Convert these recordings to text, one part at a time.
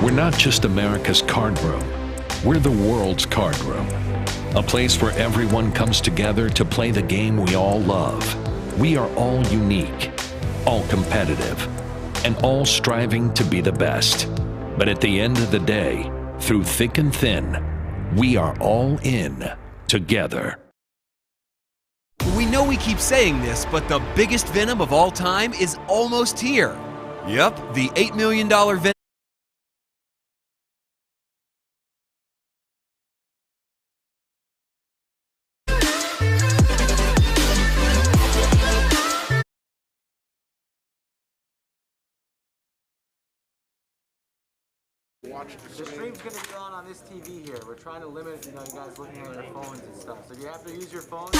We're not just America's card room, we're the world's card room. A place where everyone comes together to play the game we all love. We are all unique, all competitive, and all striving to be the best. But at the end of the day, through thick and thin, we are all in together. We know we keep saying this, but the biggest Venom of all time is almost here. Yep, the $8 million Venom. The stream's going to be on this TV here. We're trying to limit, you guys looking at your phones and stuff. So if you have to use your phone.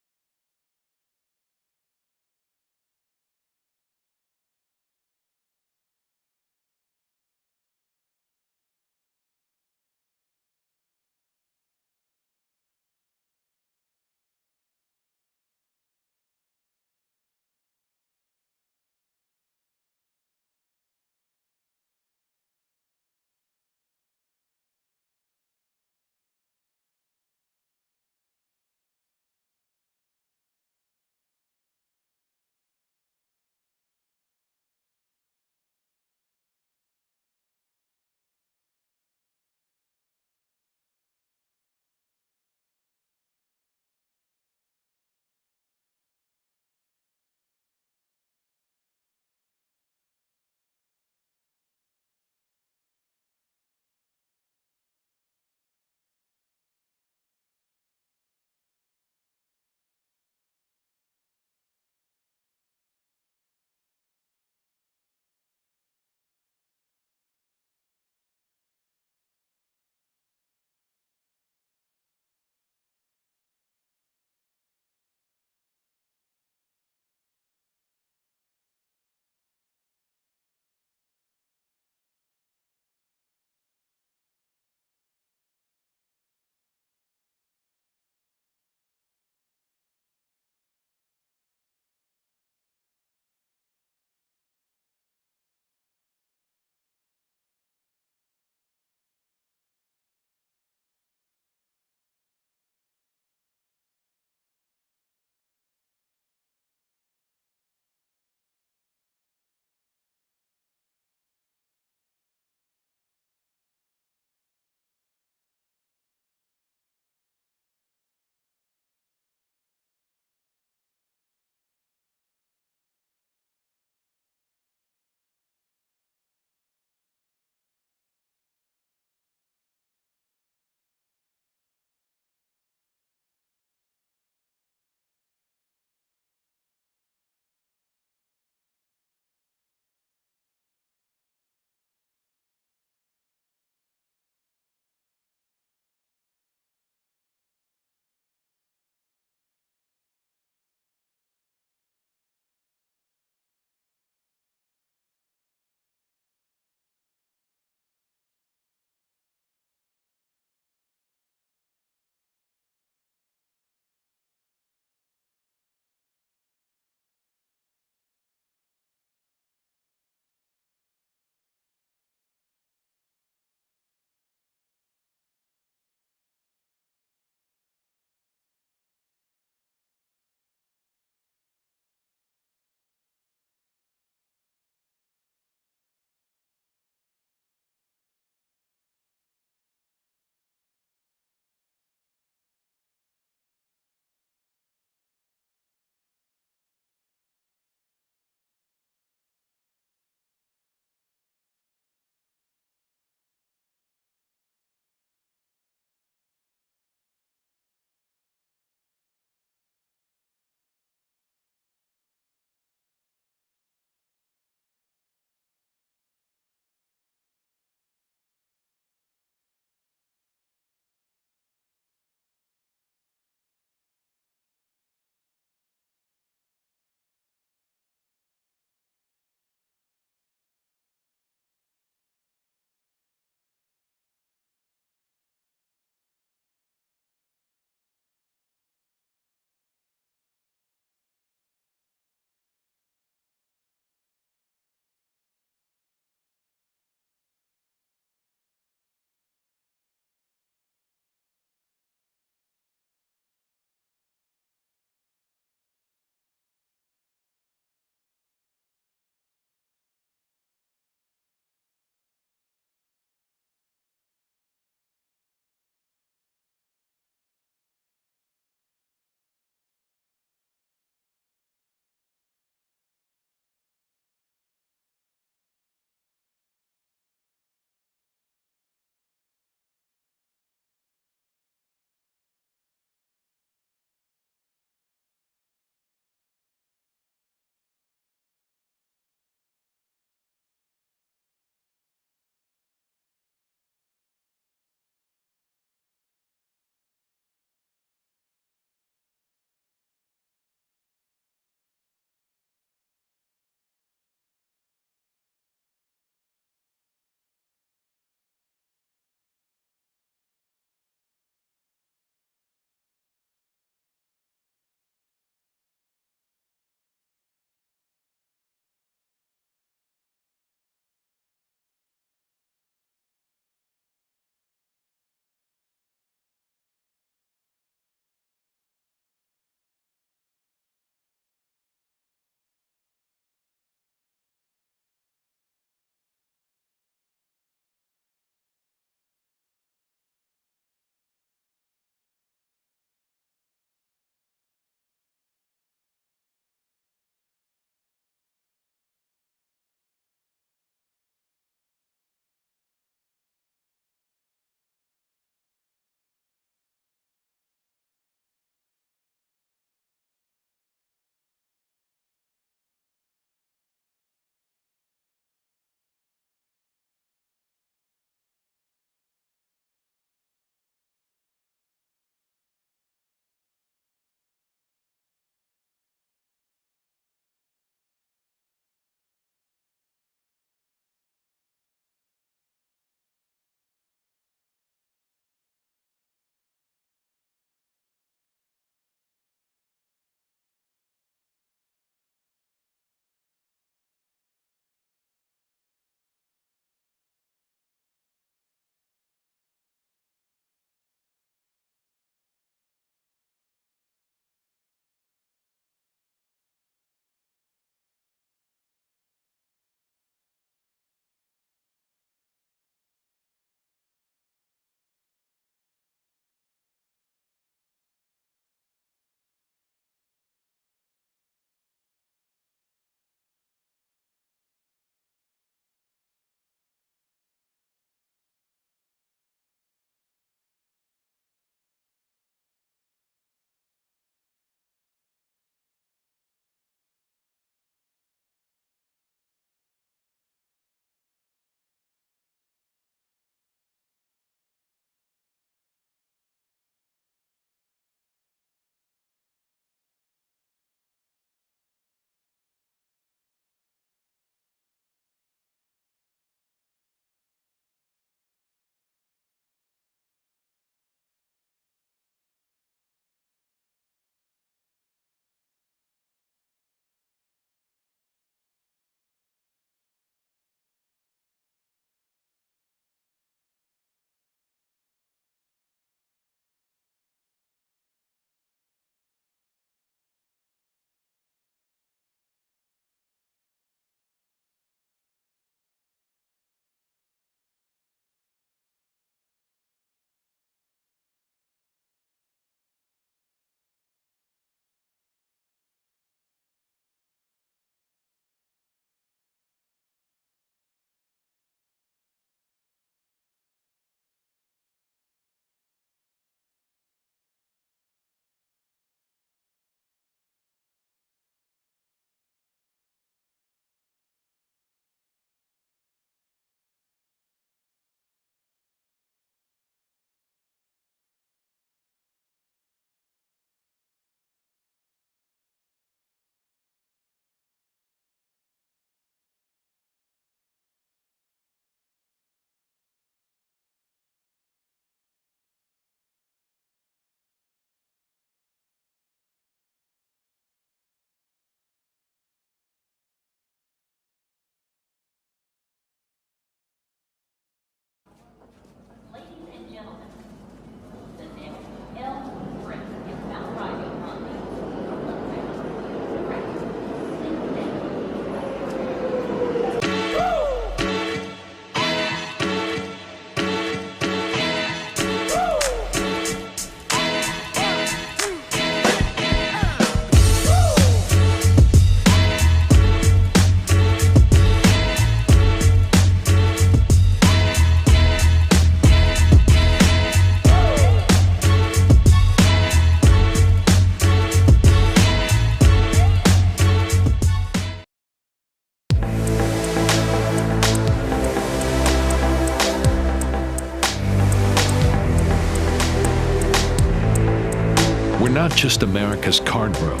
just America's card room.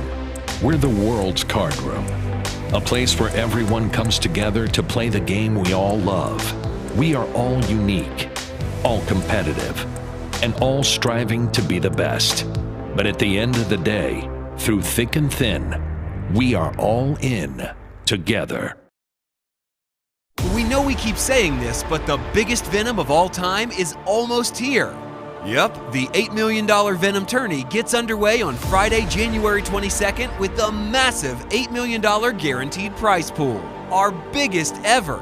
We're the world's card room. A place where everyone comes together to play the game we all love. We are all unique, all competitive, and all striving to be the best. But at the end of the day, through thick and thin, we are all in together. We know we keep saying this, but the biggest Venom of all time is almost here. Yep, the $8 million Venom tourney gets underway on Friday, January 22nd with the massive $8 million guaranteed prize pool, our biggest ever.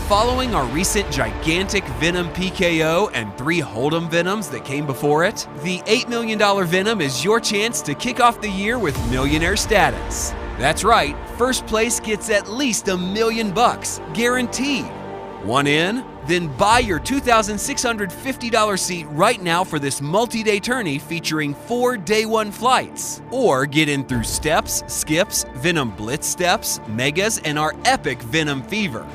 Following our recent gigantic Venom PKO and 3 Hold'em Venoms that came before it, the $8 million Venom is your chance to kick off the year with millionaire status. That's right, first place gets at least $1 million, guaranteed. Want in? Then buy your $2,650 seat right now for this multi-day tourney featuring 4 day 1 flights. Or get in through steps, skips, Venom Blitz steps, megas, and our epic Venom Fever.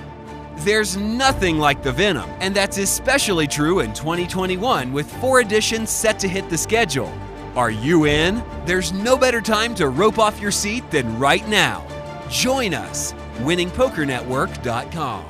There's nothing like the Venom, and that's especially true in 2021 with 4 editions set to hit the schedule. Are you in? There's no better time to rope off your seat than right now. Join us, winningpokernetwork.com.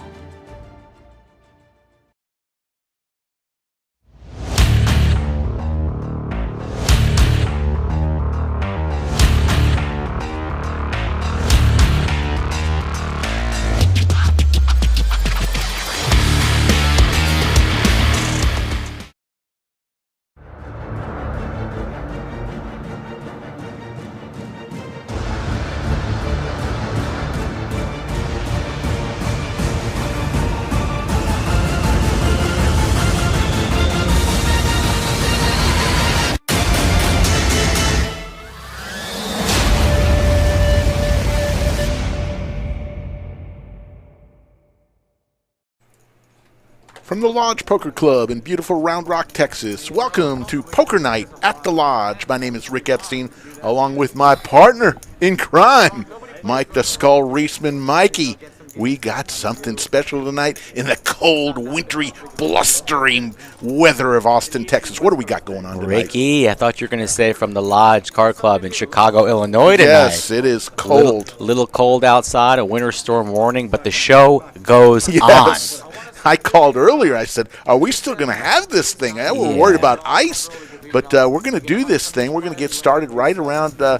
From the Lodge Poker Club in beautiful Round Rock, Texas, welcome to Poker Night at the Lodge. My name is Rick Epstein, along with my partner in crime, Mike the Skull Reisman. Mikey, we got something special tonight in the cold, wintry, blustering weather of Austin, Texas. What do we got going on tonight? Ricky, I thought you were going to say from the Lodge Card Club in Chicago, Illinois tonight. Yes, it is cold. Little cold outside, a winter storm warning, but the show goes Yes. on. I called earlier. I said, are we still going to have this thing? We're worried about ice, but we're going to do this thing. We're going to get started right around the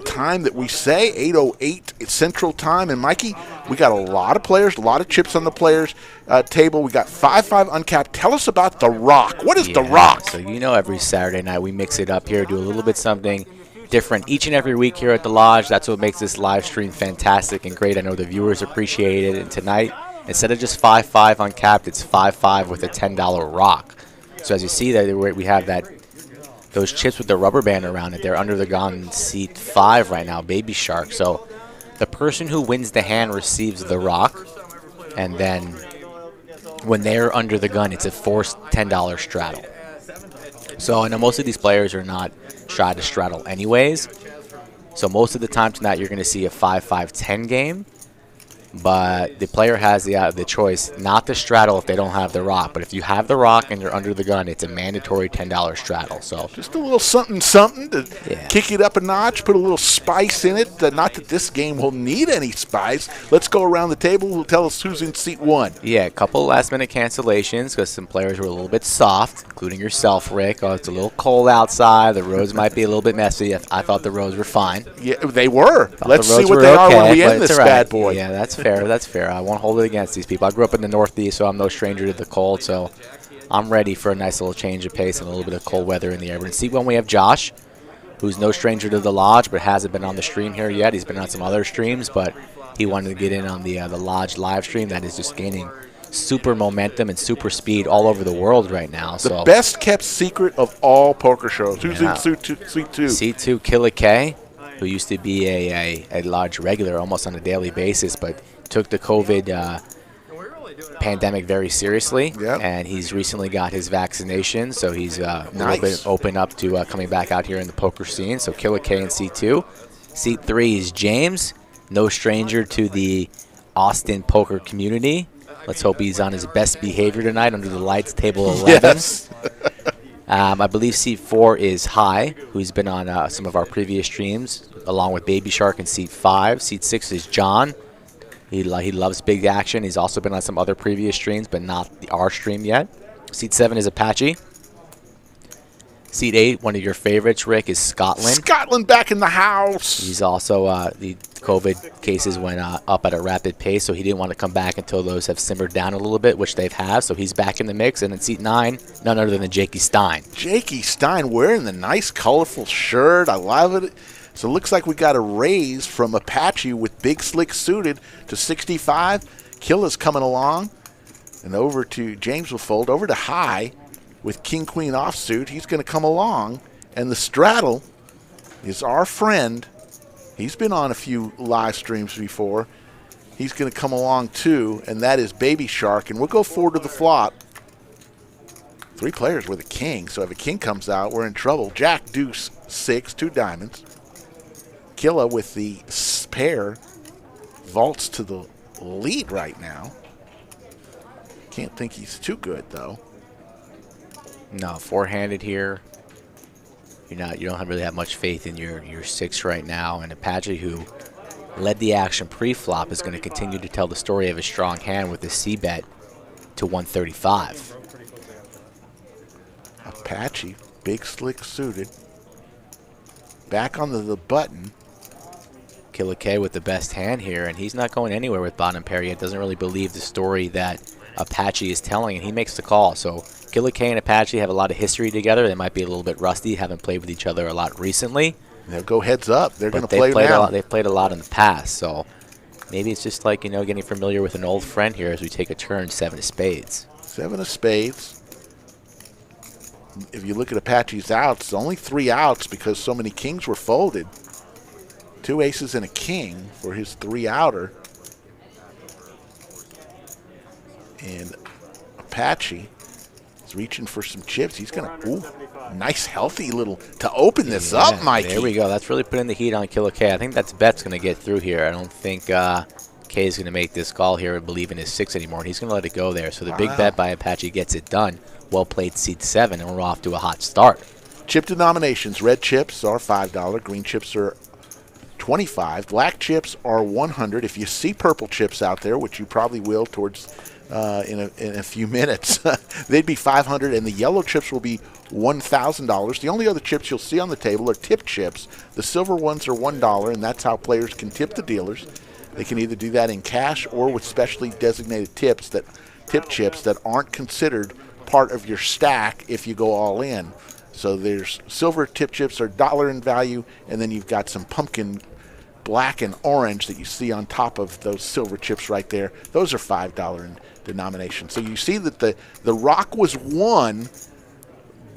time that we say, 8:08 Central Time. And, Mikey, we got a lot of players, a lot of chips on the players' table. We got 5-5 uncapped. Tell us about The Rock. What is The Rock? So, every Saturday night we mix it up here, do a little bit something different each and every week here at the Lodge. That's what makes this live stream fantastic and great. I know the viewers appreciate it. And tonight, instead of just 5-5 uncapped, it's 5-5 with a $10 rock. So as you see there, we have those chips with the rubber band around it. They're under the gun seat 5 right now, Baby Shark. So the person who wins the hand receives the rock, and then when they're under the gun, it's a forced $10 straddle. So I know most of these players are not shy to straddle anyways. So most of the time tonight, you're going to see a 5-5-10 game. But the player has the choice not to straddle if they don't have the rock. But if you have the rock and you're under the gun, it's a mandatory $10 straddle. So just a little something to kick it up a notch, put a little spice in it. Not that this game will need any spice. Let's go around the table. Who'll tell us who's in seat 1? Yeah, a couple last-minute cancellations because some players were a little bit soft, including yourself, Rick. Oh, it's a little cold outside. The roads might be a little bit messy. I thought the roads were fine. Yeah, they were. Let's see what they are when we end this bad boy. Yeah, that's fair. That's fair. I won't hold it against these people. I grew up in the Northeast, so I'm no stranger to the cold. So I'm ready for a nice little change of pace and a little bit of cold weather in the air. But in seat 1, we have Josh, who's no stranger to the Lodge, but hasn't been on the stream here yet. He's been on some other streams, but he wanted to get in on the Lodge live stream that is just gaining super momentum and super speed all over the world right now. The best kept secret of all poker shows. Who's in seat 2? Seat 2, Killer K, who used to be a Lodge regular almost on a daily basis, but took the COVID pandemic very seriously, and he's recently got his vaccination, so he's a little bit open up to coming back out here in the poker scene. So Killer K in seat 2. Seat 3 is James, no stranger to the Austin poker community. Let's hope he's on his best behavior tonight under the lights, table 11. Yes. I believe seat 4 is High, who's been on some of our previous streams, along with Baby Shark in seat 5. Seat 6 is John. He loves big action. He's also been on some other previous streams, but not our stream yet. Seat 7 is Apache. Seat 8, one of your favorites, Rick, is Scotland. Scotland back in the house. He's also, the COVID cases went up at a rapid pace, so he didn't want to come back until those have simmered down a little bit, which they've have, so he's back in the mix. And in seat 9, none other than Jakey Stein. Jakey Stein wearing the nice, colorful shirt. I love it. So it looks like we got a raise from Apache with Big Slick suited to 65. Killa's coming along. And over to James will fold. Over to High with King Queen offsuit. He's going to come along. And the straddle is our friend. He's been on a few live streams before. He's going to come along too, and that is Baby Shark. And we'll go forward to the flop. 3 players with a king, so if a king comes out, we're in trouble. Jack, deuce, 6, 2 diamonds. Killa with the pair vaults to the lead right now. Can't think he's too good, though. No, four-handed here. You don't really have much faith in your 6 right now. And Apache, who led the action pre-flop, is going to continue to tell the story of a strong hand with the C-bet to 135. Apache, Big Slick suited. Back on the button. Killa K with the best hand here, and he's not going anywhere with bottom pair yet. Doesn't really believe the story that Apache is telling, and he makes the call. So Killa K and Apache have a lot of history together. They might be a little bit rusty, haven't played with each other a lot recently. They'll go heads up. They're going to play now. They've played a lot in the past, so maybe it's just like, getting familiar with an old friend here as we take a turn. 7 of spades. 7 of spades. If you look at Apache's outs, only 3 outs because so many kings were folded. 2 aces and a king for his 3 outer. And Apache is reaching for some chips. He's going to, nice healthy little, to open this up, Mikey. There we go. That's really putting the heat on Killa K. I think that's bet's going to get through here. I don't think K is going to make this call here and believe in his 6 anymore. And he's going to let it go there. So the big bet by Apache gets it done. Well played, seat 7, and we're off to a hot start. Chip denominations. Red chips are $5. Green chips are $25. Black chips are $100. If you see purple chips out there, which you probably will towards in a few minutes, they'd be $500, and the yellow chips will be $1,000. The only other chips you'll see on the table are tip chips. The silver ones are $1, and that's how players can tip the dealers. They can either do that in cash or with specially designated tip chips that aren't considered part of your stack if you go all in. So there's silver tip chips are $1 in value, and then you've got some pumpkin black and orange that you see on top of those silver chips right there. Those are $5 in denomination. So you see that the rock was won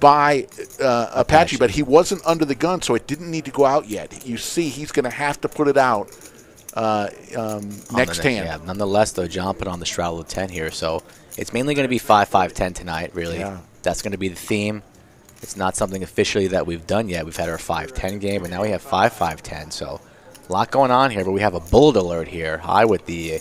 by Apache, but he wasn't under the gun, so it didn't need to go out yet. You see he's going to have to put it out next hand. Yeah, nonetheless, though, John put on the straddle of 10 here, so it's mainly going to be 5-5-10 tonight, really. Yeah. That's going to be the theme. It's not something officially that we've done yet. We've had our 5-10 game, and now we have 5-5-10, so a lot going on here, but we have a bullet alert here. High with the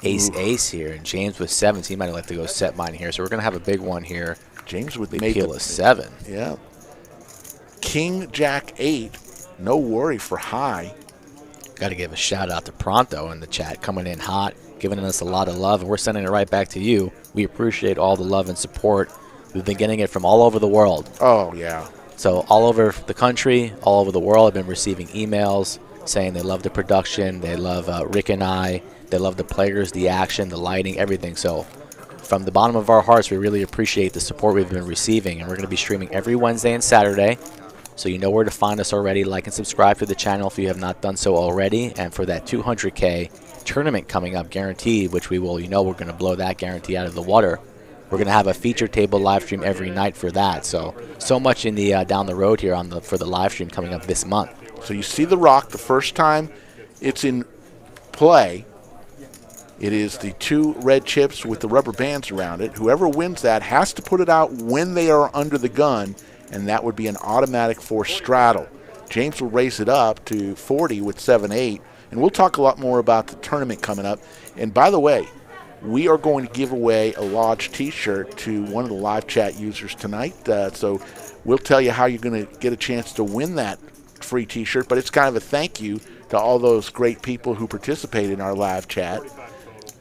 ace here, and James with 7, so he might like to go set mine here. So we're going to have a big one here. James would make make a 7. Yeah. King, Jack, 8. No worry for High. Got to give a shout out to Pronto in the chat, coming in hot, giving us a lot of love, and we're sending it right back to you. We appreciate all the love and support. We've been getting it from all over the world. Oh, yeah. So all over the country, all over the world, I've been receiving emails saying they love the production, they love Rick and I, they love the players, the action, the lighting, everything. So from the bottom of our hearts, we really appreciate the support we've been receiving, and we're going to be streaming every Wednesday and Saturday. So you know where to find us already. Like and subscribe to the channel if you have not done so already. And for that 200K tournament coming up, guaranteed, which we will, we're going to blow that guarantee out of the water. We're going to have a feature table live stream every night for that. So much in the down the road here for the live stream coming up this month. So you see the rock the first time it's in play. It is the 2 red chips with the rubber bands around it. Whoever wins that has to put it out when they are under the gun, and that would be an automatic force straddle. James will raise it up to 40 with 7-8, and we'll talk a lot more about the tournament coming up. And by the way, we are going to give away a Lodge t-shirt to one of the live chat users tonight. So We'll tell you how you're going to get a chance to win that free T-shirt, but it's kind of a thank you to all those great people who participate in our live chat.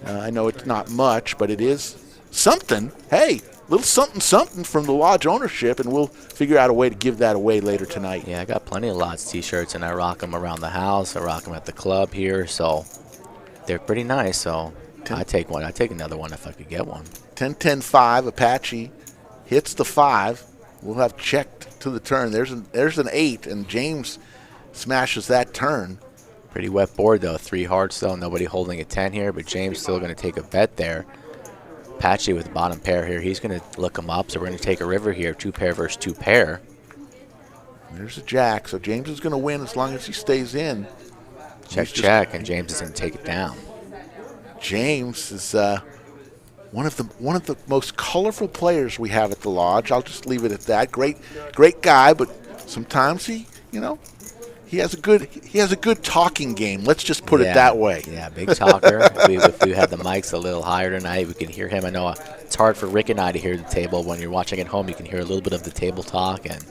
I know it's not much, but it is something. Hey, little something from the Lodge ownership, and we'll figure out a way to give that away later tonight. Yeah, I got plenty of Lodge T-shirts, and I rock them around the house. I rock them at the club here, so they're pretty nice. So I take one. I take another one if I could get one. 10-10-5, Apache hits the 5. We'll have checked to the turn. There's an 8, and James smashes that turn. Pretty wet board, though. 3 hearts, though. Nobody holding a 10 here, but James still going to take a bet there. Apache with the bottom pair here. He's going to look him up, so we're going to take a river here. 2 pair versus 2 pair. There's a jack, so James is going to win as long as he stays in. Check, and James is going to take it down. James is one of the most colorful players we have at the Lodge. I'll just leave it at that. Great guy, but sometimes he has a good talking game. Let's just put it that way. Yeah, big talker. if we had the mics a little higher tonight, we can hear him. I know it's hard for Rick and I to hear the table. When you're watching at home, you can hear a little bit of the table talk. And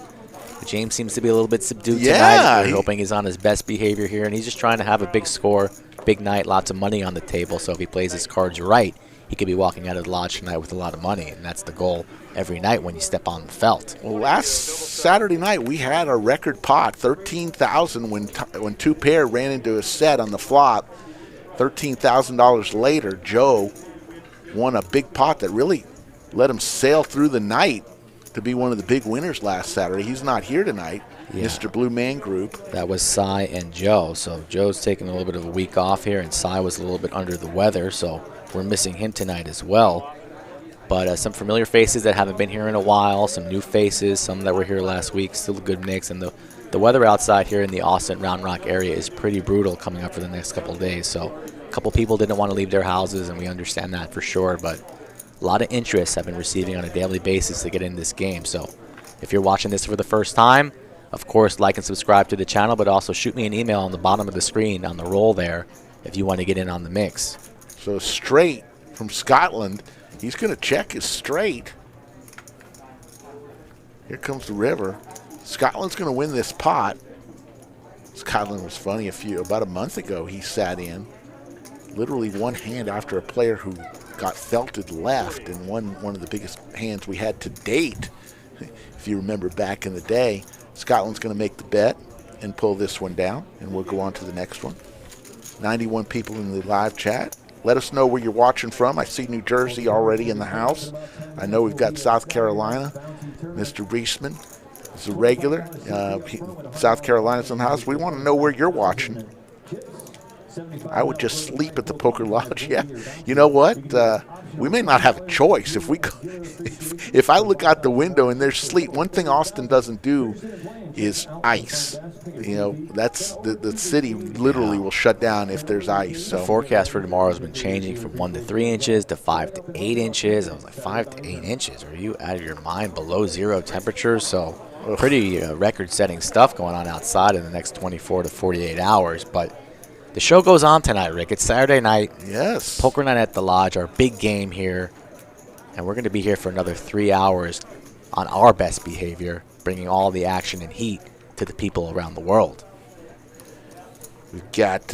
James seems to be a little bit subdued tonight. We're hoping he's on his best behavior here, and he's just trying to have a big score, big night, lots of money on the table. So if he plays his cards right, he could be walking out of the Lodge tonight with a lot of money, and that's the goal every night when you step on the felt. Well, last Saturday night we had a record pot, 13,000 when 2 pair ran into a set on the flop. $13,000 later, Joe won a big pot that really let him sail through the night to be one of the big winners last Saturday. He's not here tonight. Yeah. Mr. Blue Man Group. That was Cy and Joe. So Joe's taking a little bit of a week off here, and Cy was a little bit under the weather, so we're missing him tonight as well. But some familiar faces that haven't been here in a while, some new faces, some that were here last week, still a good mix. And the weather outside here in the Austin Round Rock area is pretty brutal coming up for the next couple of days. So a couple people didn't want to leave their houses, and we understand that for sure. But a lot of interest I've been receiving on a daily basis to get in this game. So if you're watching this for the first time, of course, like and subscribe to the channel, but also shoot me an email on the bottom of the screen on the roll there if you want to get in on the mix. So straight from Scotland. He's going to check his straight. Here comes the river. Scotland's going to win this pot. Scotland was funny. About a month ago, he sat in literally one hand after a player who got felted left and won one of the biggest hands we had to date. If you remember back in the day, Scotland's going to make the bet and pull this one down, and we'll go on to the next one. 91 people in the live chat. Let us know where you're watching from. I see New Jersey already in the house. I know we've got South Carolina. Mr. Reisman is a regular. South Carolina's in the house. We want to know where you're watching. I would just sleep at the Poker Lodge. Yeah. You know what? We may not have a choice. If I look out the window and there's sleet, one thing Austin doesn't do is ice. You know, that's the city literally will shut down if there's ice. So the forecast for tomorrow has been changing from 1 to 3 inches to 5 to 8 inches. I was like, 5 to 8 inches? Are you out of your mind? Below 0 temperatures? So pretty record-setting stuff going on outside in the next 24 to 48 hours. But the show goes on tonight, Rick. It's Saturday night. Yes. Poker night at the Lodge, our big game here. And we're going to be here for another 3 hours on our best behavior, bringing all the action and heat to the people around the world. We've got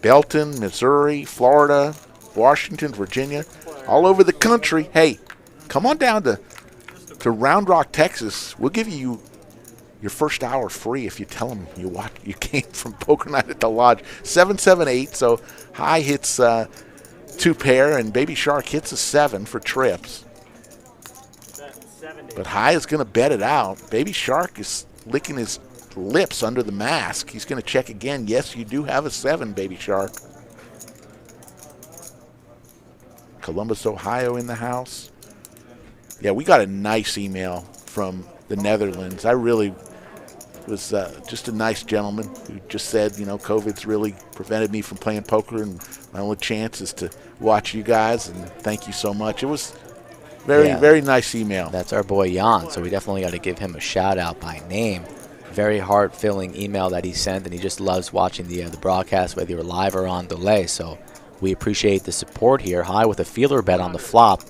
Belton, Missouri, Florida, Washington, Virginia, all over the country. Hey, come on down to Round Rock, Texas. We'll give you your first hour free if you tell them you came from Poker Night at the Lodge. 778. So High hits 2 pair and Baby Shark hits a 7 for trips. But High is going to bet it out. Baby Shark is licking his lips under the mask. He's going to check again. Yes, you do have a 7, Baby Shark. Columbus, Ohio in the house. Yeah, we got a nice email from the Netherlands. I really was just a nice gentleman who just said, you know, COVID's really prevented me from playing poker, and my only chance is to watch you guys, and thank you so much. It was very nice email. That's our boy Jan, so we definitely got to give him a shout-out by name. Very heart-filling email that he sent, and he just loves watching the broadcast, whether you're live or on delay. So we appreciate the support here. High with a feeler bet on the flop.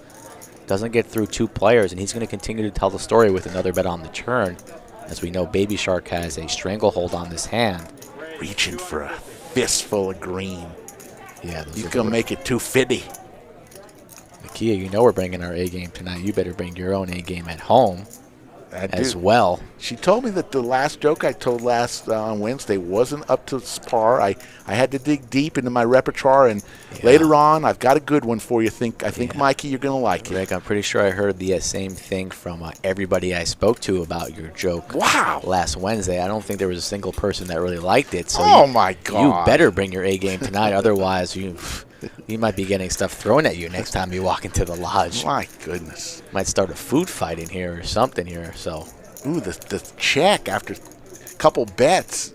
Doesn't get through 2 players, and he's going to continue to tell the story with another bet on the turn. As we know, Baby Shark has a stranglehold on this hand. Reaching for a fistful of green. Yeah, He's going to make it 250. Nakia, you know we're bringing our A game tonight. You better bring your own A game at home as well. She told me that the last joke I told last on Wednesday wasn't up to par. I had to dig deep into my repertoire, and later on, I've got a good one for you. I think Mikey, you're going to like it. Rick, I'm pretty sure I heard the same thing from everybody I spoke to about your joke. Wow. Last Wednesday. I don't think there was a single person that really liked it. So my God. You better bring your A game tonight. Otherwise, you might be getting stuff thrown at you next time you walk into the lodge. My goodness. Might start a food fight in here or something here. So. Ooh, the check after a couple bets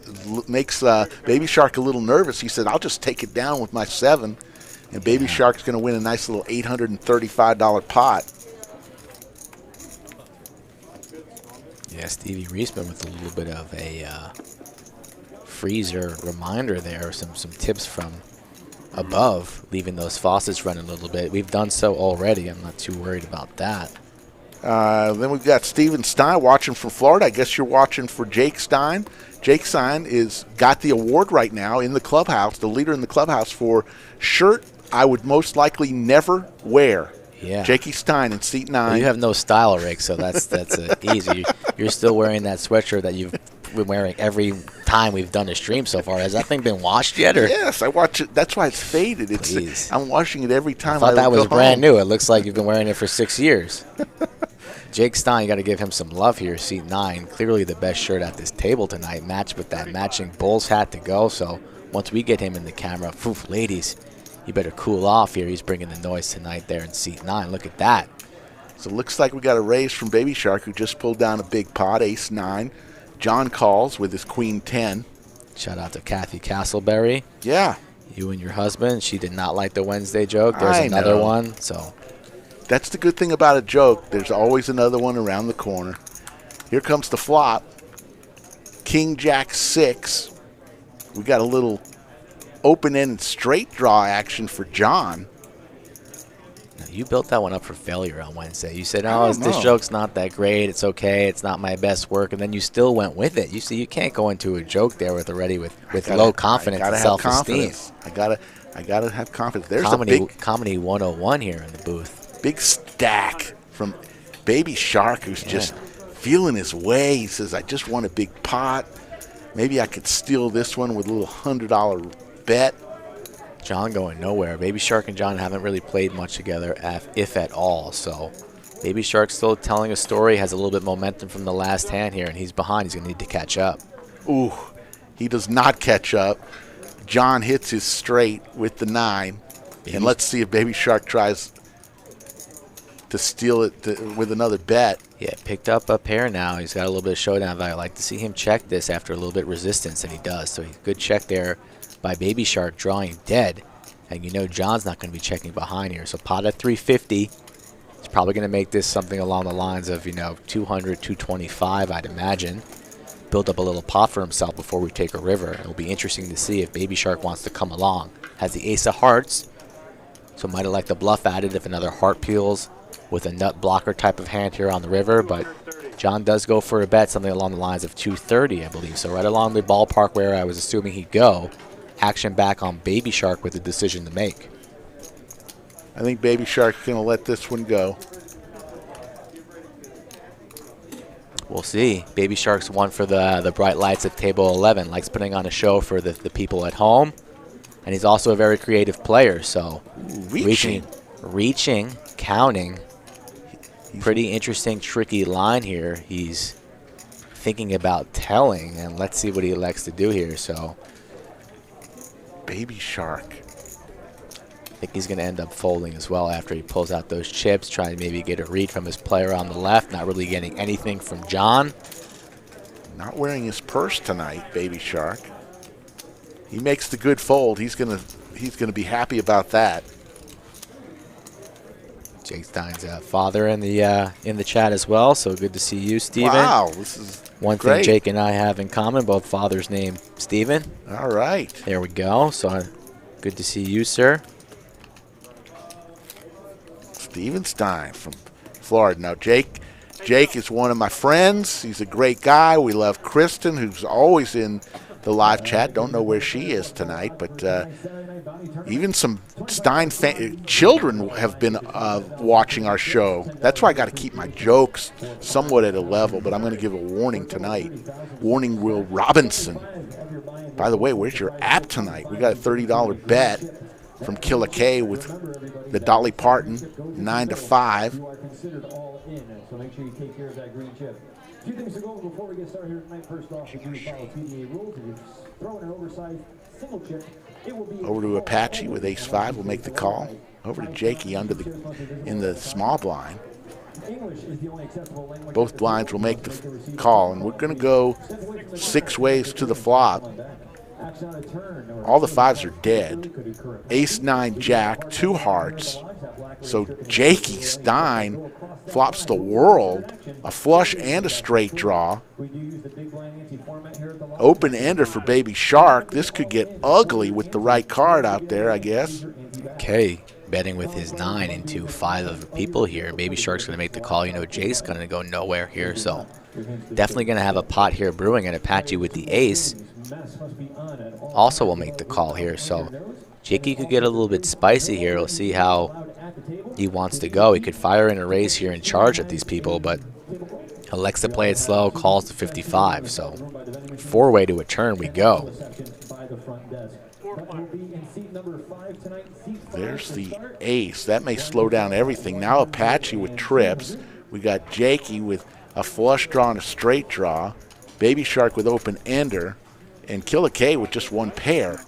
makes Baby Shark a little nervous. He said, I'll just take it down with my 7. And Baby Shark's going to win a nice little $835 pot. Yeah, Stevie Reisman with a little bit of a freezer reminder there. Some tips from above, leaving those faucets running a little bit. We've done so already. I'm not too worried about that. Then we've got Steven Stein watching from Florida. I guess you're watching for Jake Stein. Jake Stein got the award right now in the clubhouse, the leader in the clubhouse for shirt I would most likely never wear. Yeah. Jakey Stein in seat 9. Well, you have no style, Rick, so that's easy. You're still wearing that sweatshirt that you've been wearing every time we've done a stream so far. Has that thing been washed yet? Or? Yes, I watch it. That's why it's faded. I'm washing it every time. I thought that was brand new. It looks like you've been wearing it for 6 years. Jake Stein, you got to give him some love here, seat 9. Clearly the best shirt at this table tonight, matched with that matching Bulls hat to go. So once we get him in the camera, ladies, you better cool off here. He's bringing the noise tonight there in seat 9. Look at that. So it looks like we got a raise from Baby Shark, who just pulled down a big pot, ace 9. John calls with his queen 10. Shout out to Kathy Castleberry. Yeah. You and your husband. She did not like the Wednesday joke. There's another one. So that's the good thing about a joke. There's always another one around the corner. Here comes the flop. King Jack 6. We got a little open-ended straight draw action for John. Now, you built that one up for failure on Wednesday. You said, "Oh, this joke's not that great. It's okay. It's not my best work," and then you still went with it. You see, you can't go into a joke there with low confidence and self-esteem. I gotta have confidence. There's comedy 101 here in the booth. Big stack from Baby Shark, who's just feeling his way. He says, "I just want a big pot. Maybe I could steal this one with a little $100 bet." John going nowhere. Baby Shark and John haven't really played much together, if at all. So Baby Shark still telling a story, has a little bit of momentum from the last hand here, and he's behind. He's going to need to catch up. Ooh, he does not catch up. John hits his straight with the 9. And let's see if Baby Shark tries to steal it with another bet. Yeah, picked up a pair now. He's got a little bit of showdown value. I'd like to see him check this after a little bit of resistance, and he does. So good check there by Baby Shark, drawing dead. And you know John's not going to be checking behind here. So pot at 350. He's probably going to make this something along the lines of, 200, 225, I'd imagine. Build up a little pot for himself before we take a river. It'll be interesting to see if Baby Shark wants to come along. Has the ace of hearts, so might have liked the bluff added if another heart peels with a nut blocker type of hand here on the river. But John does go for a bet, something along the lines of 230, I believe. So right along the ballpark where I was assuming he'd go. Action back on Baby Shark with a decision to make. I think Baby Shark's going to let this one go. We'll see. Baby Shark's one for the bright lights at table 11. Likes putting on a show for the people at home. And he's also a very creative player. So reaching, counting. Pretty interesting, tricky line here. He's thinking about telling, and let's see what he elects to do here. So Baby Shark. I think he's going to end up folding as well after he pulls out those chips, trying to maybe get a read from his player on the left. Not really getting anything from John. Not wearing his purse tonight, Baby Shark. He makes the good fold. He's gonna be happy about that. Jake Stein's father in the chat as well, so good to see you, Steven. Wow, this is one great. thing Jake and I have in common, both fathers named Steven. All right. There we go. So good to see you, sir. Steven Stein from Florida. Now, Jake is one of my friends. He's a great guy. We love Kristen, who's always in the live chat. Don't know where she is tonight, but even some Stein children have been watching our show. That's why I got to keep my jokes somewhat at a level, but I'm going to give a warning tonight. Warning Will Robinson. By the way, where's your app tonight? We got a $30 bet from Killa K with the Dolly Parton 9 to 5. You are considered all in, so make sure you take care of that green chip. A few things to go before we get started here tonight. First off, if you follow PDA rules, if you throw in an oversized single chip, it will be over to Apache with ace 5. We'll make the call. Over to Jakey in the small blind. English is the only acceptable language. Both blinds will make the call, and we're going to go 6 ways to the flop. All the 5s are dead. Ace 9 Jack, 2 hearts. So Jakey Stein flops the world, a flush and a straight draw. Open ender for Baby Shark. This could get ugly with the right card out there, I guess. Okay, betting with his 9 into 5 of people here. Baby Shark's going to make the call. You know, Jake's going to go nowhere here, so definitely going to have a pot here brewing, and Apache with the ace also will make the call here. So Jakey could get a little bit spicy here. We'll see how he wants to go. He could fire in a raise here and charge at these people, but elects to play it slow, calls to 55. So 4-way to a turn we go. There's the ace. That may slow down everything. Now Apache with trips. We got Jakey with a flush draw and a straight draw. Baby Shark with open ender. And Killa K with just 1 pair.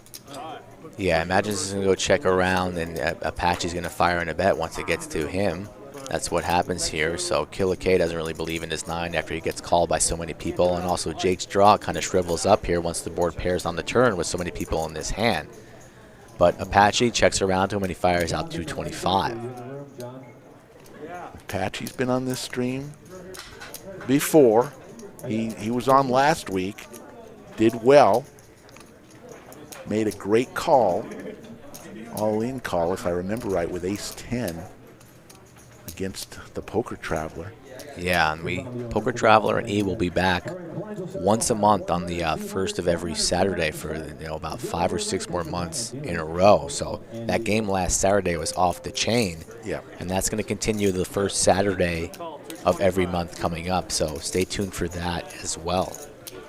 Yeah, imagine this is going to go check around, and Apache's going to fire in a bet once it gets to him. That's what happens here. So Killa K doesn't really believe in his 9 after he gets called by so many people. And also Jake's draw kind of shrivels up here once the board pairs on the turn with so many people in this hand. But Apache checks around to him and he fires out 225. Apache's been on this stream before. He was on last week. Did well, made a great call, all-in call, if I remember right, with ace 10 against the Poker Traveler. Yeah, and Poker Traveler and E will be back once a month on the first of every Saturday for about 5 or 6 more months in a row. So that game last Saturday was off the chain. Yeah, and that's going to continue the first Saturday of every month coming up. So stay tuned for that as well.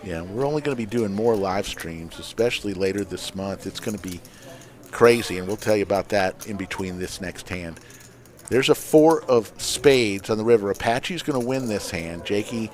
Yeah, we're only going to be doing more live streams, especially later this month. It's going to be crazy, and we'll tell you about that in between this next hand. There's a 4 of spades on the river. Apache's going to win this hand. Jakey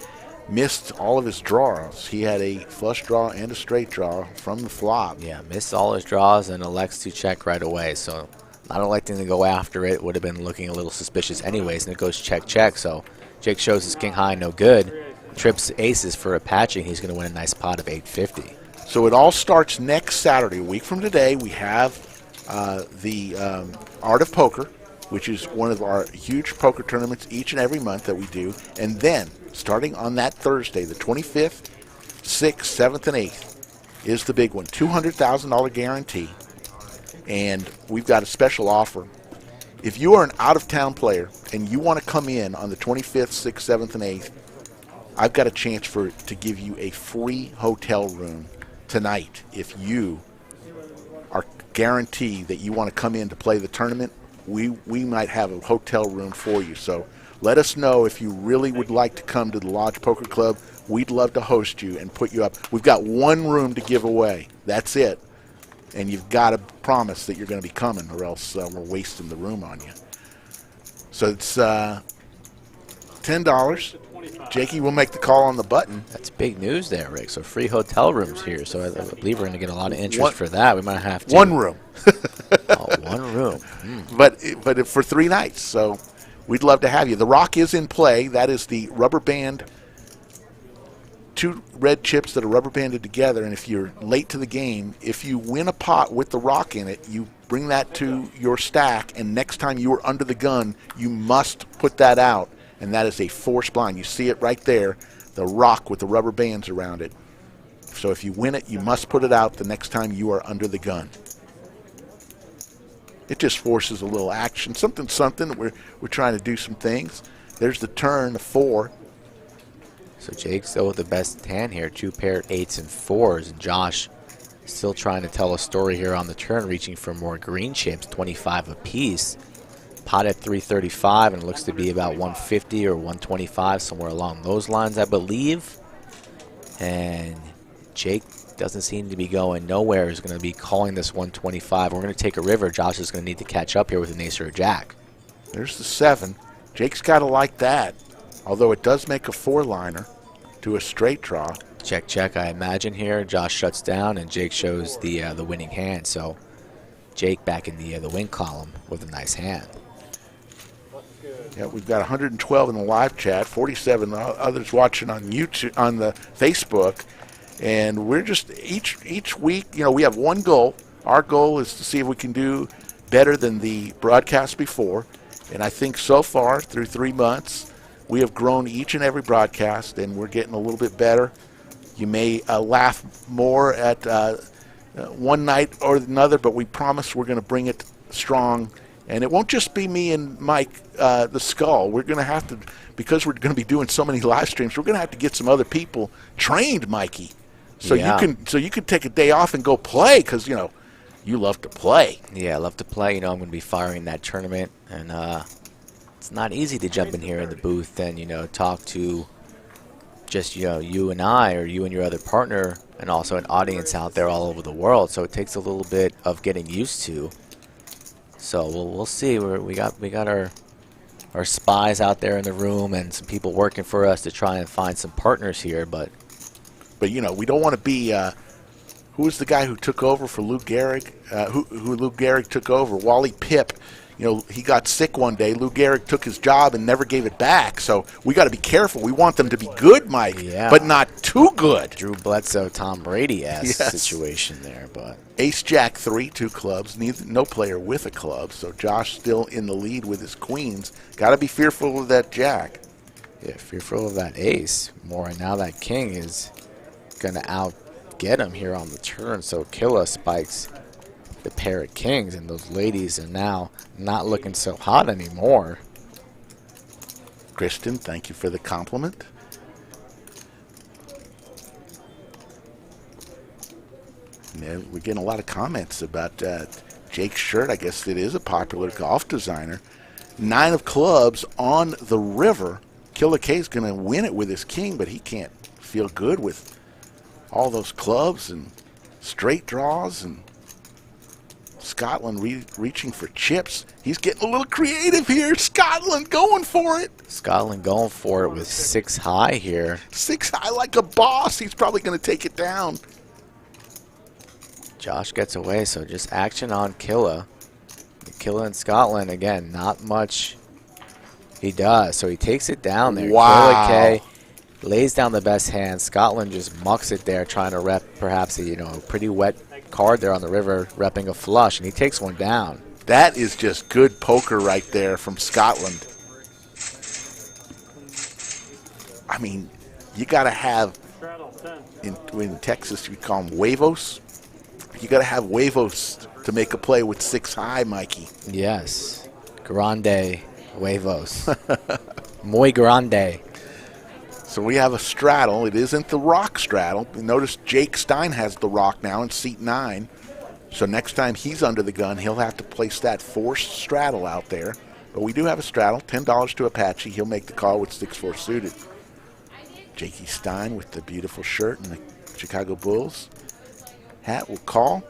missed all of his draws. He had a flush draw and a straight draw from the flop. Yeah, missed all his draws and elects to check right away. So not electing to go after it would have been looking a little suspicious anyways, and it goes check, check. So Jake shows his king high, no good. Trips aces for Apache, and he's going to win a nice pot of 850. So it all starts next Saturday. A week from today, we have the Art of Poker, which is one of our huge poker tournaments each and every month that we do. And then, starting on that Thursday, the 25th, 6th, 7th, and 8th, is the big one. $200,000 guarantee. And we've got a special offer. If you are an out-of-town player and you want to come in on the 25th, 6th, 7th, and 8th, I've got a chance to give you a free hotel room tonight. If you are guaranteed that you want to come in to play the tournament, we might have a hotel room for you. So let us know if you really would like to come to the Lodge Poker Club. We'd love to host you and put you up. We've got 1 room to give away. That's it. And you've got to promise that you're going to be coming, or else we're wasting the room on you. So it's $10. Jakey will make the call on the button. That's big news there, Rick. So free hotel rooms here. So I believe we're going to get a lot of interest for that. We might have to. 1 room. Oh, 1 room. But for 3 nights. So we'd love to have you. The rock is in play. That is the rubber band, 2 red chips that are rubber banded together. And if you're late to the game, if you win a pot with the rock in it, you bring that to your stack. And next time you are under the gun, you must put that out. And that is a forced blind. You see it right there, the rock with the rubber bands around it. So if you win it, you must put it out the next time you are under the gun. It just forces a little action. Something. We're trying to do some things. There's the turn, the 4. So Jake still with the best hand here, 2 paired 8s and 4s, and Josh still trying to tell a story here on the turn, reaching for more green chips, 25 apiece. Pot at 335, and it looks to be about 150 or 125, somewhere along those lines, I believe. And Jake doesn't seem to be going nowhere. He's going to be calling this 125. We're going to take a river. Josh is going to need to catch up here with an ace or a jack. There's the 7. Jake's got to like that, although it does make a 4-liner to a straight draw. Check, check, I imagine here. Josh shuts down, and Jake shows the winning hand. So Jake back in the win column with a nice hand. Yeah, we've got 112 in the live chat, 47 others watching on YouTube, on the Facebook, and we're just each week. You know, we have one goal. Our goal is to see if we can do better than the broadcast before, and I think so far through 3 months, we have grown each and every broadcast, and we're getting a little bit better. You may laugh more at one night or another, but we promise we're going to bring it strong. And it won't just be me and Mike, the Skull. We're going to have to, because we're going to be doing so many live streams, we're going to have to get some other people trained, Mikey. So you can take a day off and go play, because you know you love to play. Yeah, I love to play. You know, I'm going to be firing that tournament, and it's not easy to jump in here in the booth and talk to just you and I, or you and your other partner, and also an audience out there all over the world. So it takes a little bit of getting used to. So we'll see. We got our spies out there in the room and some people working for us to try and find some partners here. But we don't want to be. Who was the guy who took over for Lou Gehrig? Who Lou Gehrig took over? Wally Pipp. He got sick one day. Lou Gehrig took his job and never gave it back. So we got to be careful. We want them to be good, Mike, but not too good. Drew Bledsoe, Tom Brady-esque situation there, but Ace Jack 3, 2 clubs. No player with a club. So Josh still in the lead with his queens. Got to be fearful of that jack. Yeah, fearful of that ace more. And now that king is going to outget him here on the turn. So Killa spikes the pair of kings, and those ladies are now not looking so hot anymore. Kristen, thank you for the compliment. Yeah, we're getting a lot of comments about Jake's shirt. I guess it is a popular golf designer. 9 of clubs on the river. Killa K's going to win it with his king, but he can't feel good with all those clubs and straight draws and Scotland reaching for chips. He's getting a little creative here. Scotland going for it. Scotland going for it with 6 high here. 6 high like a boss. He's probably going to take it down. Josh gets away, so just action on Killa. Killa in Scotland, again, not much he does. So he takes it down there. Wow. Killa K lays down the best hand. Scotland just mucks it there, trying to rep perhaps a pretty wet card there on the river, repping a flush, and he takes one down. That is just good poker right there from Scotland. I mean, you got to have, in Texas we call them huevos. You got to have huevos to make a play with 6 high, Mikey. Yes. Grande huevos. Muy grande. So we have a straddle. It isn't the rock straddle. Notice Jake Stein has the rock now in seat 9. So next time he's under the gun, he'll have to place that forced straddle out there. But we do have a straddle, $10 to Apache. He'll make the call with 6-4 suited. Jakey Stein with the beautiful shirt and the Chicago Bulls hat will call.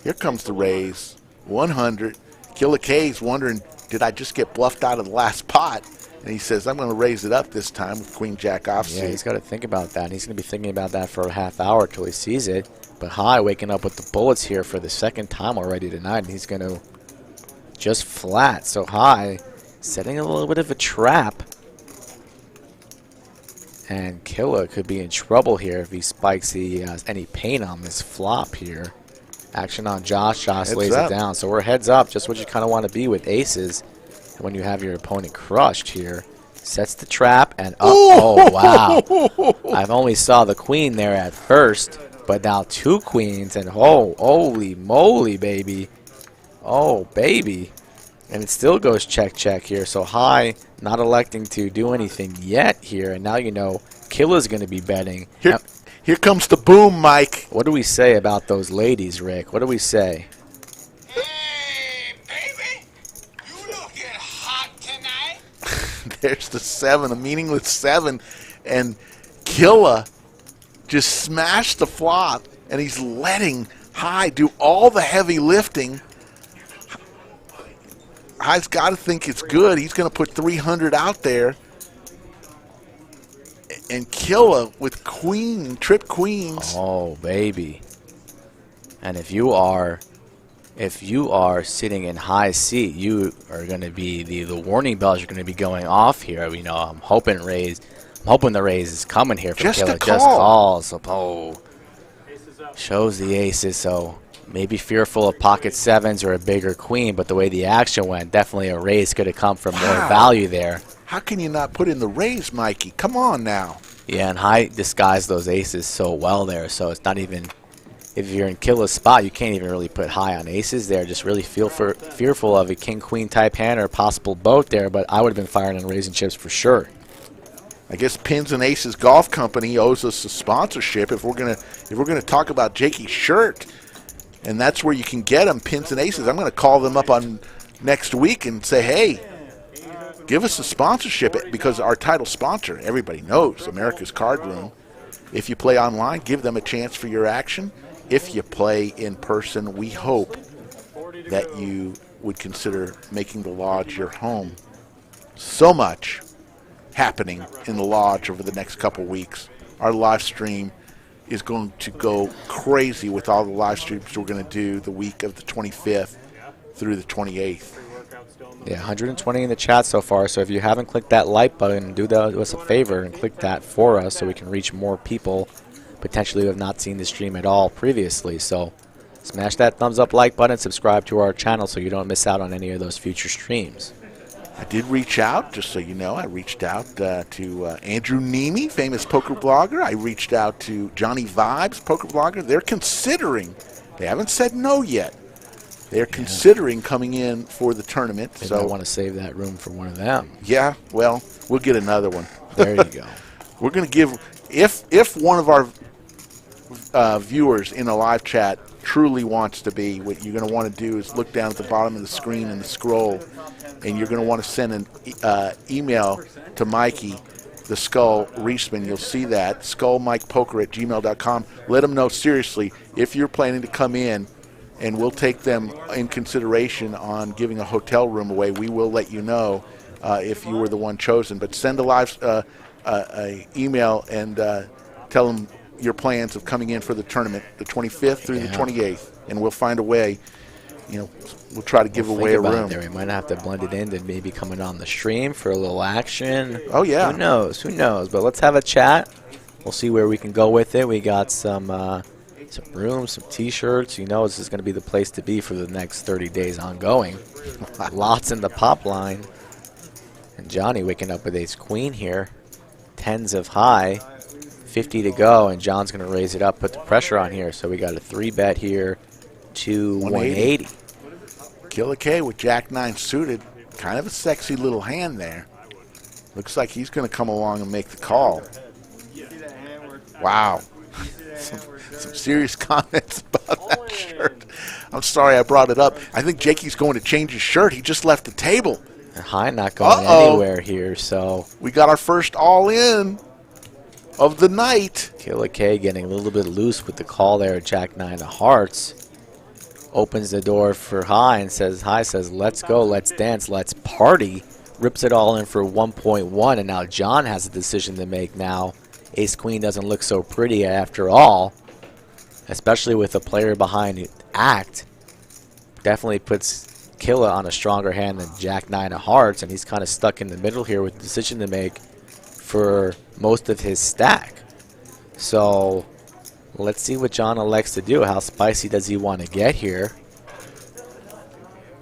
Here comes the raise, 100. Killa K's wondering, did I just get bluffed out of the last pot? And he says, I'm going to raise it up this time with Queen Jack offsuit. Yeah, he's got to think about that. He's going to be thinking about that for a half hour till he sees it. But High waking up with the bullets here for the 2nd time already tonight, and he's going to just flat. So High setting a little bit of a trap. And Killa could be in trouble here if he spikes any pain on this flop here. Action on Josh. Josh lays it down. So we're heads up, just what you kind of want to be with aces. When you have your opponent crushed here, sets the trap and up. Oh, wow. I've only saw the queen there at first. but now 2 queens, and oh, holy moly, baby. Oh, baby. And it still goes check, check here. So high not electing to do anything yet here. And now you know Killa's going to be betting. Here comes the boom, Mike. What do we say about those ladies, Rick? What do we say? Hey, baby, you looking hot tonight? There's the 7, a meaningless 7. And Killa just smashed the flop, and he's letting High do all the heavy lifting. High's got to think it's good. He's going to put 300 out there. And Killa with trip queens. Oh, baby. And if you are sitting in high seat, you are going to be the warning bells are going to be going off here. You know, I'm hoping the raise is coming here for Just Killa. a call. Just calls. So, oh, shows the aces. So maybe fearful of pocket 7s or a bigger queen, but the way the action went, definitely a raise could have come from more value there. How can you not put in the raise, Mikey? Come on now. Yeah, and High disguised those aces so well there, so it's not even, if you're in Killa's spot, you can't even really put High on aces there. Just really fearful of a king-queen type hand or a possible boat there, but I would have been firing on raising chips for sure. I guess Pins and Aces Golf Company owes us a sponsorship if we're gonna talk about Jakey's shirt, and that's where you can get them, Pins and Aces. I'm gonna call them up on next week and say, hey, give us a sponsorship, because our title sponsor, everybody knows, America's Card Room. If you play online, give them a chance for your action. If you play in person, we hope that you would consider making the Lodge your home. So much happening in the Lodge over the next couple weeks. Our live stream is going to go crazy with all the live streams we're going to do the week of the 25th through the 28th. Yeah, 120 in the chat so far, so if you haven't clicked that like button, do us a favor and click that for us so we can reach more people potentially who have not seen the stream at all previously. So smash that thumbs up like button, subscribe to our channel so you don't miss out on any of those future streams. I did reach out, just so you know. I reached out to Andrew Nemi, famous poker blogger. I reached out to Johnny Vibes, poker blogger. They're considering, they haven't said no yet. They're considering coming in for the tournament. Maybe so I want to save that room for one of them. Yeah, well, we'll get another one. There you go. We're going to give, if one of our viewers in a live chat truly wants to be, what you're going to want to do is look down at the bottom of the screen and the scroll, and you're going to want to send an email to Mikey, the Skull Reisman. You'll see that, skullmikepoker@gmail.com. Let them know, seriously, if you're planning to come in, and we'll take them in consideration on giving a hotel room away. We will let you know if you were the one chosen. But send a live email and tell them your plans of coming in for the tournament, the 25th through the 28th, and we'll find a way. You know, we'll try to give away a room. We might have to blend it in to maybe coming on the stream for a little action. Oh, yeah. Who knows? Who knows? But let's have a chat. We'll see where we can go with it. We got some rooms, some T-shirts. You know, this is going to be the place to be for the next 30 days ongoing. Lots in the pop line. And Johnny waking up with ace queen here. Tens of high. 50 to go, and John's going to raise it up, put the pressure on here. So we got a 3-bet here to 180. Killa K with Jack-9 suited. Kind of a sexy little hand there. Looks like he's going to come along and make the call. Wow. Some serious comments about that shirt. I'm sorry I brought it up. I think Jakey's going to change his shirt. He just left the table. And high not going anywhere here, so. We got our first all-in of the night. Killa K getting a little bit loose with the call there at Jack-9 of hearts. Opens the door for High and says, let's go, let's dance, let's party. Rips it all in for 1.1, and now John has a decision to make now. Ace-Queen doesn't look so pretty after all, especially with a player behind Act. Definitely puts Killa on a stronger hand than Jack-9 of hearts, and he's kind of stuck in the middle here with a decision to make for most of his stack. So let's see what John elects to do. How spicy does he want to get here?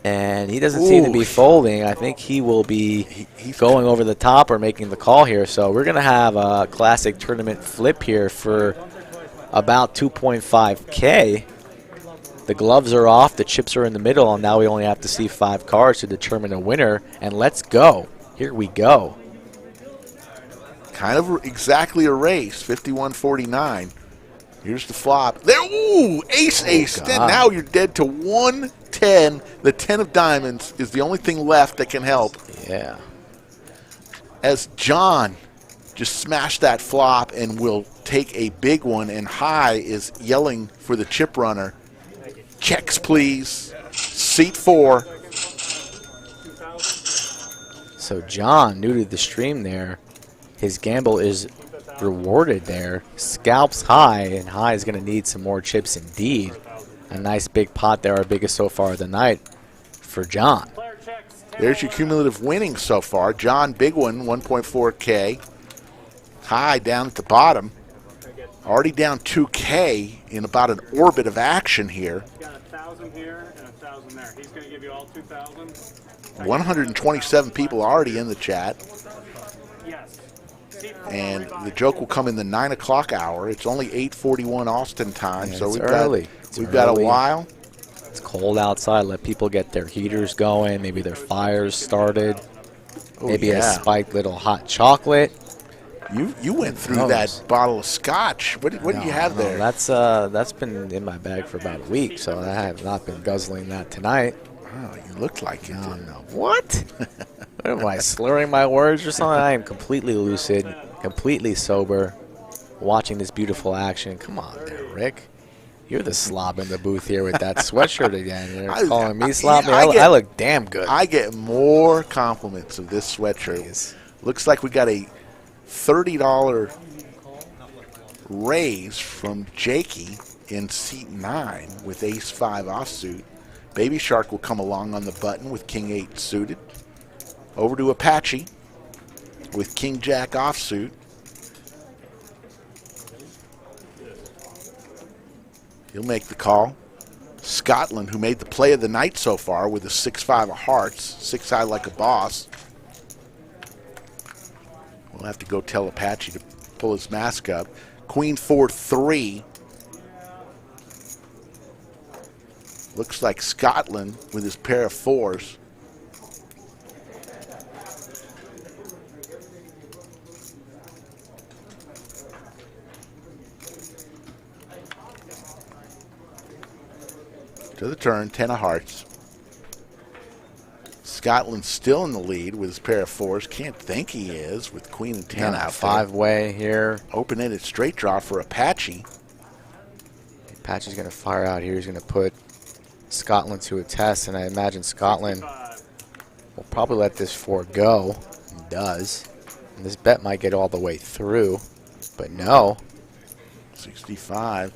And he doesn't seem to be folding. I think he will be going over the top or making the call here. So we're going to have a classic tournament flip here for about 2.5K. The gloves are off, the chips are in the middle, and now we only have to see 5 cards to determine a winner. And let's go. Here we go. Kind of exactly a race, 51-49. Here's the flop. There, ooh, ace. Then now you're dead to 110. The 10 of diamonds is the only thing left that can help. Yeah. As John just smashed that flop and will take a big one, and High is yelling for the chip runner. Checks, please. Seat 4. So John, new to the stream there, his gamble is rewarded there. Scalps High, and High is going to need some more chips indeed. A nice big pot there, our biggest so far of the night for John. There's your cumulative winnings so far. John, big one, 1.4K. High down at the bottom. Already down 2K in about an orbit of action here. 1,000 here and 1,000 there. He's going to give you all 2,000. 127 people already in the chat. Yes. And the joke will come in the 9 o'clock hour. It's only 8:41 Austin time, Yeah, so it's we've early. got a while. It's cold outside. Let people get their heaters going. Maybe their fires started. Oh, Maybe yeah. a spiked little hot chocolate. You went through that bottle of scotch. What do you have there? That's been in my bag for about a week, so I have not been guzzling that tonight. Oh, you looked like it. No. What? What am I, slurring my words or something? I am completely lucid, completely sober, watching this beautiful action. Come on there, Rick. You're the slob in the booth here with that sweatshirt again. You're calling me sloppy. I look damn good. I get more compliments of this sweatshirt. Jeez. Looks like we got a $30 raise from Jakey in seat 9 with ace-5 offsuit. Baby Shark will come along on the button with king-8 suited. Over to Apache with king-jack offsuit. He'll make the call. Scotland, who made the play of the night so far with a 6-5 of hearts, 6-high like a boss. We'll have to go tell Apache to pull his mask up. Queen 4-3. Looks like Scotland with his pair of 4s. To the turn, 10 of hearts. Scotland's still in the lead with his pair of 4s. Can't think he is with queen and 10 out there. 5-way here. Open-ended straight draw for Apache. Apache's going to fire out here. He's going to put Scotland to a test, and I imagine Scotland will probably let this 4 go. He does. And this bet might get all the way through, but no. 65.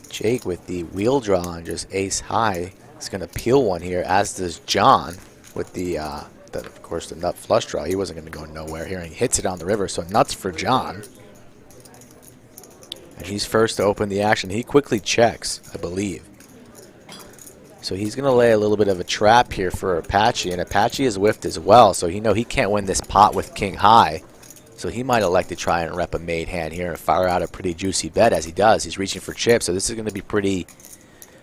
Jake with the wheel draw and just ace high is going to peel one here, as does John with the of course, the nut flush draw. He wasn't going to go nowhere here, and he hits it on the river, so nuts for John. And he's first to open the action. He quickly checks, I believe. So he's going to lay a little bit of a trap here for Apache, and Apache is whiffed as well, so he can't win this pot with king high. So he might elect to try and rep a made hand here and fire out a pretty juicy bet. As he does, he's reaching for chips, so this is going to be pretty,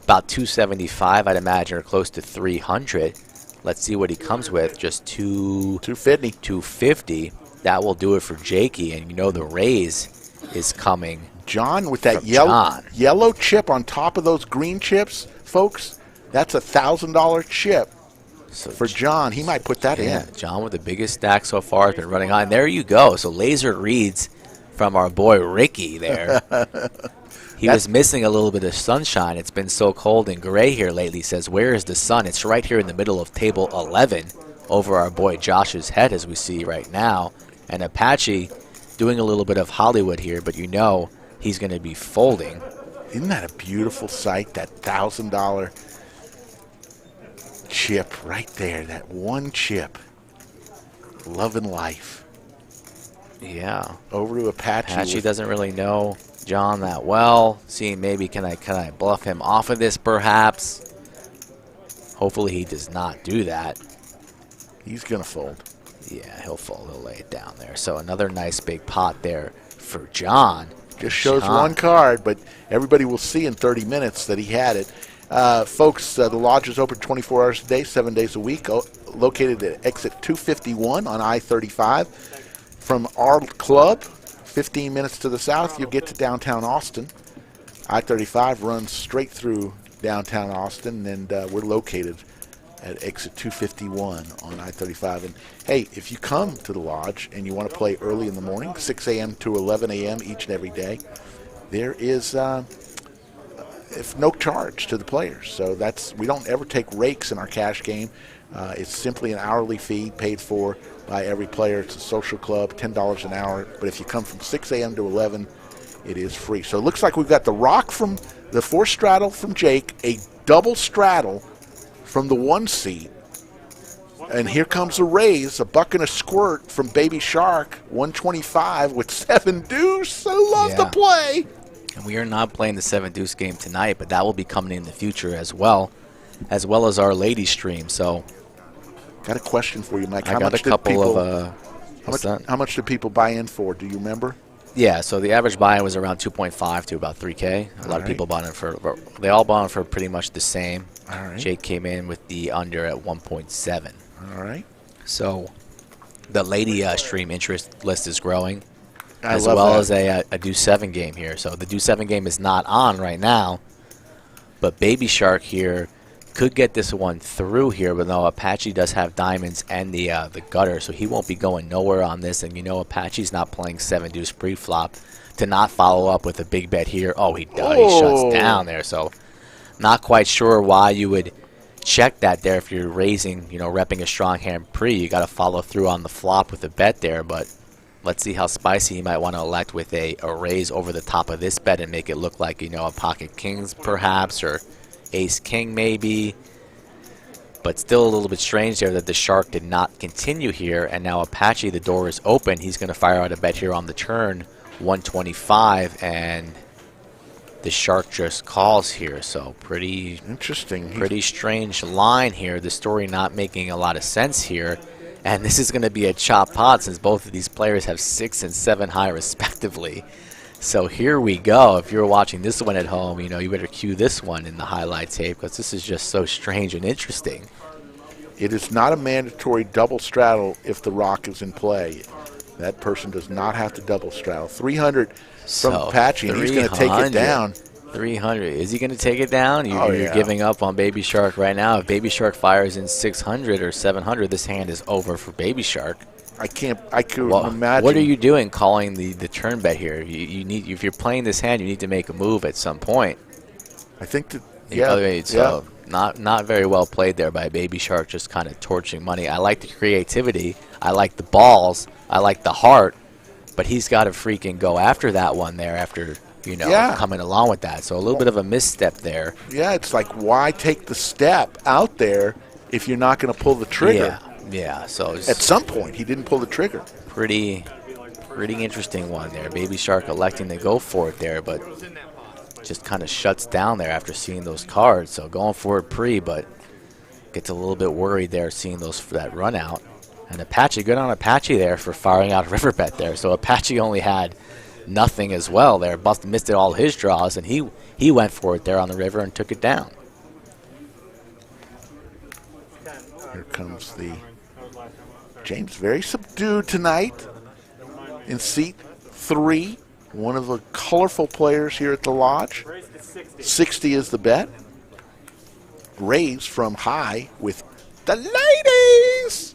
about 275, I'd imagine, or close to 300. Let's see what he comes with. Just 250. 250. That will do it for Jakey, and the raise is coming. John with that yellow chip on top of those green chips, folks. That's a $1,000 chip. So for John, he might put that in. John with the biggest stack so far has been running on. There you go. So laser reads from our boy Ricky there. He was missing a little bit of sunshine. It's been so cold and gray here lately. He says, where is the sun? It's right here in the middle of table 11 over our boy Josh's head, as we see right now. And Apache doing a little bit of Hollywood here, but he's going to be folding. Isn't that a beautiful sight, that $1,000 chip right there, that one chip? Love and life. Yeah. Over to Apache. Apache doesn't really know John that well. Seeing maybe can I bluff him off of this perhaps? Hopefully he does not do that. He's going to fold. Yeah, he'll fold. He'll lay it down there. So another nice big pot there for John. Just shows one card, but everybody will see in 30 minutes that he had it. Folks, the lodge is open 24 hours a day, 7 days a week, located at exit 251 on I-35. From our club, 15 minutes to the south, you'll get to downtown Austin. I-35 runs straight through downtown Austin, and we're located at exit 251 on I-35. And, hey, if you come to the lodge and you want to play early in the morning, 6 a.m. to 11 a.m. each and every day, there is if no charge to the players. So we don't ever take rakes in our cash game. It's simply an hourly fee paid for by every player. It's a social club, $10 an hour. But if you come from 6 a.m. to 11, it is free. So it looks like we've got the rock from the 4 straddle from Jake, a double straddle from the 1 seat. And here comes a raise, a buck and a squirt from Baby Shark, 125 with 7 deuce. I love the play. And we are not playing the 7 deuce game tonight, but that will be coming in the future as well as our ladies stream. So, got a question for you, Mike. How much do people buy in for? Do you remember? Yeah, so the average buy-in was around 2.5 to about 3K. A lot of people bought in they all bought in for pretty much the same. All right. Jake came in with the under at 1.7. All right. So the lady stream interest list is growing, as love well that. as a Deuce 7 game here. So the Deuce 7 game is not on right now, but Baby Shark here could get this one through here, but no, Apache does have diamonds and the gutter, so he won't be going nowhere on this. And Apache's not playing 7 deuce pre-flop to not follow up with a big bet here. Oh, he does. He shuts down there. So not quite sure why you would check that there if you're raising, repping a strong hand pre. You got to follow through on the flop with a bet there, but let's see how spicy he might want to elect with a raise over the top of this bet and make it look like, a pocket kings perhaps, or ace king maybe. But still a little bit strange there that the Shark did not continue here, and now Apache, the door is open. He's going to fire out a bet here on the turn, 125, and the Shark just calls here. So pretty interesting, pretty strange line here. The story not making a lot of sense here. And this is going to be a chop pot since both of these players have 6 and 7 high respectively. So here we go. If you're watching this one at home, you better cue this one in the highlight tape because this is just so strange and interesting. It is not a mandatory double straddle if the rock is in play. That person does not have to double straddle. 300 from Apache, and he's going to take it down. 300. Is he going to take it down? You're giving up on Baby Shark right now. If Baby Shark fires in 600 or 700, this hand is over for Baby Shark. I could imagine. What are you doing calling the turn bet here? You need, if you're playing this hand, you need to make a move at some point. I think that, So not very well played there by Baby Shark, just kind of torching money. I like the creativity. I like the balls. I like the heart. But he's got to freaking go after that one there after, coming along with that. So a little bit of a misstep there. Yeah, it's like, why take the step out there if you're not going to pull the trigger? Yeah, so at some point he didn't pull the trigger. Pretty interesting one there. Baby Shark electing to go for it there, but just kind of shuts down there after seeing those cards. So going for it pre, but gets a little bit worried there seeing that run out. And Apache, good on Apache there for firing out a river bet there. So Apache only had nothing as well there. Missed all his draws, and he went for it there on the river and took it down. Here comes the James, very subdued tonight in seat 3. One of the colorful players here at the lodge. 60 is the bet. Raise from high with the ladies.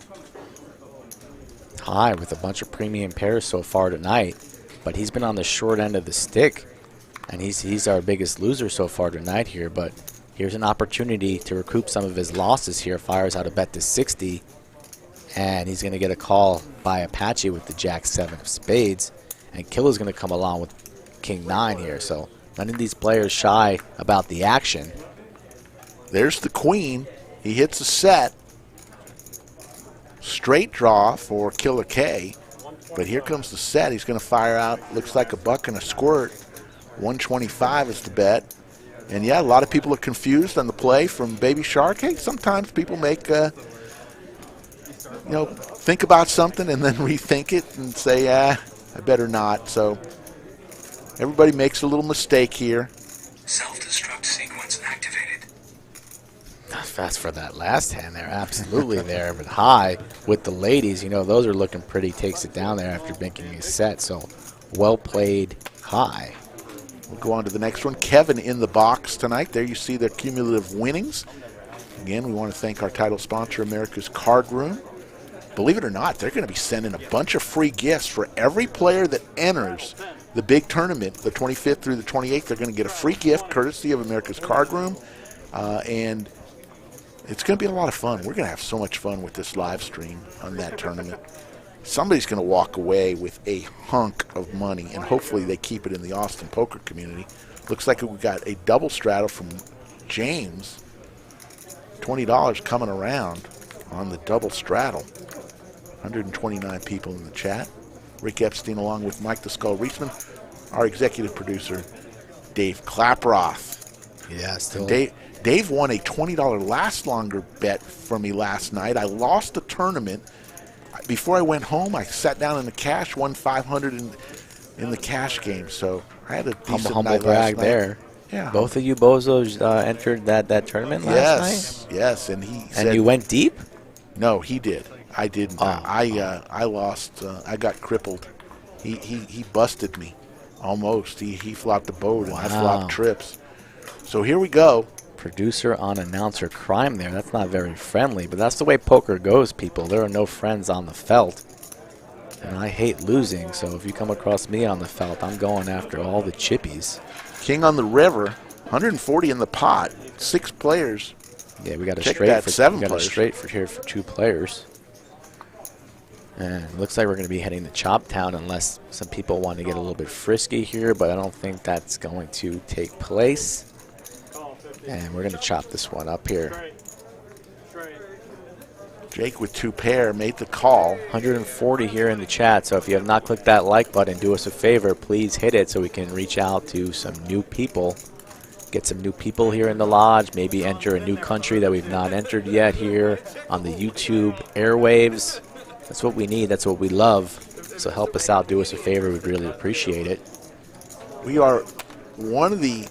High with a bunch of premium pairs so far tonight, but he's been on the short end of the stick, and he's our biggest loser so far tonight here. But here's an opportunity to recoup some of his losses here. Fires out a bet to 60. And he's going to get a call by Apache with the Jack-7 of spades. And Killer's going to come along with King-9 here. So none of these players shy about the action. There's the queen. He hits a set. Straight draw for Killer K. But here comes the set. He's going to fire out. Looks like a buck and a squirt. 125 is the bet. And, yeah, a lot of people are confused on the play from Baby Shark. Hey, sometimes people make think about something and then rethink it and say, I better not. So Everybody makes a little mistake here. Self-destruct sequence activated. Fast for that last hand there, absolutely there, but high with the ladies. You know, those are looking pretty. Takes it down there after making a set. So well played high. We'll go on to the next one. Kevin in the box tonight. There you see their cumulative winnings. Again, we want to thank our title sponsor, America's Card Room. Believe it or not, they're going to be sending a bunch of free gifts for every player that enters the big tournament, the 25th through the 28th. They're going to get a free gift courtesy of America's Card Room. And it's going to be a lot of fun. We're going to have so much fun with this live stream on that tournament. Somebody's going to walk away with a hunk of money, and hopefully they keep it in the Austin poker community. Looks like we got a double straddle from James. $20 coming around on the double straddle. 129 people in the chat. Rick Epstein along with Mike the Skull Reisman, our executive producer, Dave Klaproth. Yeah, still. Dave won a $20 last longer bet for me last night. I lost the tournament. Before I went home, I sat down in the cash, won $500 in the cash game. So I had a decent humble night brag last there. night. Yeah. Both of you bozos entered that tournament last night? Yes, and he said, you went deep? No, he did. I didn't. Oh. I lost. I got crippled. He busted me, almost. He flopped a boat and I flopped trips. So here we go. Producer on announcer crime there. That's not very friendly, but that's the way poker goes, people. There are no friends on the felt. And I hate losing, so if you come across me on the felt, I'm going after all the chippies. King on the river, 140 in the pot, 6 players. Yeah, we got a Check straight that, for 7 we got players. a straight for here for 2 players. And it looks like we're going to be heading to Chop Town unless some people want to get a little bit frisky here, but I don't think that's going to take place. And we're going to chop this one up here. Jake with 2 pair made the call. 140 here in the chat, so if you have not clicked that like button, do us a favor, please hit it so we can reach out to some new people. Get some new people here in the lodge, maybe enter a new country that we've not entered yet here on the YouTube airwaves. That's what we need, that's what we love. So help us out, do us a favor, we'd really appreciate it. We are one of the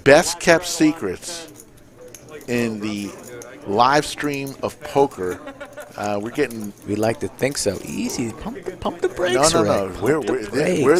best kept secrets in the live stream of poker. We like to think so. Easy, pump the brakes. No. We're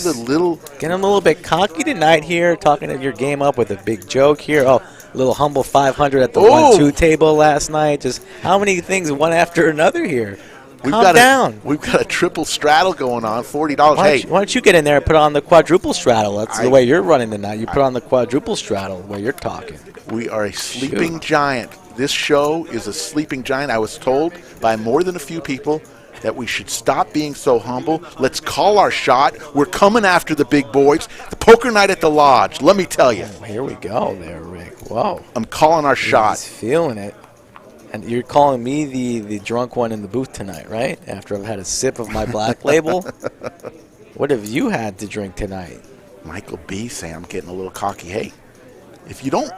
the little. Getting a little bit cocky tonight here, talking your game up with a big joke here. Oh, a little humble 500 at the 1-2 table last night. Just how many things one after another here? Calm down. We've got a triple straddle going on, $40. Why don't you get in there and put on the quadruple straddle? That's the way you're running tonight. You put on the quadruple straddle the way you're talking. We are a sleeping giant. This show is a sleeping giant. I was told by more than a few people that we should stop being so humble. Let's call our shot. We're coming after the big boys. The poker night at the lodge, let me tell you. Oh, here we go there, Rick. Whoa. I'm calling our shot. He's feeling it. And you're calling me the drunk one in the booth tonight, right? After I've had a sip of my black label? What have you had to drink tonight? Michael B. saying I'm getting a little cocky. Hey, if you don't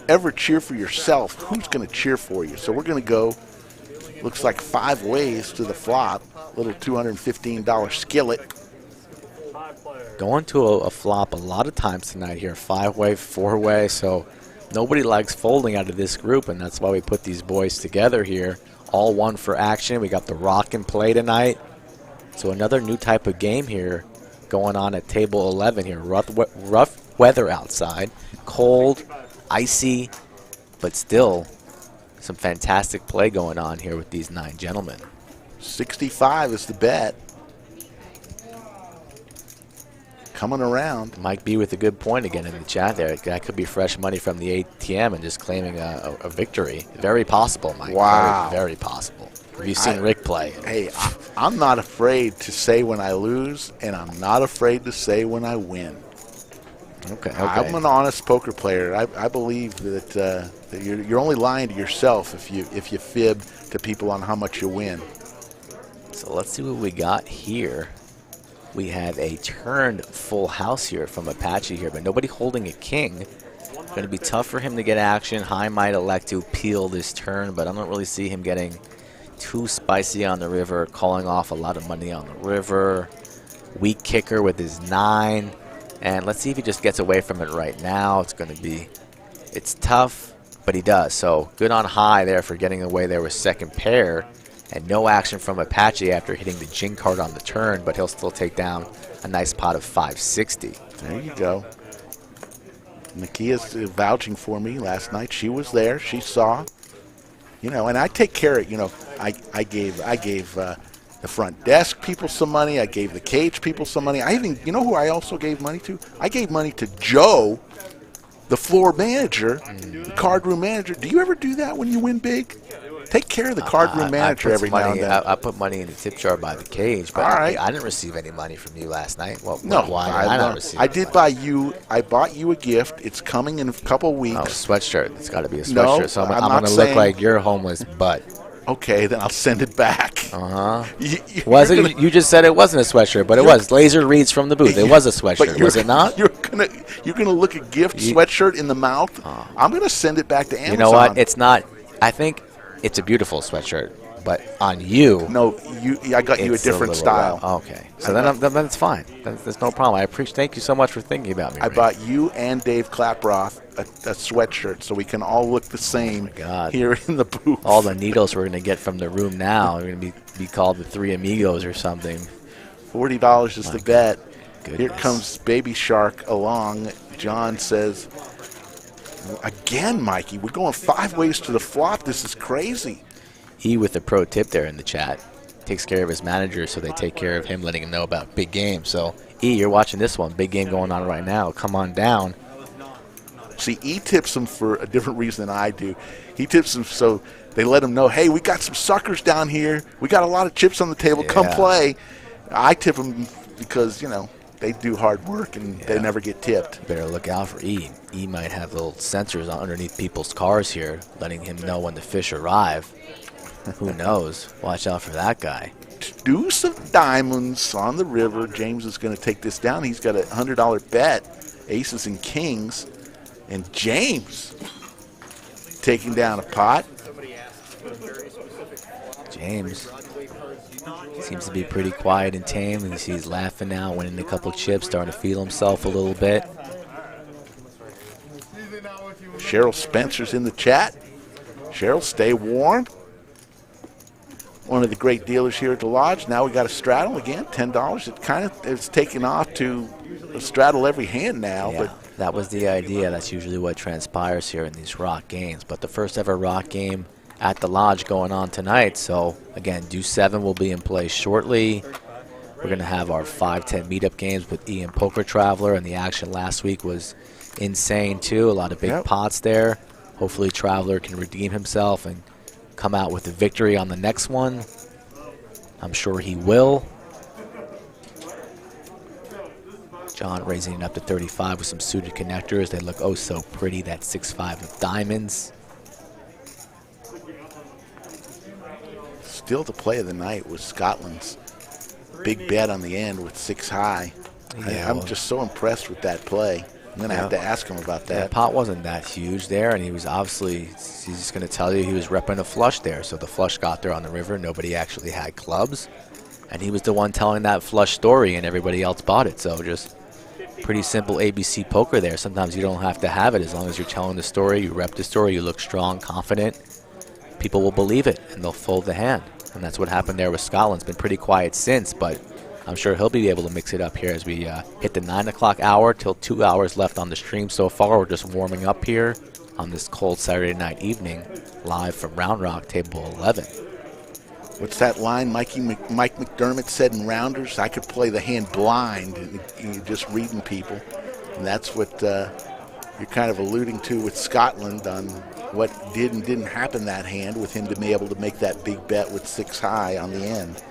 ever cheer for yourself, who's going to cheer for you? So we're going to go, looks like 5 ways to the flop. Little $215 skillet. Going to a flop a lot of times tonight here. 5-way, 4-way, so nobody likes folding out of this group, and that's why we put these boys together here. All one for action. We got the rock and play tonight. So another new type of game here going on at table 11 here. Rough weather outside. Cold, icy, but still some fantastic play going on here with these 9 gentlemen. 65 is the bet. Coming around. Mike B with a good point again in the chat there. That could be fresh money from the ATM and just claiming a victory. Very possible, Mike. Wow. Very, very possible. Have you seen Rick play? Hey, I'm not afraid to say when I lose, and I'm not afraid to say when I win. Okay. I'm an honest poker player. I believe that you're only lying to yourself if you fib to people on how much you win. So let's see what we got here. We have a turned full house here from Apache here, but nobody holding a king. Going to be tough for him to get action. High might elect to peel this turn, but I don't really see him getting too spicy on the river, calling off a lot of money on the river. Weak kicker with his 9. And let's see if he just gets away from it right now. It's tough, but he does. So good on High there for getting away there with second pair. And no action from Apache after hitting the Jing card on the turn, but he'll still take down a nice pot of 560. There you go. Nakia's vouching for me last night. She was there. She saw. You know, and I take care of, you know, I gave the front desk people some money. I gave the cage people some money. I even, you know who I also gave money to? I gave money to Joe, the floor manager, the card room manager. Do you ever do that when you win big? Take care of the card room manager every now and then. I put money in the tip jar by the cage, but I didn't receive any money from you last night. Well, no, why did I not receive I did buy you. I bought you a gift. It's coming in a couple weeks. Oh, a sweatshirt. It's got to be a sweatshirt. No, so I'm I'm going to look like your homeless butt. Okay, then I'll send it back. Was it? You just said it wasn't a sweatshirt, but it was. Laser reads from the booth. It was a sweatshirt. Was it not? You're gonna look a gift sweatshirt in the mouth. I'm gonna send it back to Amazon. You know what? It's not. I think it's a beautiful sweatshirt, but on you. No, I got you a different style. Okay, so then it's fine. There's no problem. Thank you so much for thinking about me. I bought you and Dave Klaproth a sweatshirt so we can all look the same here in the booth. All the needles we're gonna get from the room now are gonna be called the Three Amigos or something. $40 is the bet. Goodness. Here comes Baby Shark along. John says, again, Mikey, we're going 5 ways to the flop. This is crazy. E with the pro tip there in the chat. Takes care of his manager, so they take care of him, letting him know about big game. So, E, you're watching this one. Big game going on right now. Come on down. See, E tips him for a different reason than I do. He tips them so they let him know, hey, we got some suckers down here. We got a lot of chips on the table. Come play. I tip them because, you know, they do hard work and they never get tipped. Better look out for E. E might have little sensors underneath people's cars here, letting him know when the fish arrive. Who knows? Watch out for that guy. Deuce of diamonds on the river. James is going to take this down. He's got a $100 bet. Aces and kings. And James taking down a pot. James seems to be pretty quiet and tame. And he's laughing now, winning a couple chips, starting to feel himself a little bit. Cheryl Spencer's in the chat. Cheryl, stay warm. One of the great dealers here at the Lodge. Now we got a straddle again, $10. It's taken off to straddle every hand now. Yeah, but that was the idea. That's usually what transpires here in these rock games. But the first ever rock game at the Lodge going on tonight. So again, Deuce 7 will be in play shortly. We're going to have our 5-10 meetup games with Ian Poker Traveler, and the action last week was insane too. A lot of big pots there. Hopefully Traveler can redeem himself and come out with a victory on the next one. I'm sure he will. John raising it up to 35 with some suited connectors. They look oh so pretty. That 6-5 of diamonds. Still the play of the night was Scotland's big bet on the end with 6 high. Yeah, I'm just so impressed with that play. I'm going to have to ask him about that. The pot wasn't that huge there, and he was obviously, he's just going to tell you he was repping a flush there. So the flush got there on the river. Nobody actually had clubs. And he was the one telling that flush story, and everybody else bought it. So just pretty simple ABC poker there. Sometimes you don't have to have it. As long as you're telling the story, you rep the story, you look strong, confident, people will believe it, and they'll fold the hand. And that's what happened there with Scotland. It's been pretty quiet since, but I'm sure he'll be able to mix it up here as we hit the 9 o'clock hour. Till 2 hours left on the stream so far. We're just warming up here on this cold Saturday night evening, live from Round Rock, table 11. What's that line Mike McDermott said in Rounders? I could play the hand blind, and you're just reading people. And that's what you're kind of alluding to with Scotland on what did and didn't happen that hand with him to be able to make that big bet with 6 high on the end.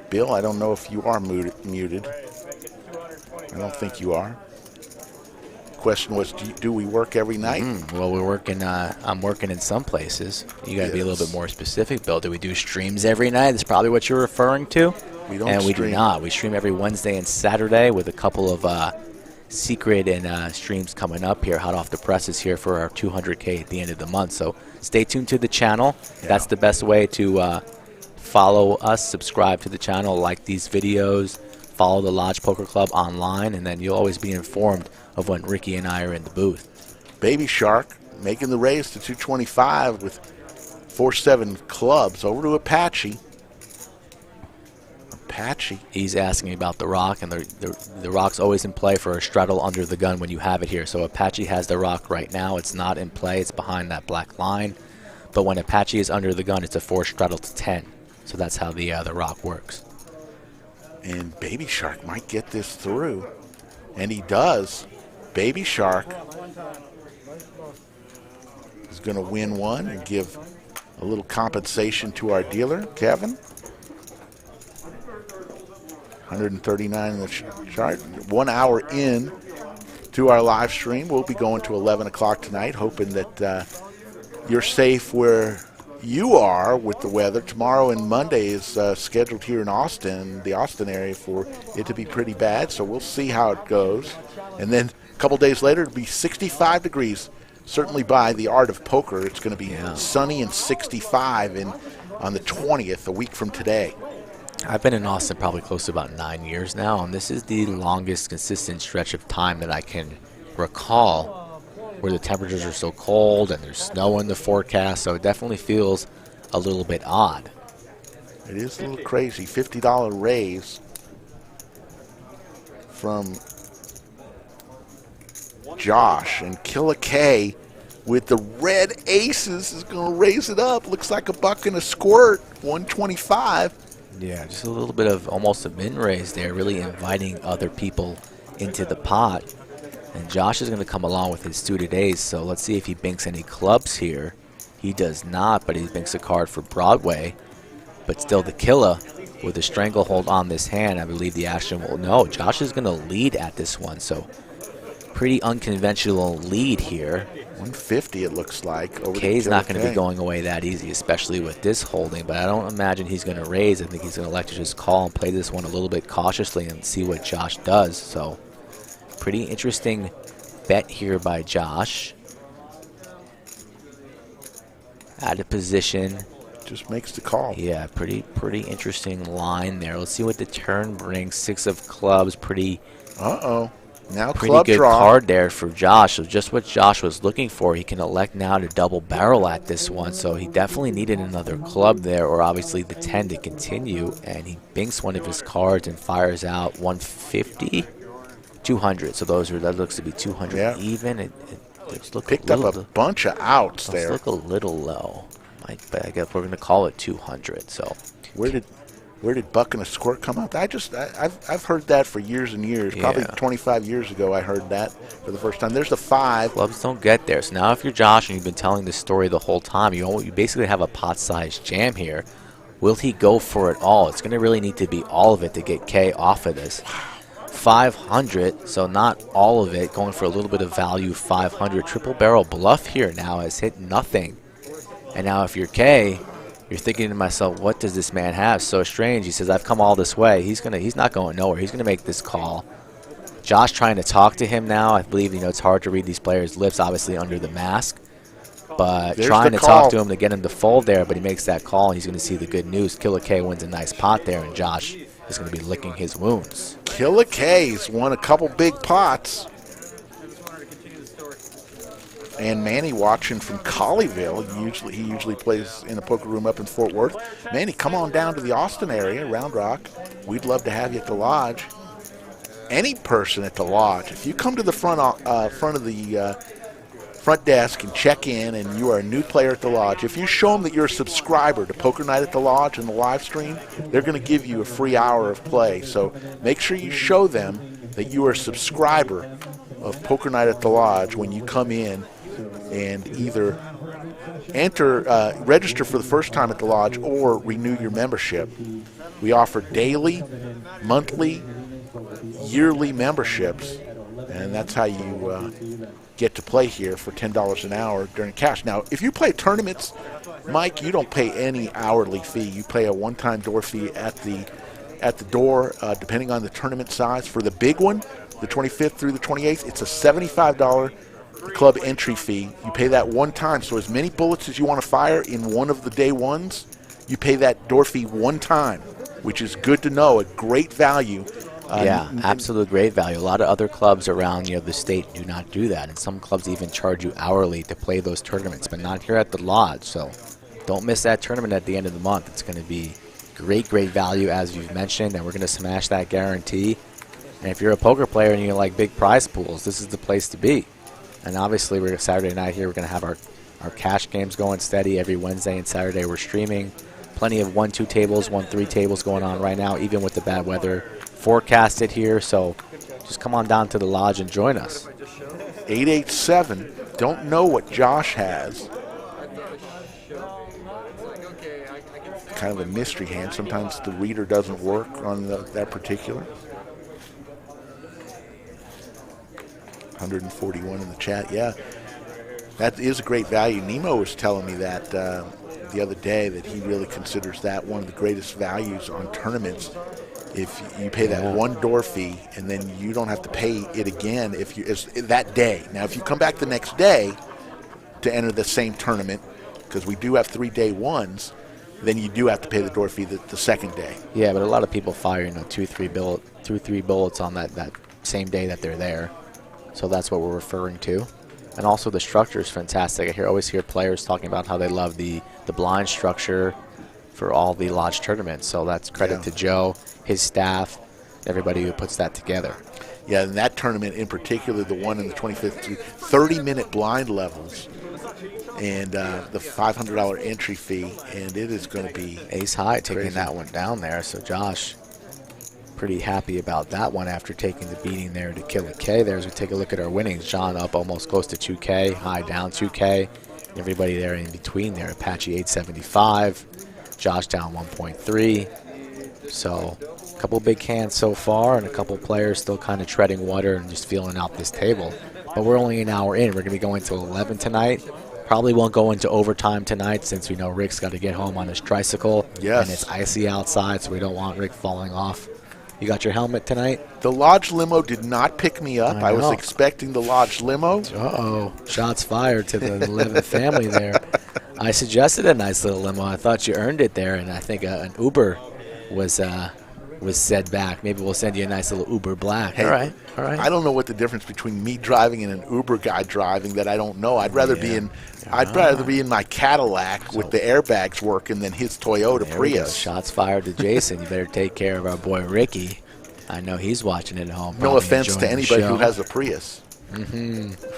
Bill, I don't know if you are muted. I don't think you are. Question was, do we work every night? Well, we're working. I'm working in some places. You got to be a little bit more specific, Bill. Do we do streams every night? That's probably what you're referring to. We don't. And we stream. do not. We stream every Wednesday and Saturday with a couple of secret and streams coming up here, hot off the presses here for our 200K at the end of the month. So stay tuned to the channel. Yeah. That's the best way to follow us, subscribe to the channel, like these videos, follow the Lodge Poker Club online, and then you'll always be informed of when Ricky and I are in the booth. Baby Shark making the raise to 225 with 4-7 clubs. Over to Apache. He's asking about the rock, and the rock's always in play for a straddle under the gun when you have it here. So Apache has the rock right now. It's not in play. It's behind that black line. But when Apache is under the gun, it's a 4 straddle to 10. So that's how the rock works. And Baby Shark might get this through. And he does. Baby Shark is going to win one and give a little compensation to our dealer, Kevin. 139 in the chart. 1 hour in to our live stream. We'll be going to 11 o'clock tonight, hoping that you're safe where you are with the weather. Tomorrow and Monday is scheduled here in Austin, the Austin area, for it to be pretty bad. So we'll see how it goes. And then a couple days later, it'll be 65 degrees. Certainly by the art of poker, it's going to be sunny and 65 on the 20th, a week from today. I've been in Austin probably close to about 9 years now, and this is the longest consistent stretch of time that I can recall where the temperatures are so cold and there's snow in the forecast, so it definitely feels a little bit odd. It is a little crazy. $50 raise from Josh, and Killa K with the red aces is going to raise it up. Looks like a buck and a squirt, 125. Yeah, just a little bit of almost a min raise there, really inviting other people into the pot. And Josh is going to come along with his suited ace, so let's see if he binks any clubs here. He does not, but he binks a card for Broadway. But still the Killa with a stranglehold on this hand. I believe the action will, no, Josh is going to lead at this one, so pretty unconventional lead here. 150 it looks like. K's not going to be going away that easy, especially with this holding, but I don't imagine he's going to raise. I think he's going to elect to just call and play this one a little bit cautiously and see what Josh does. So pretty interesting bet here by Josh. Out of position. Just makes the call. Yeah, pretty interesting line there. Let's see what the turn brings. 6 of clubs, pretty... Now pretty club good draw. card there for Josh. So just what Josh was looking for. He can elect now to double barrel at this one. So he definitely needed another club there, or obviously the 10 to continue. And he binks one of his cards and fires out 150, 200. So that looks to be 200 even. It picked up a bunch of outs there. Look a little low. But I guess we're going to call it 200. So where did buck and a squirt come out? I've heard that for years and years. Yeah. Probably 25 years ago I heard that for the first time. There's the 5. Clubs don't get there. So now if you're Josh and you've been telling this story the whole time, you basically have a pot-sized jam here. Will he go for it all? It's going to really need to be all of it to get K off of this. 500, so not all of it. Going for a little bit of value, 500. Triple barrel bluff here now has hit nothing. And now if you're K, you're thinking to myself, what does this man have? So strange. He says, I've come all this way. He's not going nowhere. He's going to make this call. Josh trying to talk to him now. I believe, it's hard to read these players' lips, obviously, under the mask. But There's trying to call. talk to him to get him to fold there, but he makes that call, and he's going to see the good news. Killa K wins a nice pot there, and Josh is going to be licking his wounds. Killa K's won a couple big pots. And Manny watching from Colleyville. He usually plays in a poker room up in Fort Worth. Manny, come on down to the Austin area, Round Rock. We'd love to have you at the lodge. Any person at the lodge, if you come to the front of the front desk and check in, and you are a new player at the lodge, if you show them that you're a subscriber to Poker Night at the Lodge and the live stream, they're going to give you a free hour of play. So make sure you show them that you are a subscriber of Poker Night at the Lodge when you come in, and either register for the first time at the lodge or renew your membership. We offer daily, monthly, yearly memberships, and that's how you get to play here for $10 an hour during cash. Now, if you play tournaments, Mike, you don't pay any hourly fee. You pay a one-time door fee at the door, depending on the tournament size. For the big one, the 25th through the 28th, it's a $75 club entry fee. You pay that one time. So as many bullets as you want to fire in one of the day ones, you pay that door fee one time, which is good to know, a great value Yeah, absolute great value. A lot of other clubs around the state do not do that, and some clubs even charge you hourly to play those tournaments, but not here at the Lodge. So don't miss that tournament at the end of the month. It's going to be great value, as you've mentioned, and we're going to smash that guarantee. And if you're a poker player and you like big prize pools, this is the place to be. And obviously, we're Saturday night here. We're going to have our cash games going steady every Wednesday and Saturday. We're streaming. Plenty of 1-2 tables, 1-3 tables going on right now, even with the bad weather forecasted here. So just come on down to the Lodge and join us. 887. Don't know what Josh has. Kind of a mystery hand. Sometimes the reader doesn't work on that particular. 141 in the chat. Yeah, that is a great value. Nemo was telling me that the other day, that he really considers that one of the greatest values on tournaments. If you pay that one door fee and then you don't have to pay it again that day. Now, if you come back the next day to enter the same tournament, because we do have 3-day ones, then you do have to pay the door fee the second day. Yeah, but a lot of people fire 2-3 bullets on that same day that they're there. So that's what we're referring to. And also the structure is fantastic. I always hear players talking about how they love the blind structure for all the Lodge tournaments. So that's credit to Joe, his staff, everybody who puts that together. Yeah, and that tournament in particular, the one in the 25th, 30-minute blind levels, and the $500 entry fee, and it is going to be ace high taking crazy. That one down there. So Josh, pretty happy about that one after taking the beating there to kill a K there. As we take a look at our winnings, John up almost close to 2K, high down 2K. Everybody there in between there, Apache 875, Josh down 1.3. So a couple big hands so far, and a couple players still kind of treading water and just feeling out this table. But we're only an hour in. We're going to be going to 11 tonight. Probably won't go into overtime tonight since we know Rick's got to get home on his tricycle. Yes. And it's icy outside, so we don't want Rick falling off. You got your helmet tonight? The Lodge limo did not pick me up. I was expecting the Lodge limo. Uh-oh. Shots fired to the 11th family there. I suggested a nice little limo. I thought you earned it there, and I think an Uber was said back. Maybe we'll send you a nice little Uber Black. Hey, all right. I don't know what the difference between me driving and an Uber guy driving that I don't know. I'd rather be in my Cadillac with the airbags working than his Toyota Prius. Shots fired to Jason. You better take care of our boy Ricky. I know he's watching it at home. No offense to anybody who has a Prius.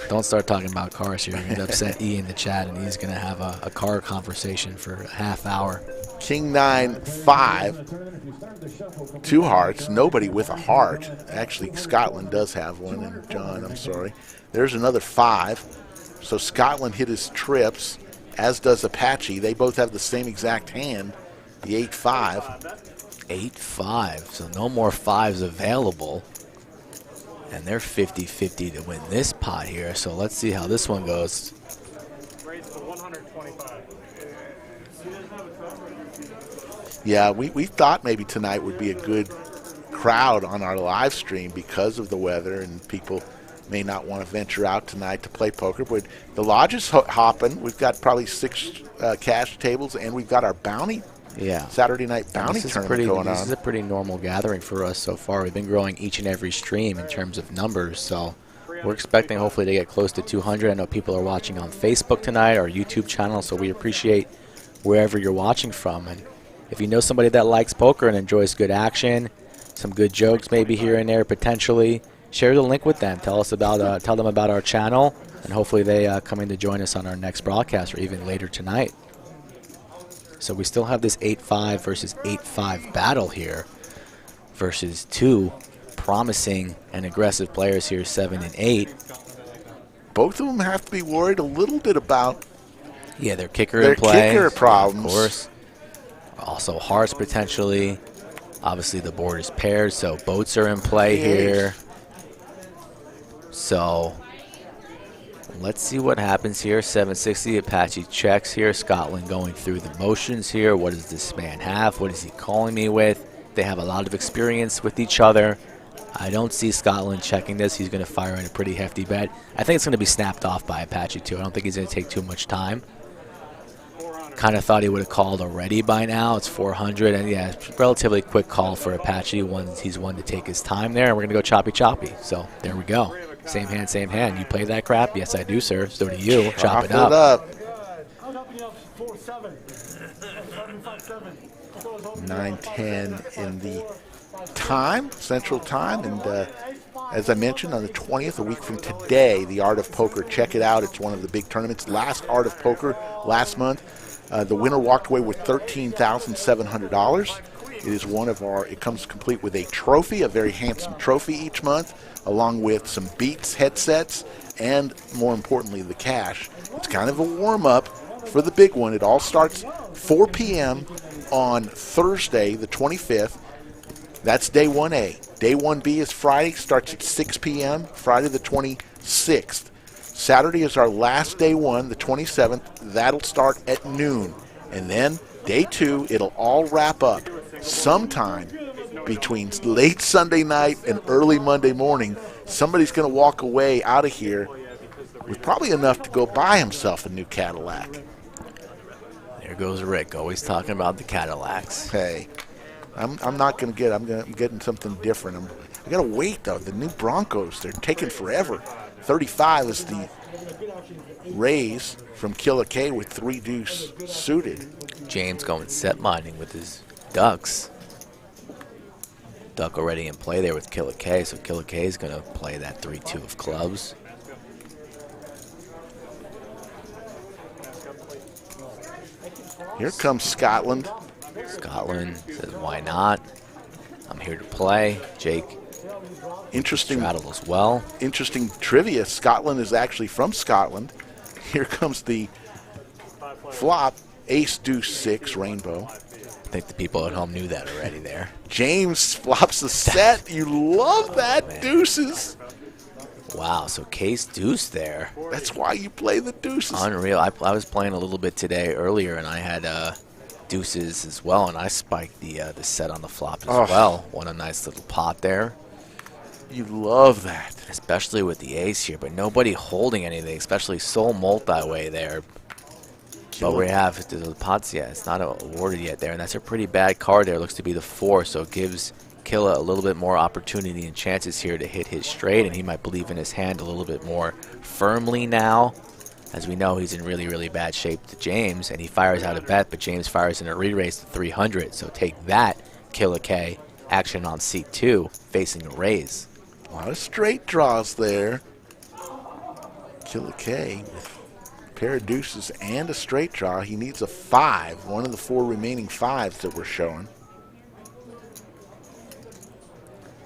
Don't start talking about cars here. You're going to upset E in the chat, and he's going to have a car conversation for a half hour. King 9, 5, 2 hearts, nobody with a heart. Actually, Scotland does have one, and John, I'm sorry. There's another 5. So Scotland hit his trips, as does Apache. They both have the same exact hand, the 8-5. 8-5, so no more 5s available. And they're 50-50 to win this pot here, so let's see how this one goes. Raised to 125. Yeah, we thought maybe tonight would be a good crowd on our live stream because of the weather, and people may not want to venture out tonight to play poker. But the Lodge is hopping. We've got probably 6 cash tables, and we've got our bounty. Yeah. Saturday night bounty tournament going on. This is a pretty normal gathering for us so far. We've been growing each and every stream in terms of numbers, so we're expecting hopefully to get close to 200. I know people are watching on Facebook tonight, our YouTube channel, so we appreciate wherever you're watching from. And if you know somebody that likes poker and enjoys good action, some good jokes maybe here and there potentially, share the link with them. Tell them about our channel, and hopefully they come in to join us on our next broadcast or even later tonight. So we still have this 8-5 versus 8-5 battle here versus 2 promising and aggressive players here, 7 and 8. Both of them have to be worried a little bit about their kicker in play. Kicker problems. Of course. Also hearts potentially. Obviously the board is paired, so boats are in play here. So let's see what happens here. 760, Apache checks here. Scotland going through the motions here. What does this man have? What is he calling me with? They have a lot of experience with each other. I don't see Scotland checking this. He's going to fire in a pretty hefty bet. I think it's going to be snapped off by Apache too. I don't think he's going to take too much time. kind of thought he would have called already by now. It's 400, and yeah, relatively quick call for Apache. He's one to take his time there, and we're going to go choppy. So there we go. Same hand, same hand. You play that crap? Yes, I do, sir. So do you. Chop it up. 9:10 in the time, Central Time, and as I mentioned, on the 20th, a week from today, the Art of Poker. Check it out. It's one of the big tournaments. Last Art of Poker last month. The winner walked away with $13,700. It is one of our, it comes complete with a trophy, a very handsome trophy each month, along with some Beats headsets, and more importantly, the cash. It's kind of a warm-up for the big one. It all starts 4 p.m. on Thursday, the 25th. That's day 1A. Day 1B is Friday, starts at 6 p.m., Friday the 26th. Saturday is our last day 1, the 27th. That'll start at noon. And then day 2, it'll all wrap up sometime between late Sunday night and early Monday morning. Somebody's going to walk away out of here with probably enough to go buy himself a new Cadillac. There goes Rick, always talking about the Cadillacs. Hey, I'm not going to get. I'm getting something different. I got to wait though. The new Broncos, they're taking forever. 35 is the raise from Killer K with 3 deuce suited. James going set mining with his ducks. Duck already in play there with Killer K, so Killer K is going to play that 3-2 of clubs. Here comes Scotland. Scotland says, why not? I'm here to play. Jake straddle as well. Interesting trivia. Scotland is actually from Scotland. Here comes the flop, ace, deuce, 6, rainbow. I think the people at home knew that already there. James flops a set. You love that, deuces. Wow, so case deuce there. That's why you play the deuces. Unreal. I was playing a little bit today earlier, and I had deuces as well, and I spiked the set on the flop as well. Won a nice little pot there. You love that. Especially with the ace here, but nobody holding anything, especially Soul multi-way there. But we have the pots, yeah, it's not awarded yet there, and that's a pretty bad card there. It looks to be the 4, so it gives Killa a little bit more opportunity and chances here to hit his straight, and he might believe in his hand a little bit more firmly now. As we know, he's in really, really bad shape to James, and he fires out a bet, but James fires in a re-raise to 300. So take that, Killer K, action on seat 2, facing a raise. A lot of straight draws there. Killer K with a pair of deuces and a straight draw. He needs a 5, one of the 4 remaining 5s that we're showing.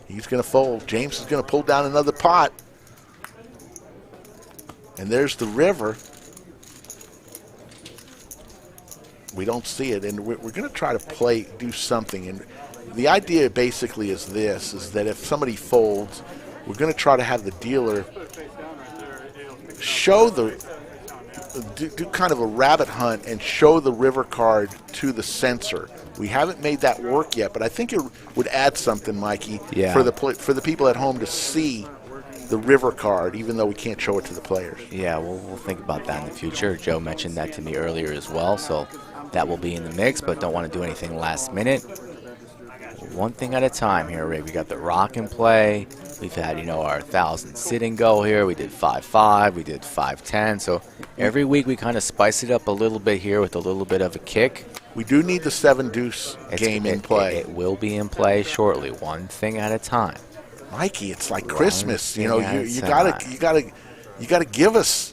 He's going to fold. James is going to pull down another pot. And there's the river. We don't see it, and we're going to try to do something. And the idea basically is this, is that if somebody folds, we're going to try to have the dealer show do kind of a rabbit hunt and show the river card to the censor. We haven't made that work yet, but I think it would add something, Mikey, for the people at home to see the river card, even though we can't show it to the players. Yeah, we'll think about that in the future. Joe mentioned that to me earlier as well, so that will be in the mix, but don't want to do anything last minute. One thing at a time here, Rick. We got the rock in play. We've had, our 1,000 sit-and go here. We did 5-5. We did 5-10. So every week we kind of spice it up a little bit here with a little bit of a kick. We do need the 7-deuce game in play. It will be in play shortly. One thing at a time. Mikey, it's like Christmas. You gotta give us.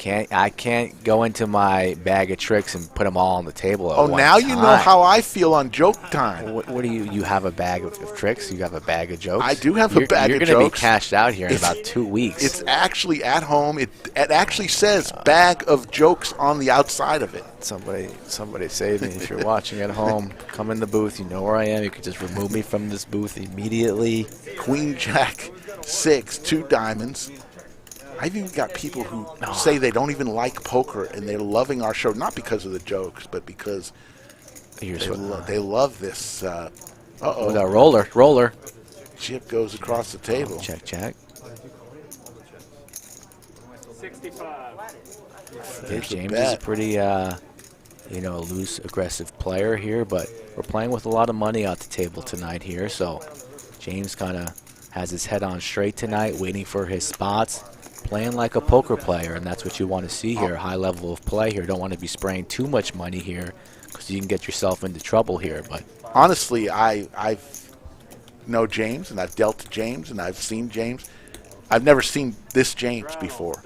I can't go into my bag of tricks and put them all on the table at one now time. You know how I feel on joke time. What do you have a bag of tricks? You have a bag of jokes? I do have a bag of jokes. You're going to be cashed out here in about 2 weeks. It's actually at home. It actually says bag of jokes on the outside of it. Somebody save me. If you're watching at home, come in the booth. You know where I am. You can just remove me from this booth immediately. Queen, Jack, 6, 2 diamonds. I've even got people who say they don't even like poker, and they're loving our show, not because of the jokes, but because they love this. Roller. Chip goes across the table. Check. 65. James is pretty you know, a loose, aggressive player here, but we're playing with a lot of money out the table tonight here, so James kind of has his head on straight tonight, waiting for his spots, playing like a poker player, and that's what you want to see here, a high level of play here. Don't want to be spraying too much money here because you can get yourself into trouble here. But honestly, I've know James, and I've dealt to James, and I've seen James. I've never seen this James before,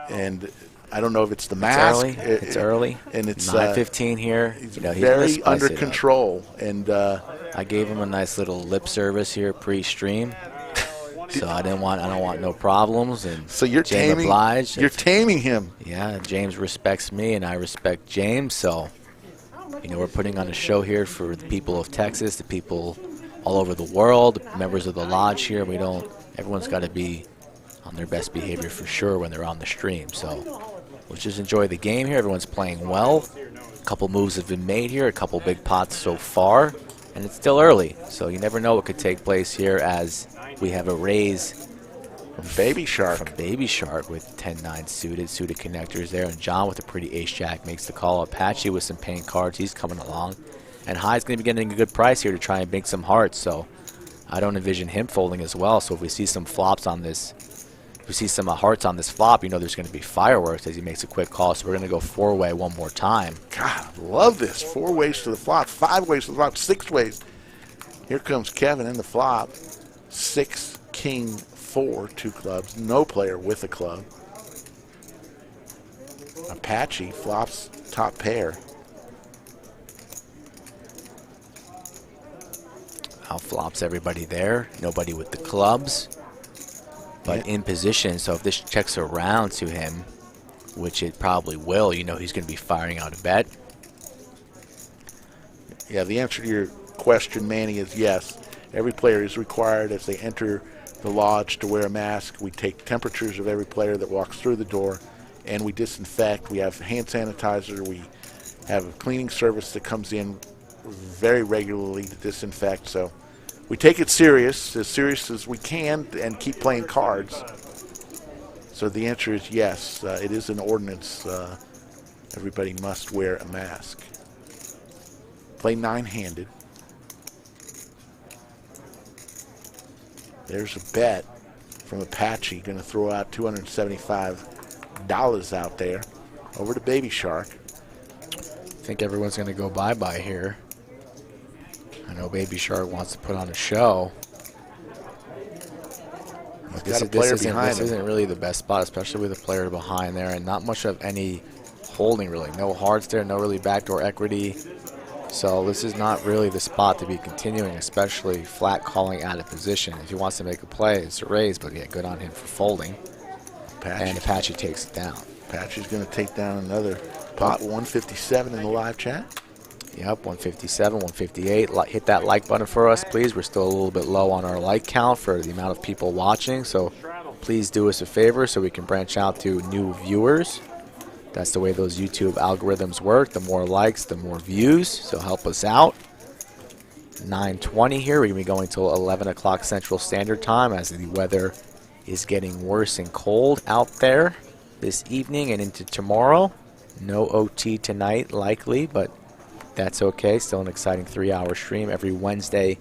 and I don't know if it's the mask. It's early. And it's 9:15 here. He's you know, very under control, and I gave him a nice little lip service here pre-stream, so I don't want no problems. And so you're James obliged. You're taming him. Yeah, James respects me, and I respect James. So, you know, we're putting on a show here for the people of Texas, the people all over the world, members of the lodge here. Everyone's got to be on their best behavior for sure when they're on the stream. So let's just enjoy the game here. Everyone's playing well. A couple moves have been made here, a couple big pots so far, and it's still early. So you never know what could take place here as we have a raise from Baby Shark. From Baby Shark with 10-9 suited connectors there. And John with a pretty ace-jack makes the call. Apache with some paying cards. He's coming along. And High's going to be getting a good price here to try and make some hearts. So I don't envision him folding as well. So if we see some flops on this, if we see some hearts on this flop, you know there's going to be fireworks as he makes a quick call. So we're going to go 4-way one more time. God, I love this. 4 ways to the flop, 5 ways to the flop, 6 ways. Here comes Kevin in the flop. 6, king, 4, 2 clubs. No player with a club. Apache flops top pair. Out flops everybody there. Nobody with the clubs. But in position, so if this checks around to him, which it probably will, you know he's going to be firing out a bet. Yeah, the answer to your question, Manny, is yes. Every player is required as they enter the lodge to wear a mask. We take temperatures of every player that walks through the door, and we disinfect. We have hand sanitizer. We have a cleaning service that comes in very regularly to disinfect. So we take it serious as we can, and keep playing cards. So the answer is yes. It is an ordinance. Everybody must wear a mask. Play 9-handed. There's a bet from Apache. Going to throw out $275 out there. Over to Baby Shark. I think everyone's going to go bye-bye here. I know Baby Shark wants to put on a show. This isn't really the best spot, especially with a player behind there, and not much of any holding really. No hearts there, no really backdoor equity. So this is not really the spot to be continuing, especially flat calling out of position. If he wants to make a play, it's a raise, but yeah, good on him for folding. And Apache takes it down. Apache's going to take down another pot. 157 in the live chat. Yep, 157, 158. Hit that like button for us, please. We're still a little bit low on our like count for the amount of people watching, so please do us a favor so we can branch out to new viewers. That's the way those YouTube algorithms work. The more likes, the more views, so help us out. 9:20 here. We're going to be going till 11 o'clock Central Standard Time as the weather is getting worse and cold out there this evening and into tomorrow. No OT tonight, likely, but that's okay. Still an exciting 3-hour stream every Wednesday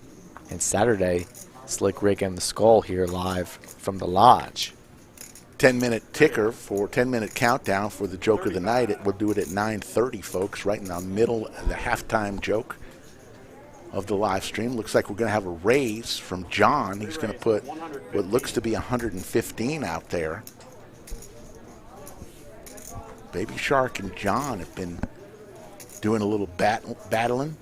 and Saturday. Slick Rick and the Skull here live from the lodge. 10-minute ticker for 10-minute countdown for the joke of the night. We'll do it at 9:30, folks, right in the middle of the halftime joke of the live stream. Looks like we're going to have a raise from John. He's going to put what looks to be 115 out there. Baby Shark and John have been doing a little battling.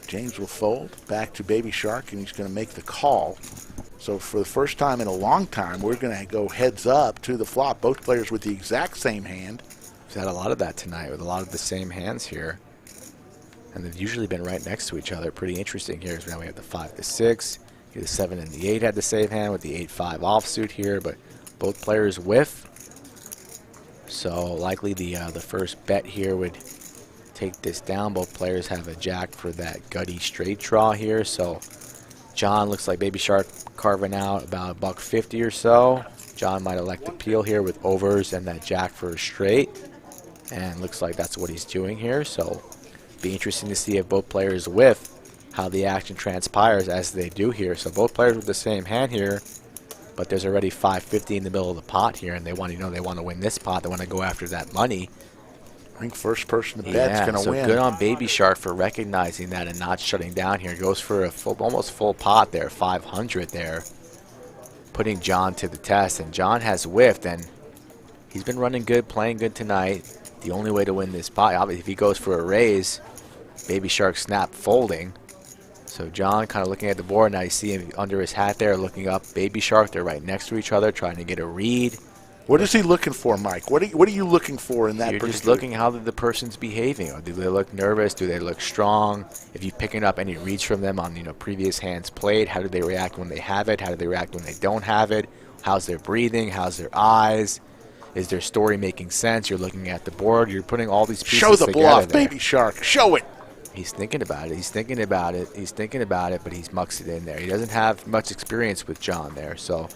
James will fold back to Baby Shark, and he's going to make the call. So for the first time in a long time, we're going to go heads up to the flop. Both players with the exact same hand. We've had a lot of that tonight with a lot of the same hands here. And they've usually been right next to each other. Pretty interesting here. So now we have the 5 to 6. The 7 and the 8 had the same hand with the 8-5 offsuit here, but both players whiff. So likely the first bet here would take this down. Both players have a jack for that gutty straight draw here. So John looks like Baby Shark carving out about $1.50 or so. John might elect to peel here with overs and that jack for a straight. And looks like that's what he's doing here. So be interesting to see if both players whiff, how the action transpires as they do here. So both players with the same hand here, but there's already 550 in the middle of the pot here, and they want to win this pot. They want to go after that money. I think first person to bet is going to so win. Good on Baby Shark for recognizing that and not shutting down here. Goes for a almost full pot there, 500 there, putting John to the test. And John has whiffed, and he's been running good, playing good tonight. The only way to win this pot, obviously, if he goes for a raise, Baby Shark snap folding. So John kind of looking at the board. Now you see him under his hat there, looking up. Baby Shark, they're right next to each other, trying to get a read. What is he looking for, Mike? What are you looking for in that? You're just looking how the person's behaving. Do they look nervous? Do they look strong? If you're picking up any reads from them on previous hands played, how do they react when they have it? How do they react when they don't have it? How's their breathing? How's their eyes? Is their story making sense? You're looking at the board. You're putting all these pieces together. Show the bluff, there. Baby Shark. Show it. He's thinking about it. He's thinking about it. He's thinking about it, but he's mucks it in there. He doesn't have much experience with John there, so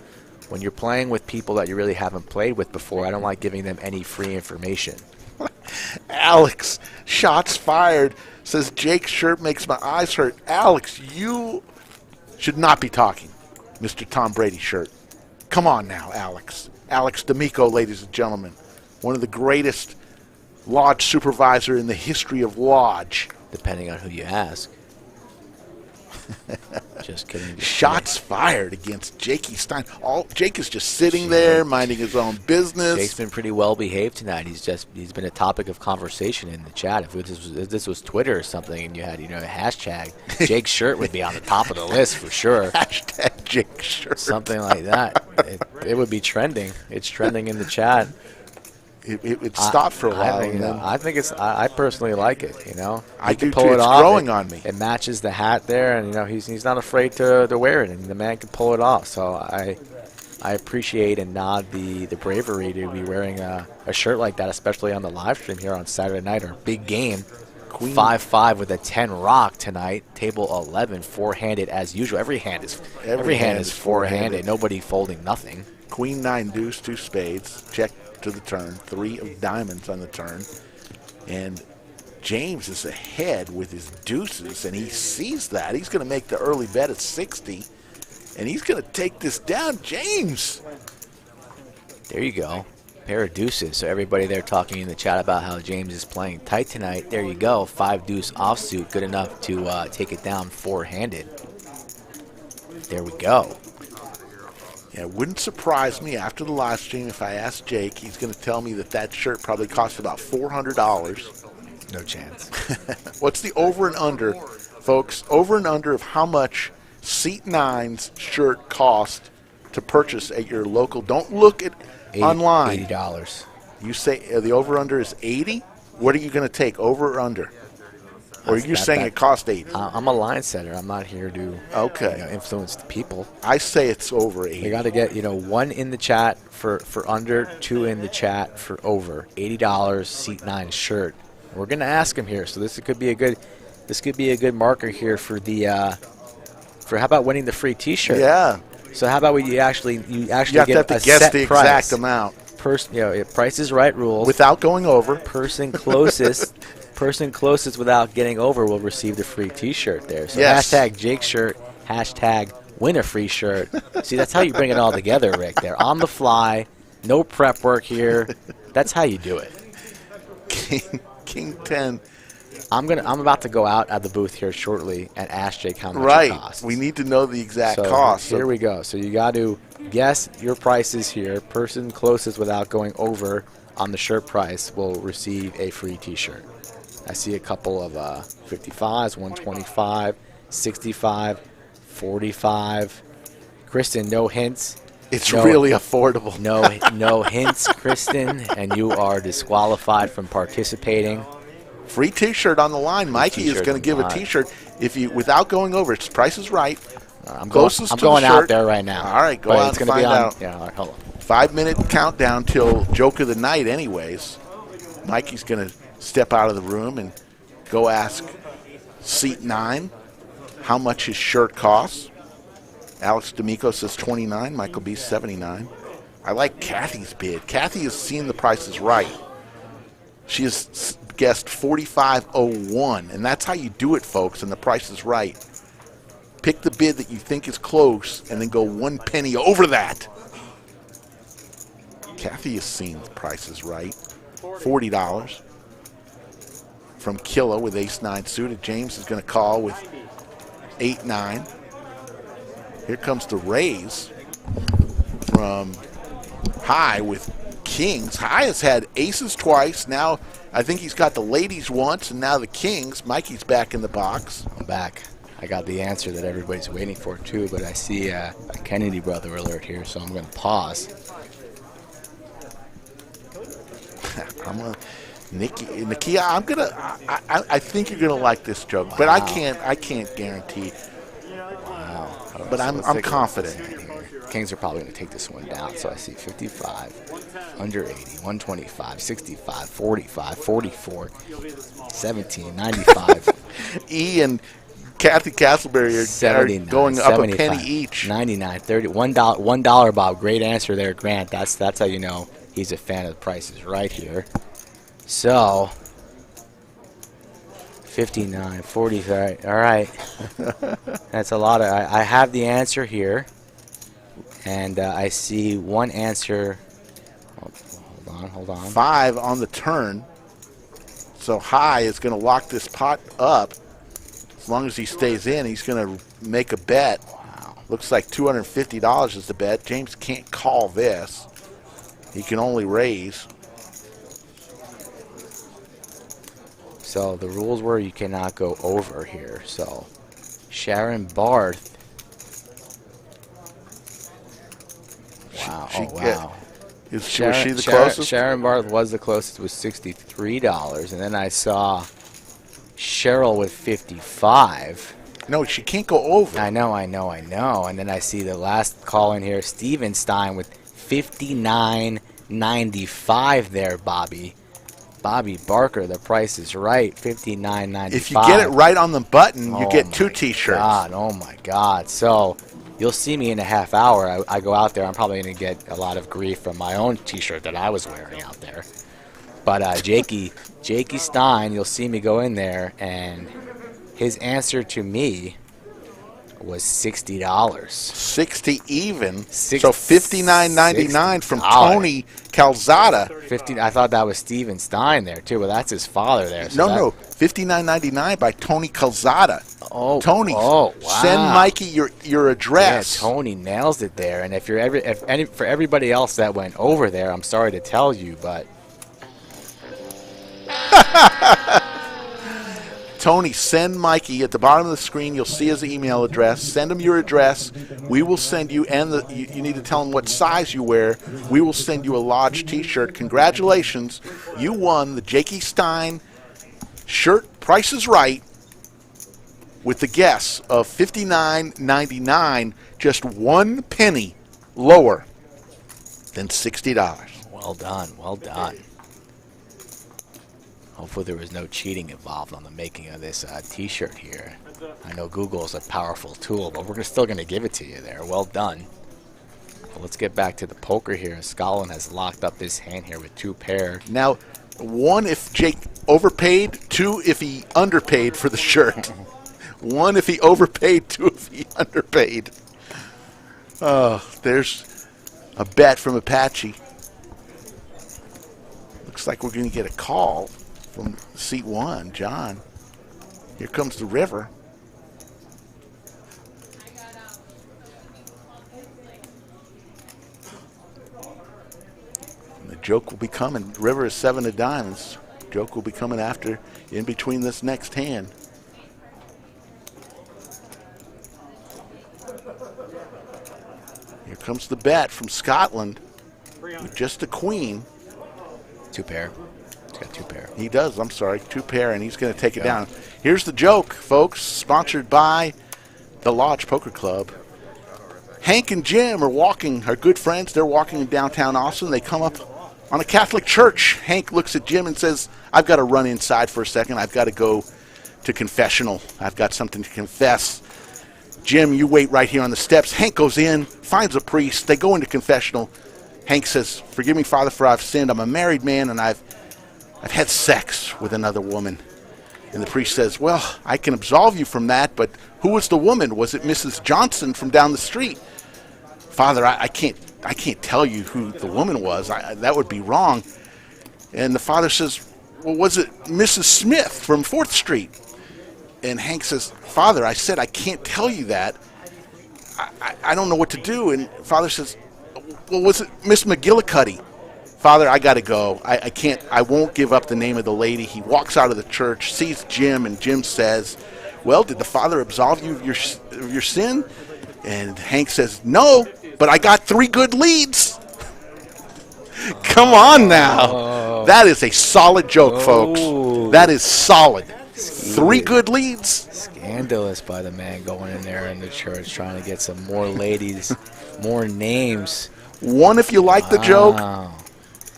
when you're playing with people that you really haven't played with before, I don't like giving them any free information. Alex, shots fired, says Jake's shirt makes my eyes hurt. Alex, you should not be talking, Mr. Tom Brady shirt. Come on now, Alex. Alex D'Amico, ladies and gentlemen. One of the greatest lodge supervisor in the history of lodge. Depending on who you ask. Just kidding. Shots fired against Jakey Stein. Jake is just sitting there, minding his own business. Jake's been pretty well behaved tonight. He's been a topic of conversation in the chat. If this was Twitter or something, and you had a hashtag, Jake's shirt would be on the top of the list for sure. Hashtag Jake's shirt. Something like that. It would be trending. It's trending in the chat. It stopped for a while. I personally like it. I do too. It's growing on me. It matches the hat there, and he's not afraid to wear it, and the man can pull it off. So I appreciate and nod the bravery to be wearing a shirt like that, especially on the live stream here on Saturday night, our big game. 5-5 with a 10 rock tonight. Table 11, four-handed as usual. Every hand is four-handed. Nobody folding nothing. Queen 9 deuce, 2 spades. Check to the turn. 3 of diamonds on the turn. And James is ahead with his deuces, and he sees that. He's going to make the early bet at 60, and he's going to take this down. James! There you go. Pair of deuces. So everybody there talking in the chat about how James is playing tight tonight. There you go. 5 deuce offsuit. Good enough to take it down four-handed. There we go. Yeah, it wouldn't surprise me after the live stream if I asked Jake. He's going to tell me that shirt probably cost about $400. No chance. What's the over and under, folks? Over and under of how much Seat 9's shirt cost to purchase at your local. Don't look at online. $80. You say the over under is 80? What are you going to take, over or under? Or are you saying it cost 80? I'm a line setter. I'm not here to influence the people. I say it's over 80. You got to get 1 in the chat for under, 2 in the chat for over. $80 Seat 9 shirt. We're going to ask him here, so this could be a good marker here for the for how about winning the free T-shirt? Yeah. So how about you actually you have to get a guess set the price. exact amount. Price is Right rules. Without going over. Person closest without getting over will receive the free T-shirt there. So yes. Hashtag Jake shirt, hashtag win a free shirt. See, that's how you bring it all together, Rick. There on the fly, no prep work here. That's how you do it. King 10. I'm about to go out at the booth here shortly and ask Jake how much it costs. We need to know the exact cost. Here we go. So you got to guess your prices here. Person closest without going over on the shirt price will receive a free T-shirt. I see a couple of 55s, 125, 65, 45. Kristen, no hints. It's really affordable. No hints, Kristen, and you are disqualified from participating. Free T-shirt on the line. Mikey is going to give a T-shirt without going over. It's Price is Right. I'm going out there right now. All right, go out and find out. Yeah, all right, hold on. 5-minute countdown till joke of the night anyways. Mikey's going to step out of the room and go ask Seat 9 how much his shirt costs. Alex D'Amico says 29. Michael B 79. I like Kathy's bid. Kathy has seen the Price is Right. She has guessed 45.01, and that's how you do it, folks, and the price is right. Pick the bid that you think is close and then go 1 penny over that. Kathy has seen the price is right. $40 from Killa with ace-9 suited. James is going to call with 8-9. Here comes the raise from High with kings. High has had aces twice. Now I think he's got the ladies once, and now the kings. Mikey's back in the box. I'm back. I got the answer that everybody's waiting for, too, but I see a Kennedy brother alert here, so I'm going to pause. Nikia, I think you're gonna like this joke, but I can't guarantee. Wow. But I'm confident. Kings are probably going to take this one down. So I see 55, under 80, 125, 65, 45, 44, 17, 95. E and Kathy Castleberry are going up a penny each. 99, 30, $1, Bob. Great answer there, Grant. That's how you know he's a fan of the prices right here. So 59, 40. All right. That's a lot of. I have the answer here. And I see one answer. Hold on. 5 on the turn. So High is going to lock this pot up. As long as he stays in, he's going to make a bet. Wow. Looks like $250 is the bet. James can't call this. He can only raise. So the rules were you cannot go over here. So Sharon Barth. Wow. Wow. Was she the closest? Sharon Barth was the closest with $63. And then I saw Cheryl with 55. No, she can't go over. I know. And then I see the last call in here, Steven Stein with 59.95 there, Bobby. Bobby Barker, the price is right, $59.95. If you get it right on the button, you get 2 T-shirts. Oh, my God. So you'll see me in a half hour. I go out there. I'm probably going to get a lot of grief from my own T-shirt that I was wearing out there. But Jakey Stein, you'll see me go in there, and his answer to me was $60. 60 even. So $59.99 from Tony Calzada. 50. I thought that was Steven Stein there too, but that's his father there. So no, $59.99 by Tony Calzada. Oh, Tony, wow. Send Mikey your address. Yeah, Tony nails it there. And for everybody else that went over there, I'm sorry to tell you, but Tony, send Mikey at the bottom of the screen. You'll see his email address. Send him your address. We will send you, and you need to tell him what size you wear. We will send you a Lodge T-shirt. Congratulations. You won the Jakey Stein shirt. Price is right with the guess of $59.99, just 1 penny lower than $60. Well done. Hopefully there was no cheating involved on the making of this T-shirt here. I know Google is a powerful tool, but we're still going to give it to you there. Well done. Well, let's get back to the poker here. Scotland has locked up his hand here with 2 pair. Now, 1 if Jake overpaid, 2 if he underpaid for the shirt. 1 if he overpaid, 2 if he underpaid. Oh, there's a bet from Apache. Looks like we're going to get a call from seat 1, John. Here comes the river. And the joke will be coming. River is 7 of diamonds. Joke will be coming after, in between this next hand. Here comes the bet from Scotland with just a queen. 2 pair. He's got 2 pair. He does. I'm sorry. 2 pair, and he's going to take it down. Here's the joke, folks. Sponsored by the Lodge Poker Club. Hank and Jim are good friends. They're walking in downtown Austin. They come up on a Catholic church. Hank looks at Jim and says, I've got to run inside for a second. I've got to go to confessional. I've got something to confess. Jim, you wait right here on the steps. Hank goes in, finds a priest. They go into confessional. Hank says, forgive me, Father, for I've sinned. I'm a married man, and I've I've had sex with another woman. And the priest says, well, I can absolve you from that, but who was the woman? Was it Mrs. Johnson from down the street? Father, I can't tell you who the woman was. That would be wrong. And the father says, well, was it Mrs. Smith from 4th Street? And Hank says, Father, I said I can't tell you that. I don't know what to do. And Father says, well, was it Miss McGillicuddy? Father, I got to go. I can't. I won't give up the name of the lady. He walks out of the church, sees Jim, and Jim says, well, did the Father absolve you of your sin? And Hank says, no, but I got 3 good leads. Come on now. That is a solid joke, folks. That is solid. 3 good leads. Scandalous by the man going in there in the church trying to get some more ladies, more names. 1 if you like the joke.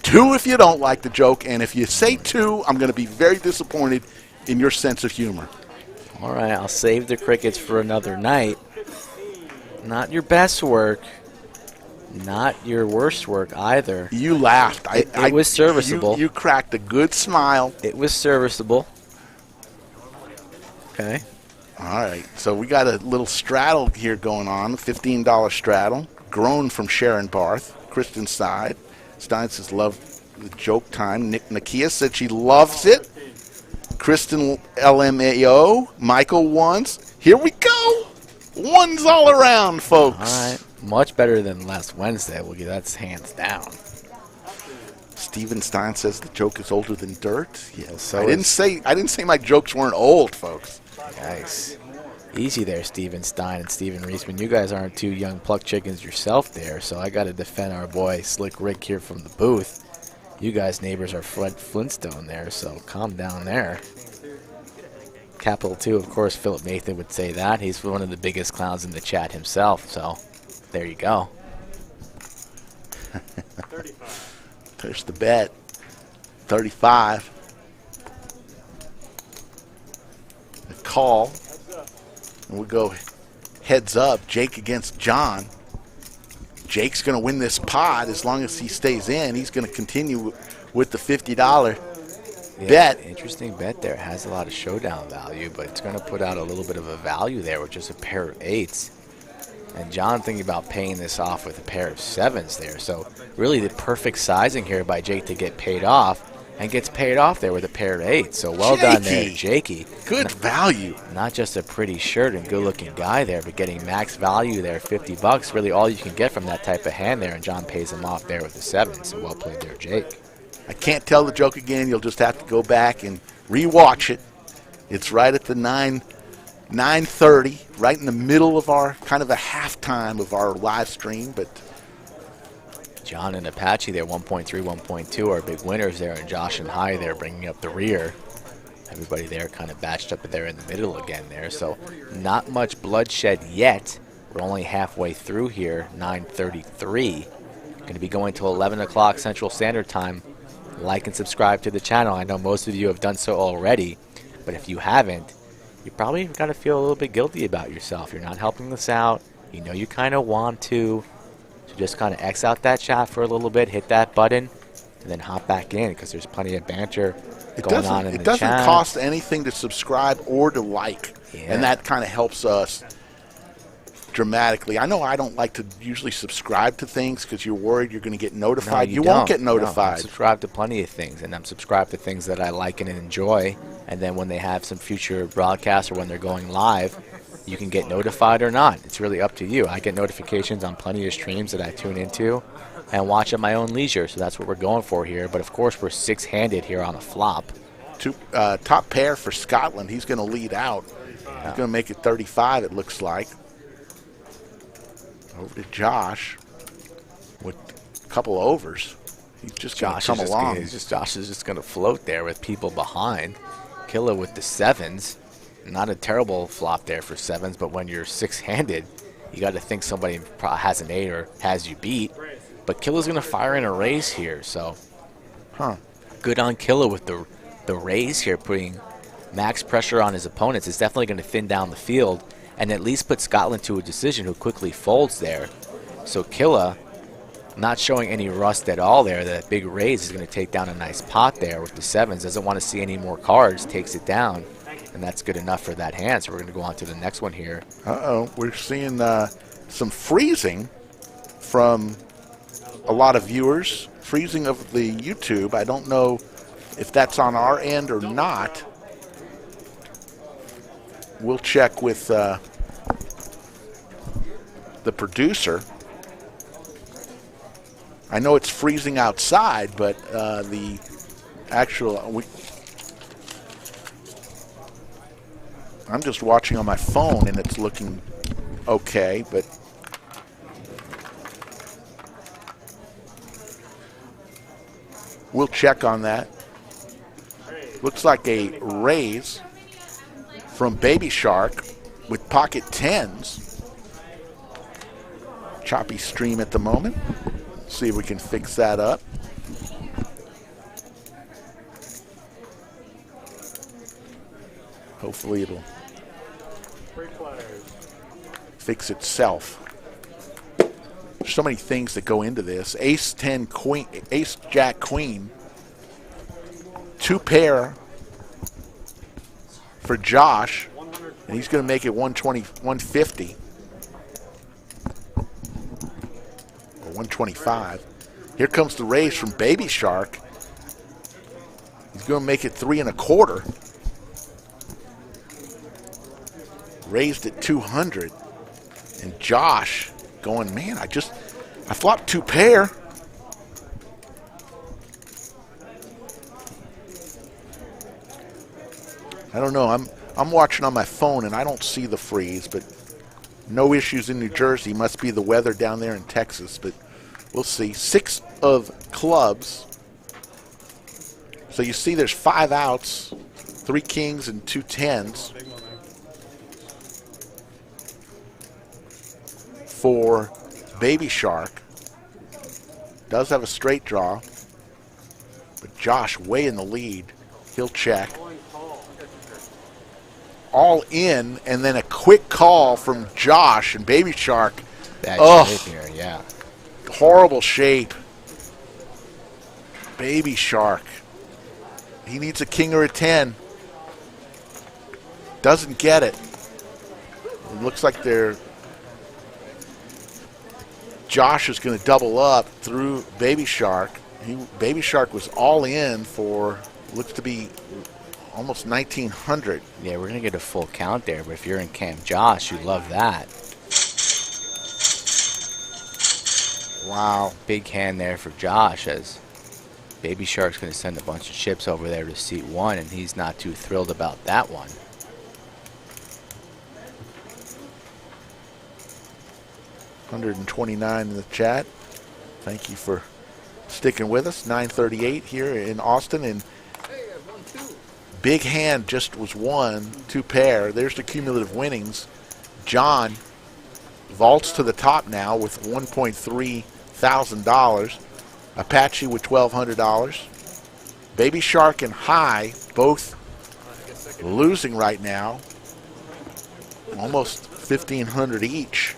2 if you don't like the joke. And if you say 2, I'm going to be very disappointed in your sense of humor. All right, I'll save the crickets for another night. Not your best work. Not your worst work either. You laughed. It was serviceable. You cracked a good smile. It was serviceable. Okay. All right. So we got a little straddle here going on, $15 straddle. Grown from Sharon Barth. Kristen Stein says, love the joke time. Nakia said she loves it. Kristen LMAO. Michael ones. Here we go. Ones all around, folks. All right. Much better than last Wednesday. Well, that's hands down. Steven Stein says the joke is older than dirt. Yeah, so I didn't say my jokes weren't old, folks. Nice. Easy there, Steven Stein and Steven Reisman. You guys aren't 2 young pluck chickens yourself there, so I got to defend our boy Slick Rick here from the booth. You guys neighbors are Fred Flintstone there, so calm down there. Capital 2, of course, Philip Nathan would say that. He's one of the biggest clowns in the chat himself, so there you go. There's the bet. 35. The call. And we go heads up. Jake against John. Jake's going to win this pot as long as he stays in. He's going to continue with the $50 bet. Interesting bet there. Has a lot of showdown value, but it's going to put out a little bit of a value there with just a pair of 8s. And John thinking about paying this off with a pair of 7s there. So really the perfect sizing here by Jake to get paid off, and gets paid off there with a pair of 8s. So well done there, Jakey. Good value. Not just a pretty shirt and good-looking guy there, but getting max value there, $50. Really all you can get from that type of hand there, and John pays him off there with the 7. So well played there, Jake. I can't tell the joke again. You'll just have to go back and re-watch it. It's right at the 9:30, right in the middle of our kind of a halftime of our live stream. But John and Apache there, 1.3, 1.2 are big winners there, and Josh and High there bringing up the rear. Everybody there kind of batched up there in the middle again there. So not much bloodshed yet. We're only halfway through here, 9:33. Going to be going till 11 o'clock Central Standard Time. Like and subscribe to the channel. I know most of you have done so already, but if you haven't, you probably got to feel a little bit guilty about yourself. You're not helping us out. You know you kind of want to. So just kind of X out that chat for a little bit, hit that button, and then hop back in because there's plenty of banter going on in the chat. It doesn't cost anything to subscribe or to like, and that kind of helps us dramatically. I know I don't like to usually subscribe to things because you're worried you're going to get notified. No, you won't get notified. I'm subscribed to plenty of things, and I'm subscribed to things that I like and enjoy. And then when they have some future broadcasts or when they're going live, you can get notified or not. It's really up to you. I get notifications on plenty of streams that I tune into and watch at my own leisure, so that's what we're going for here. But, of course, we're 6-handed here on a flop. Top pair for Scotland. He's going to lead out. Yeah. He's going to make it 35, it looks like. Over to Josh with a couple of overs. He's just going to come along. Josh is just going to float there with people behind. Killer with the 7s. Not a terrible flop there for 7s, but when you're 6-handed, you got to think somebody has an 8 or has you beat. But Killer's going to fire in a raise here, so good on Killer with the raise here, putting max pressure on his opponents. It's definitely going to thin down the field and at least put Scotland to a decision, who quickly folds there. So Killa Not showing any rust at all there. That big raise is going to take down a nice pot there with the 7s. Doesn't want to see any more cards. Takes it down. And that's good enough for that hand. So we're going to go on to the next one here. Uh-oh. We're seeing some freezing from a lot of viewers. Freezing of the YouTube. I don't know if that's on our end or not. We'll check with the producer. I know it's freezing outside, but the actual... I'm just watching on my phone, and it's looking okay, but... We'll check on that. Looks like a raise from Baby Shark with pocket 10s. Choppy stream at the moment. See if we can fix that up. Hopefully it'll fix itself. There's so many things that go into this. Ace 10 queen, ace jack queen. 2 pair for Josh, and he's going to make it 120, 150. 125. Here comes the raise from Baby Shark. He's going to make it 3 1/4. Raised at 200. And Josh going, man, I flopped 2 pair. I don't know. I'm watching on my phone and I don't see the freeze, but no issues in New Jersey. Must be the weather down there in Texas, but we'll see. 6 of clubs. So you see there's 5 outs, 3 kings and 2 10s for Baby Shark. Does have a straight draw, but Josh way in the lead. He'll check. All in, and then a quick call from Josh and Baby Shark. Bad shape here, yeah. Horrible shape. Baby Shark. He needs a king or a 10. Doesn't get it. It looks like Josh is going to double up through Baby Shark. Baby Shark was all in for, looks to be almost 1,900. Yeah, we're going to get a full count there, but if you're in Camp Josh, you love that. Wow. Big hand there for Josh, as Baby Shark's going to send a bunch of chips over there to seat 1, and he's not too thrilled about that one. $129 in the chat. Thank you for sticking with us. 9:38 here in Austin, and big hand just was 1, 2 pair. There's the cumulative winnings. John vaults to the top now with $1.3 thousand. Apache with $1,200. Baby Shark and High both losing right now. Almost $1,500 each.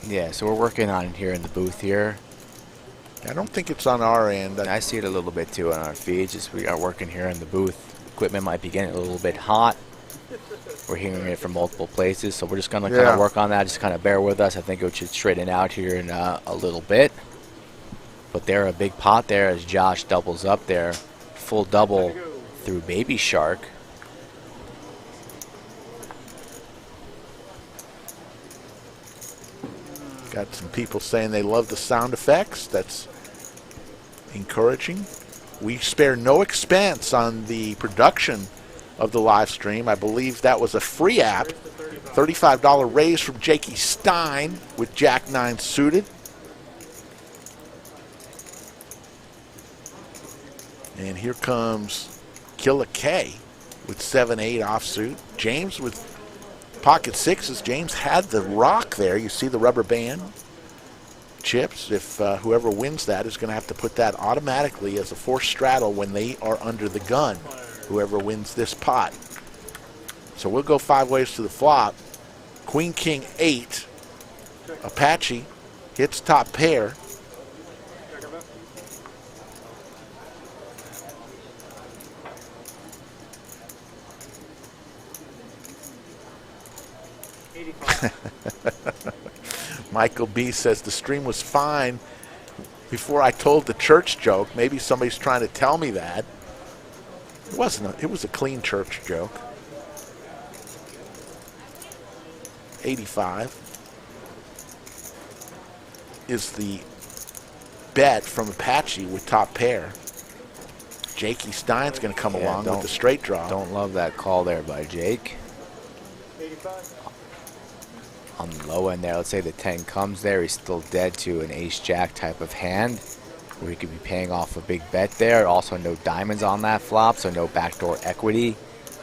Yeah, so we're working on it here in the booth here. I don't think it's on our end. I see it a little bit too on our feed. Just we are working here in the booth. Equipment might be getting a little bit hot. We're hearing it from multiple places, so we're just going to kind of work on that. Just kind of bear with us. I think it should straighten out here in a little bit. But they're a big pot there as Josh doubles up there. Full double through Baby Shark. Got some people saying they love the sound effects. That's encouraging. We spare no expense on the production of the live stream. I believe that was a free app. $35 raise from Jakey Stein with Jack 9 suited. And here comes Killa K with 7-8 offsuit. James with pocket 6s. James had the rock there. You see the rubber band chips. If whoever wins that is going to have to put that automatically as a forced straddle when they are under the gun. Whoever wins this pot. So we'll go 5 ways to the flop. Queen, king, 8. Apache hits top pair. Michael B says the stream was fine before I told the church joke. Maybe somebody's trying to tell me that. It wasn't. It was a clean church joke. 85 is the bet from Apache with top pair. Jakey Stein's going to come along with the straight draw. Don't love that call there by Jake. 85. On the low end there, let's say the 10 comes there, he's still dead to an ace-jack type of hand where he could be paying off a big bet there. Also no diamonds on that flop, so no backdoor equity.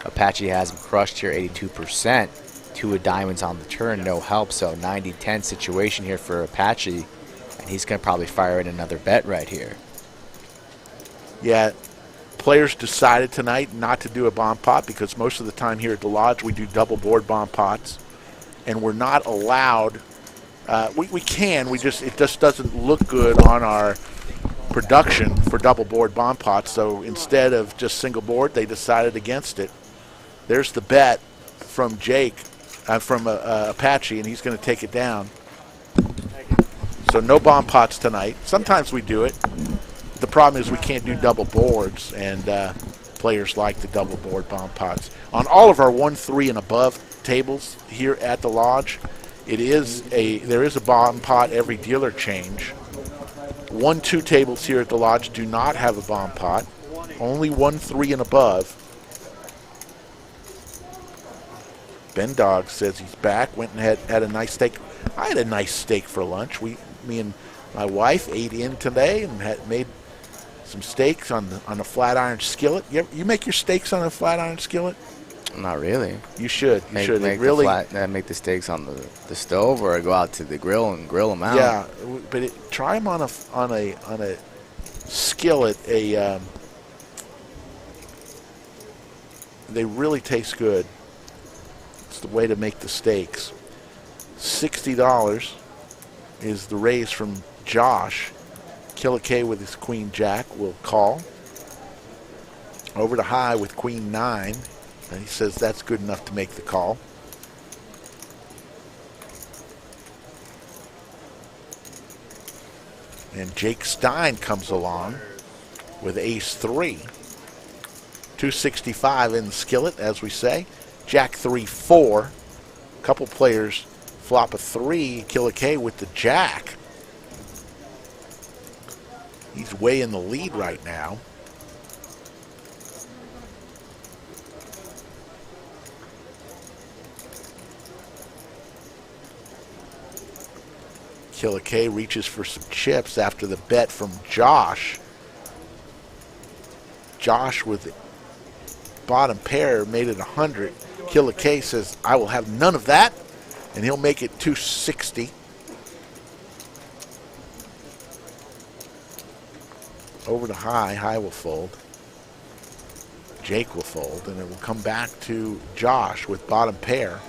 Apache has him crushed here, 82%. 2 of diamonds on the turn, no help, so 90-10 situation here for Apache, and he's going to probably fire in another bet right here. Yeah, players decided tonight not to do a bomb pot because most of the time here at the Lodge we do double board bomb pots. And we're not allowed, we can, it just doesn't look good on our production for double board bomb pots. So instead of just single board, they decided against it. There's the bet from Jake, from Apache, and he's going to take it down. So no bomb pots tonight. Sometimes we do it. The problem is we can't do double boards, and players like the double board bomb pots. On all of our 1-3 and above tables here at the Lodge, there is a bomb pot every dealer change. 1-2 tables here at the Lodge do not have a bomb pot. Only 1-3 and above. Ben Dog says he's back. Went and had a nice steak. I had a nice steak for lunch. Me and my wife ate in today and made some steaks on a flat iron skillet. You make your steaks on a flat iron skillet? Not really. You should. Make the steaks on the stove, or go out to the grill and grill them out. Yeah, but try them on a skillet. They really taste good. It's the way to make the steaks. $60 is the raise from Josh. Killer K with his queen jack will call. Over to high with queen 9. And he says that's good enough to make the call. And Jake Stein comes along with ace 3. 265 in the skillet, as we say. Jack 3-4. A couple players flop a 3. Killer K with the jack. He's way in the lead right now. Killer K reaches for some chips after the bet from Josh. Josh with the bottom pair made it 100. Killer K says, I will have none of that, and he'll make it 260. Over to high. High will fold. Jake will fold, and it will come back to Josh with bottom pair.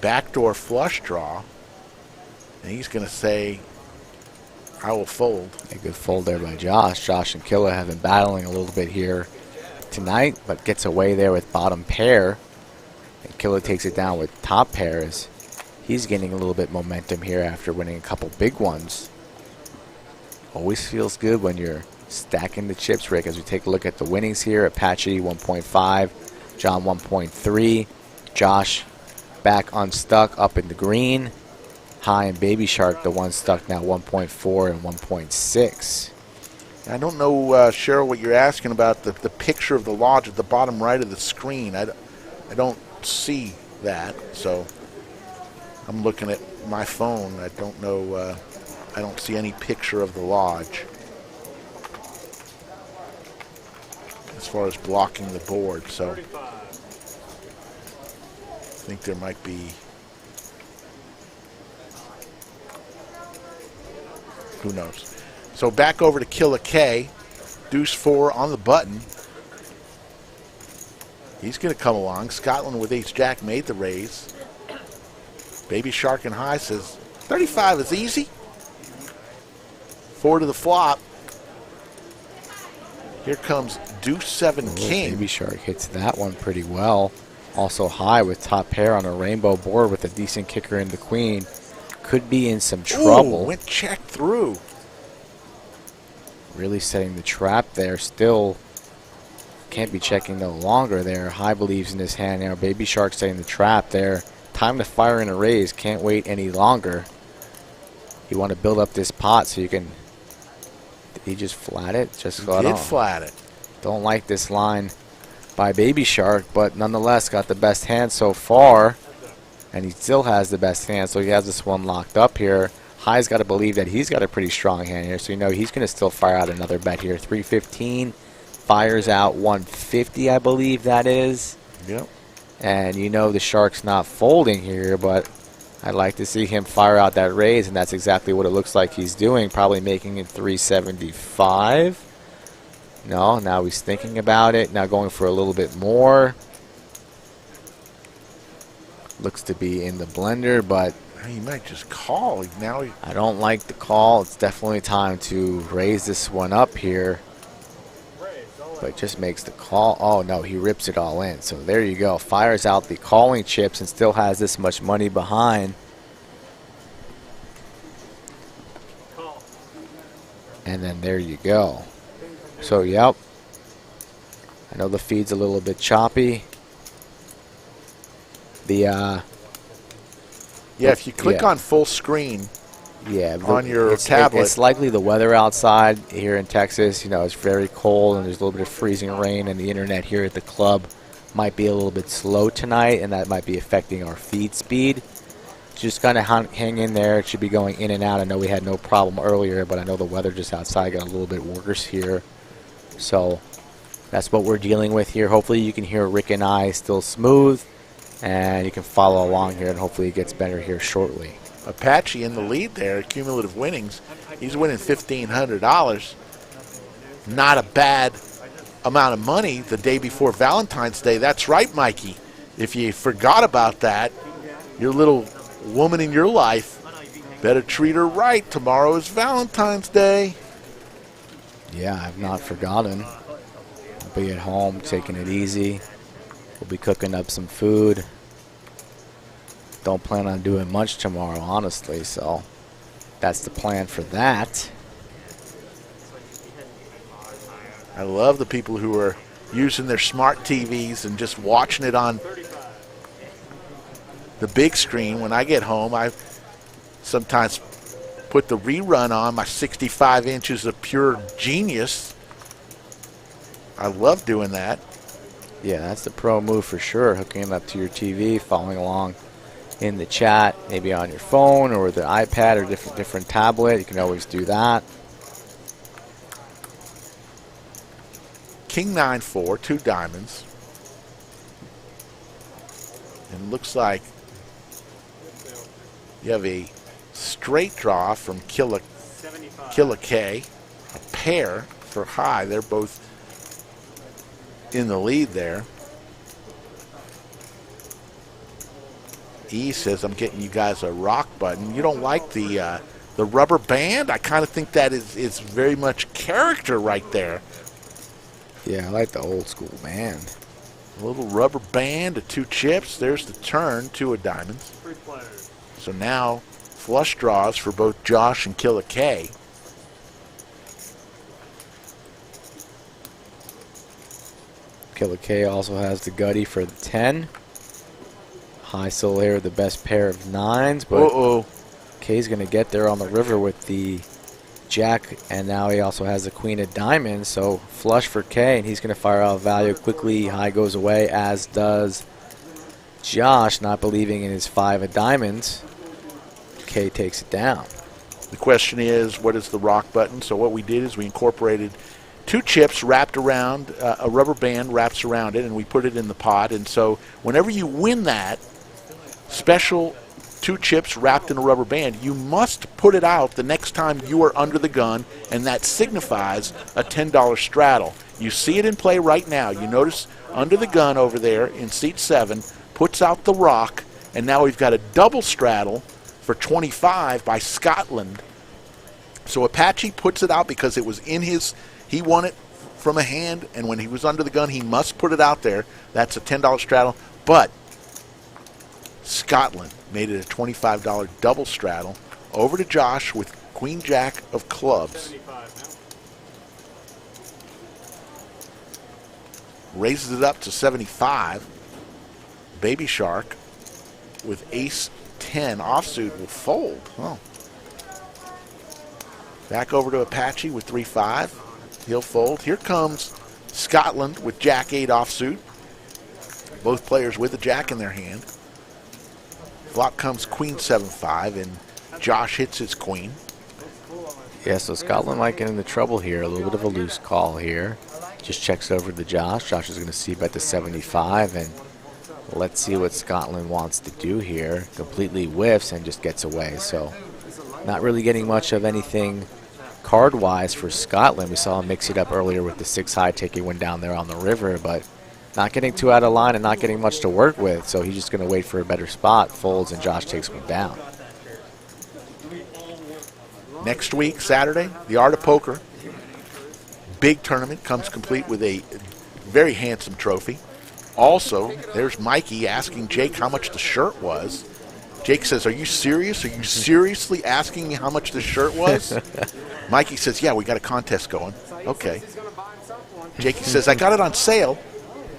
Backdoor flush draw. And he's going to say, I will fold. A good fold there by Josh. Josh and Killer have been battling a little bit here tonight, but gets away there with bottom pair. And Killer takes it down with top pairs. He's getting a little bit momentum here after winning a couple big ones. Always feels good when you're stacking the chips, Rick, as we take a look at the winnings here. Apache 1.5, John 1.3, Josh back unstuck up in the green. High and Baby Shark, the one stuck now 1.4 and 1.6. I don't know, Cheryl, what you're asking about, the picture of the Lodge at the bottom right of the screen. I don't see that, so I'm looking at my phone. I don't know, I don't see any picture of the Lodge as far as blocking the board, so I think there might be. Who knows? So back over to Killer K. Deuce 4 on the button. He's going to come along. Scotland with ace-jack made the raise. Baby Shark and high says 35 is easy. 4 to the flop. Here comes deuce-7 king. Baby Shark hits that one pretty well. Also high with top pair on a rainbow board with a decent kicker in the queen. Could be in some trouble. Ooh, went check through. Really setting the trap there. Still can't be checking no longer there. High believes in his hand now. Baby Shark setting the trap there. Time to fire in a raise. Can't wait any longer. You want to build up this pot so you can. Did he just flat it? Just flat He did on. flat it. Don't like this line by Baby Shark, but nonetheless got the best hand so far. And he still has the best hand, so he has this one locked up here. High's got to believe that he's got a pretty strong hand here, so you know he's going to still fire out another bet here. 315, fires out 150, I believe that is. Yep. And you know the Shark's not folding here, but I'd like to see him fire out that raise, and that's exactly what it looks like he's doing, probably making it 375. No, now he's thinking about it, now going for a little bit more. Looks to be in the blender, but He might just call. Now I don't like the call. It's definitely time to raise this one up here. But just makes the call. Oh, no, he rips it all in. So there you go. Fires out the calling chips and still has this much money behind. And then there you go. So, yep. I know the feed's a little bit choppy. yeah, if you click on full screen on your tablet. It's likely the weather outside here in Texas. You know, it's very cold and there's a little bit of freezing rain, and the internet here at the club might be a little bit slow tonight, and that might be affecting our feed speed. Just kind of hang in there. It should be going in and out. I know we had no problem earlier, but I know the weather just outside got a little bit worse here. So that's what we're dealing with here. Hopefully you can hear Rick and I still smooth, and you can follow along here, and hopefully it gets better here shortly. Apache in the lead there, cumulative winnings. He's winning $1,500. Not a bad amount of money the day before Valentine's Day. That's right, Mikey. If you forgot about that, your little woman in your life, better treat her right. Tomorrow is Valentine's Day. Yeah, I've not forgotten. I'll be at home taking it easy. We'll be cooking up some food. Don't plan on doing much tomorrow, honestly, so that's the plan for that. I love the people who are using their smart TVs and just watching it on the big screen. When I get home, I sometimes put the rerun on my 65 inches of pure genius. I love doing that. Yeah, that's the pro move for sure, hooking it up to your TV, following along in the chat, maybe on your phone or the iPad or different tablet. You can always do that. King 9-4, 2 diamonds. And looks like you have a straight draw from Killa K, a pair for high. They're both in the lead there. E says, I'm getting you guys a rock button. You don't like the rubber band? I kind of think that is very much character right there. Yeah, I like the old school band. A little rubber band to 2 chips. There's the turn, 2 of diamonds. So now flush draws for both Josh and Killa K. Killa K also has the gutty for the 10. High still here, the best pair of 9s, but K's going to get there on the river with the jack, and now he also has the queen of diamonds, so flush for K, and he's going to fire out value quickly. High goes away, as does Josh, not believing in his 5 of diamonds. K takes it down. The question is, what is the rock button? So what we did is we incorporated 2 chips wrapped around, a rubber band wraps around it, and we put it in the pot. And so whenever you win that special 2 chips wrapped in a rubber band, you must put it out the next time you are under the gun, and that signifies a $10 straddle. You see it in play right now. You notice under the gun over there in seat 7, puts out the rock, and now we've got a double straddle for 25 by Scotland. So Apache puts it out because it was in his, he won it from a hand, and when he was under the gun, he must put it out there. That's a $10 straddle. But Scotland made it a $25 double straddle. Over to Josh with Queen Jack of clubs. Raises it up to 75. Baby Shark with ace 10 offsuit will fold. Oh. Back over to Apache with 3-5. He'll fold. Here comes Scotland with Jack 8 offsuit. Both players with a jack in their hand. Flop comes Queen 7-5, and Josh hits his queen. Yeah, so Scotland might get into trouble here. A little bit of a loose call here. Just checks over to Josh. Josh is going to c-bet to 75, and let's see what Scotland wants to do here. Completely whiffs and just gets away. So not really getting much of anything card-wise for Scotland. We saw him mix it up earlier with the 6-high, taking one down there on the river, but not getting too out of line and not getting much to work with. So he's just going to wait for a better spot, folds, and Josh takes one down. Next week, Saturday, the Art of Poker. Big tournament comes complete with a very handsome trophy. Also, there's Mikey asking Jake how much the shirt was. Jake says, "Are you serious? Are you seriously asking me how much the shirt was?" Mikey says, "Yeah, we got a contest going." Okay. Jakey says, "I got it on sale."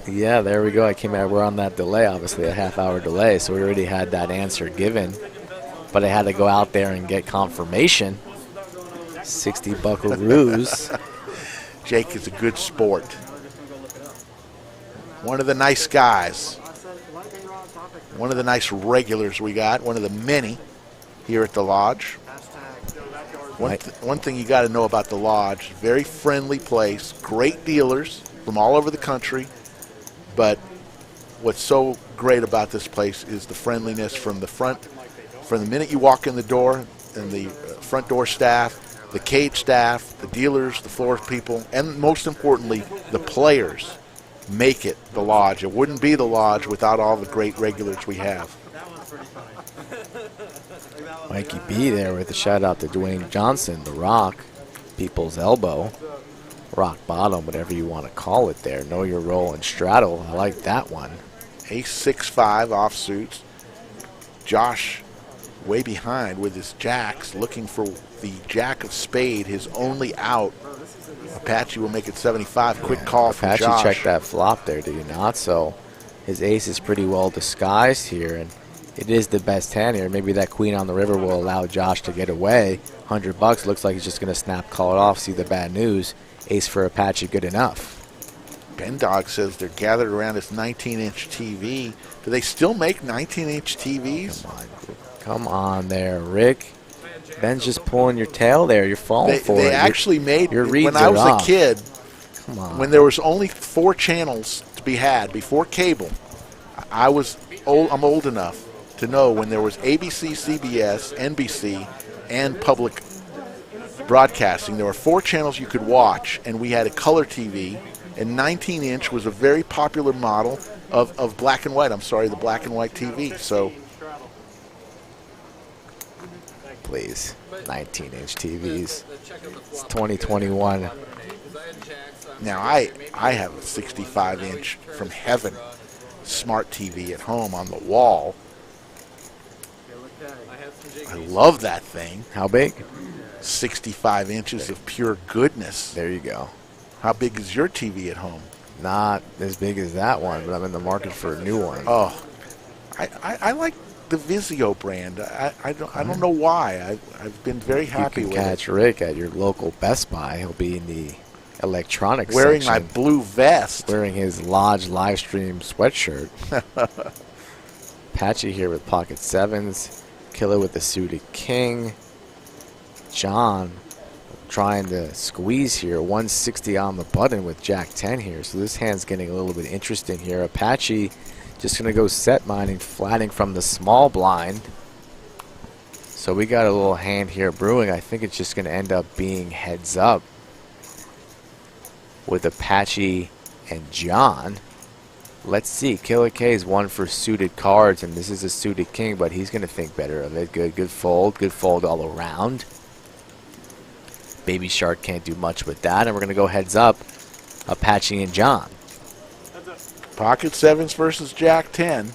Yeah, there we go. I came out. We're on that delay, obviously, a half-hour delay, so we already had that answer given. But I had to go out there and get confirmation. 60 buckaroos. Jake is a good sport. One of the nice guys. One of the nice regulars we got. One of the many here at the Lodge. One thing you got to know about the Lodge, very friendly place, great dealers from all over the country. But what's so great about this place is the friendliness from the front, from the minute you walk in the door, and the front door staff, the cage staff, the dealers, the floor people, and most importantly, the players make it the Lodge. It wouldn't be the Lodge without all the great regulars we have. Mikey B there with a shout out to Dwayne Johnson, the Rock, People's Elbow, Rock Bottom, whatever you want to call it there. Know your role and straddle. I like that one. Ace 6-5 offsuits. Josh way behind with his jacks, looking for the jack of spade, his only out. Apache will make it 75. Quick call from Josh. Apache checked that flop there, did he not? So his ace is pretty well disguised here, and it is the best hand here. Maybe that queen on the river will allow Josh to get away. $100 looks like he's just going to snap, call it off, see the bad news. Ace for Apache, good enough. Ben Dog says they're gathered around this 19-inch TV. Do they still make 19-inch TVs? Come on there, Rick. Ben's just pulling your tail there. You're falling for it. They actually made, your when I was a kid, come on, when there was only 4 channels to be had before cable, I'm old enough to know when there was ABC, CBS, NBC, and public broadcasting, there were 4 channels you could watch, and we had a color TV, and 19-inch was a very popular model of black and white. I'm sorry, the black and white TV. So, please, 19-inch TVs. It's 2021. Now, I have a 65-inch from heaven smart TV at home on the wall. I love that thing. How big? 65 inches of pure goodness. There you go. How big is your TV at home? Not as big as that one, but I'm in the market for a new one. Oh, I like the Vizio brand. I don't know why. I've been very happy with it. You can catch Rick at your local Best Buy. He'll be in the electronics wearing section, my blue vest, wearing his Lodge live stream sweatshirt. Apache here with pocket sevens. Killer with the suited king. John trying to squeeze here. 160 on the button with Jack 10 here. So this hand's getting a little bit interesting here. Apache just going to go set mining, flatting from the small blind. So we got a little hand here brewing. I think it's just going to end up being heads up with Apache and John. Let's see. Killer K is one for suited cards, and this is a suited king, but he's going to think better of it. Good fold. Good fold all around. Baby Shark can't do much with that, and we're going to go heads up. Apache and John. Pocket sevens versus Jack 10.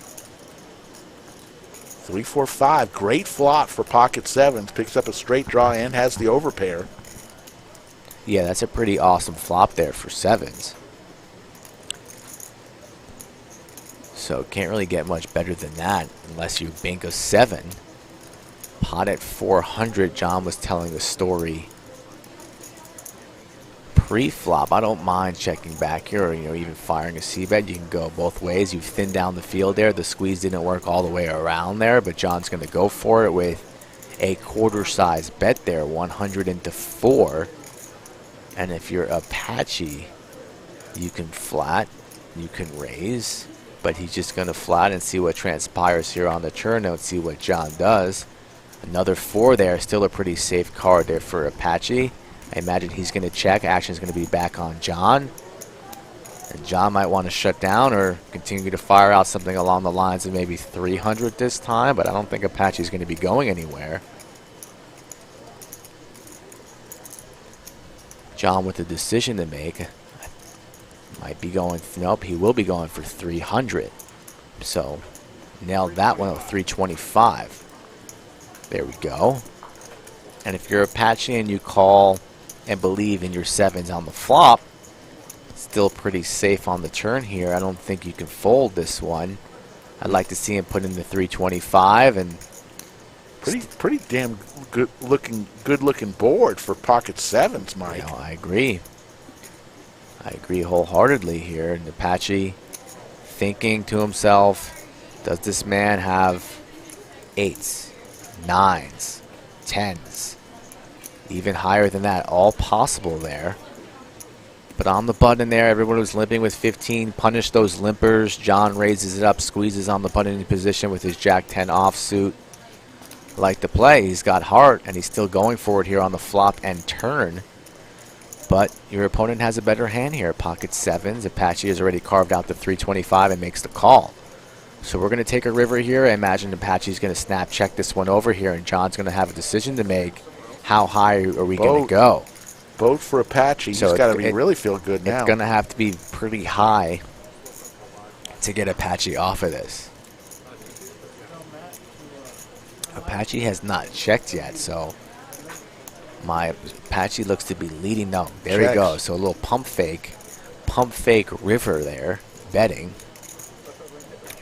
3, 4, 5. Great flop for pocket sevens. Picks up a straight draw and has the overpair. Yeah, that's a pretty awesome flop there for sevens. So can't really get much better than that unless you bank a 7. Pot at 400. John was telling the story pre-flop. I don't mind checking back here, or even firing a c-bet. You can go both ways. You've thinned down the field there. The squeeze didn't work all the way around there, but John's going to go for it with a quarter-size bet there, 100 into 4. And if you're Apache, you can flat, you can raise, but he's just going to flat and see what transpires here on the turn and see what John does. Another 4 there, still a pretty safe card there for Apache. I imagine he's going to check. Action's going to be back on John. And John might want to shut down or continue to fire out something along the lines of maybe 300 this time, but I don't think Apache's going to be going anywhere. John with a decision to make. Might be going, nope, he will be going for 300. So, nailed that one at 325. There we go. And if you're Apache and you call and believe in your sevens on the flop, still pretty safe on the turn here. I don't think you can fold this one. I'd like to see him put in the 325 and pretty damn good looking board for pocket sevens, Mike. I agree. I agree wholeheartedly here. And Apache thinking to himself, does this man have 8s, 9s, 10s, even higher than that? All possible there. But on the button there, everyone was limping with 15. Punish those limpers. John raises it up, squeezes on the button in position with his Jack 10 offsuit. Like the play, he's got heart, and he's still going for it here on the flop and turn. But your opponent has a better hand here. Pocket sevens. Apache has already carved out the 325 and makes the call. So we're going to take a river here. I imagine Apache's going to snap check this one over here, and John's going to have a decision to make. How high are we going to go? Boat for Apache. So he's got to really feel good now. It's going to have to be pretty high to get Apache off of this. Apache has not checked yet, so my Apache looks to be leading. No, there he goes. So a little pump fake river there, betting.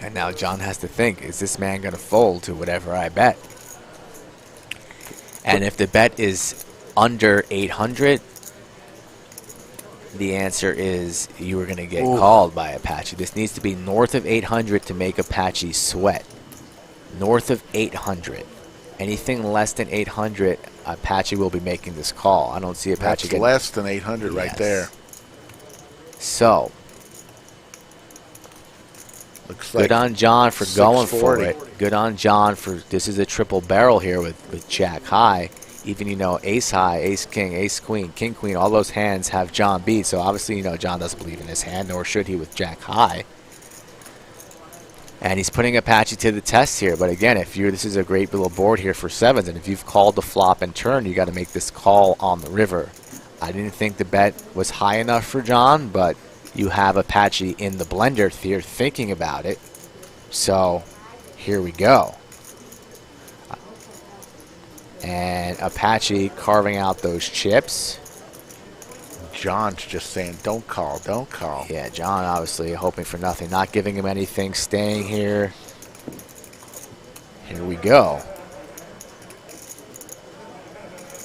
And now John has to think, is this man going to fold to whatever I bet? And if the bet is under 800, the answer is you are going to get called by Apache. This needs to be north of 800 to make Apache sweat. North of 800. Anything less than 800, Apache will be making this call. I don't see Apache getting... That's less than 800 right there. So, looks like good on John for going for it. Good on John for... This is a triple barrel here with Jack high. Even, ace high, ace king, ace queen, king queen, all those hands have John beat. So, obviously, John doesn't believe in his hand, nor should he with Jack high. And he's putting Apache to the test here. But again, this is a great little board here for sevens. And if you've called the flop and turn, you got to make this call on the river. I didn't think the bet was high enough for John, but you have Apache in the blender here thinking about it. So here we go. And Apache carving out those chips. John's just saying, don't call, don't call. Yeah, John obviously hoping for nothing, not giving him anything, staying here. Here we go.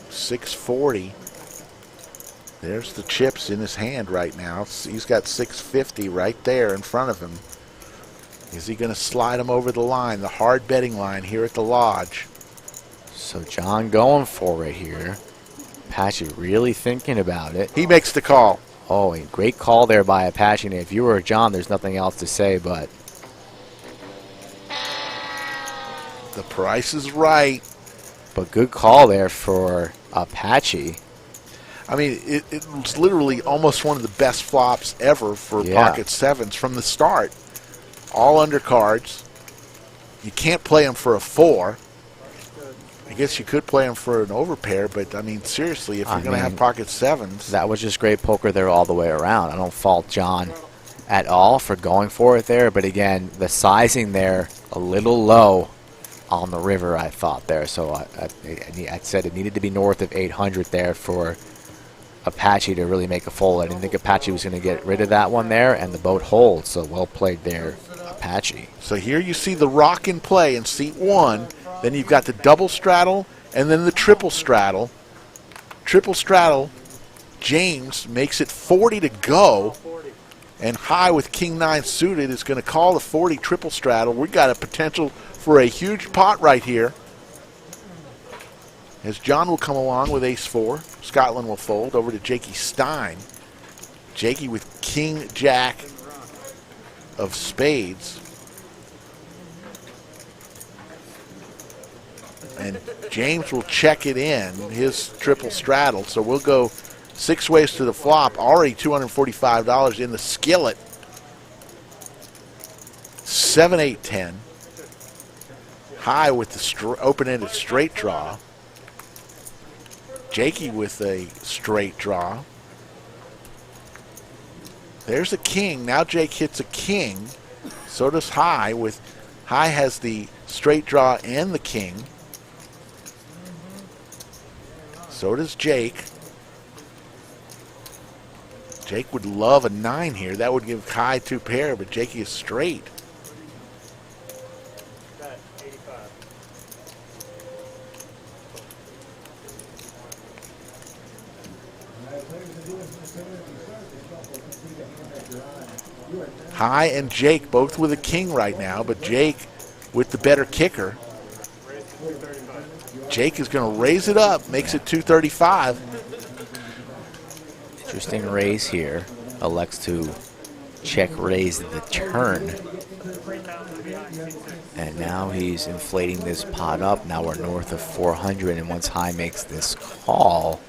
640. There's the chips in his hand right now. He's got 650 right there in front of him. Is he going to slide him over the line, the hard betting line here at the lodge? So John going for it here. Apache really thinking about it. He makes the call. Oh, a great call there by Apache. And if you were John, there's nothing else to say but. The price is right. But good call there for Apache. I mean, it was literally almost one of the best flops ever for pocket sevens from the start. all undercards. You can't play them for a 4. I guess you could play them for an overpair, but, I mean, seriously, if you're going to have pocket 7s. That was just great poker there all the way around. I don't fault John at all for going for it there, but again, the sizing there a little low on the river, I thought there. So I said it needed to be north of 800 there for Apache to really make a fold. I didn't think Apache was going to get rid of that one there, and the boat holds, so well played there, Apache. So here you see the rock in play in seat 1. Then you've got the double straddle and then the triple straddle. Triple straddle, James makes it 40 to go. And High with King 9 suited is going to call the 40 triple straddle. We've got a potential for a huge pot right here. As John will come along with ace 4. Scotland will fold over to Jakey Stein. Jakey with King Jack of spades. And James will check it in, his triple straddle. So we'll go 6 ways to the flop. Already $245 in the skillet. 7, 8, 10. High with the open-ended straight draw. Jakey with a straight draw. There's a king. Now Jake hits a king. So does High. High has the straight draw and the king. So does Jake. Jake would love a 9 here. That would give High 2 pair, but Jakey is straight. High and Jake both with a king right now, but Jake with the better kicker. Jake is going to raise it up, makes it 235. Interesting raise here. Elects to check raise the turn. And now he's inflating this pot up. Now we're north of 400, and once High makes this call.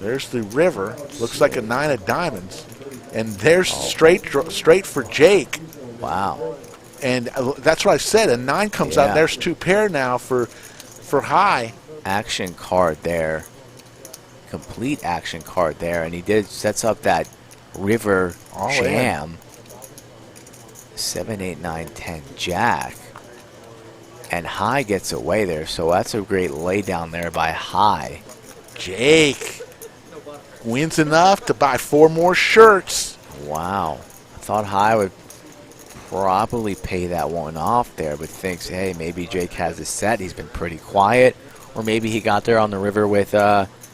There's the river. Looks like a 9 of diamonds. And there's straight for Jake. Wow. And that's what I said. A 9 comes out. There's 2 pair now for High. Action card there. Complete action card there. And he sets up that river jam. 7, 8, 9, 10 jack. And High gets away there. So that's a great lay down there by High. Jake wins enough to buy 4 more shirts. Wow. I thought High would probably pay that one off there, but thinks, hey, maybe Jake has a set. He's been pretty quiet. Or maybe he got there on the river with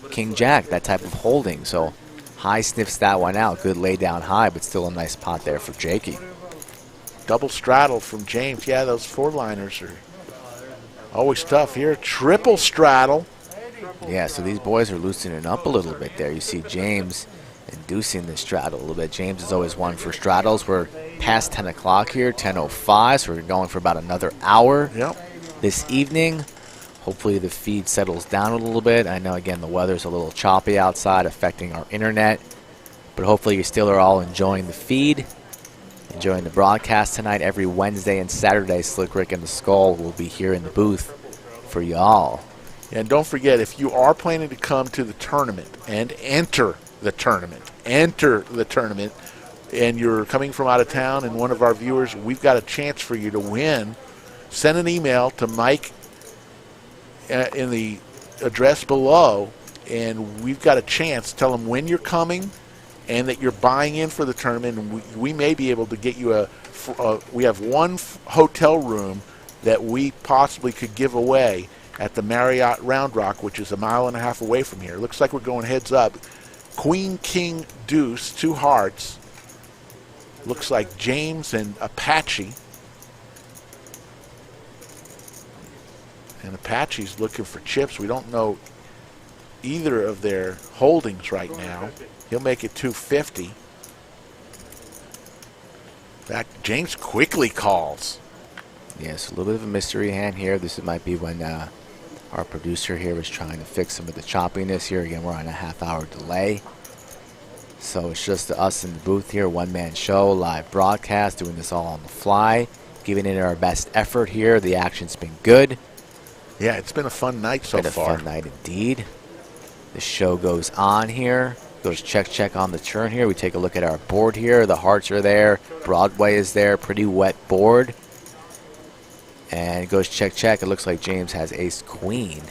King Jack, that type of holding. So High sniffs that one out. Good lay down High, but still a nice pot there for Jakey. Double straddle from James. Yeah, those 4-liners are always tough here. Triple straddle. Yeah, so these boys are loosening up a little bit there. You see James inducing the straddle a little bit. James is always one for straddles. We're past 10 o'clock here, 10:05, so we're going for about another hour this evening. Hopefully the feed settles down a little bit. I know, again, the weather's a little choppy outside, affecting our internet, but hopefully you still are all enjoying the feed, enjoying the broadcast tonight. Every Wednesday and Saturday, Slick Rick and the Skull will be here in the booth for y'all. And don't forget, if you are planning to come to the tournament and enter the tournament, and you're coming from out of town and one of our viewers, we've got a chance for you to win. Send an email to Mike in the address below, and we've got a chance. Tell them when you're coming and that you're buying in for the tournament, and we may be able to get you we have 1 hotel room that we possibly could give away at the Marriott Round Rock, which is 1.5 miles away from here. Looks like we're going heads up. Queen, King, Deuce, 2 hearts. Looks like James and Apache. And Apache's looking for chips. We don't know either of their holdings right now. He'll make it 250. Back, James quickly calls. Yes, a little bit of a mystery hand here. This might be when our producer here was trying to fix some of the choppiness here. Again, we're on a half-hour delay. So it's just us in the booth here, one-man show, live broadcast, doing this all on the fly, giving it our best effort here. The action's been good. Yeah, it's been a fun night so far. It's been a fun night indeed. The show goes on here. Goes check on the turn here. We take a look at our board here. The hearts are there. Broadway is there. Pretty wet board. And it goes check. It looks like James has ace queen.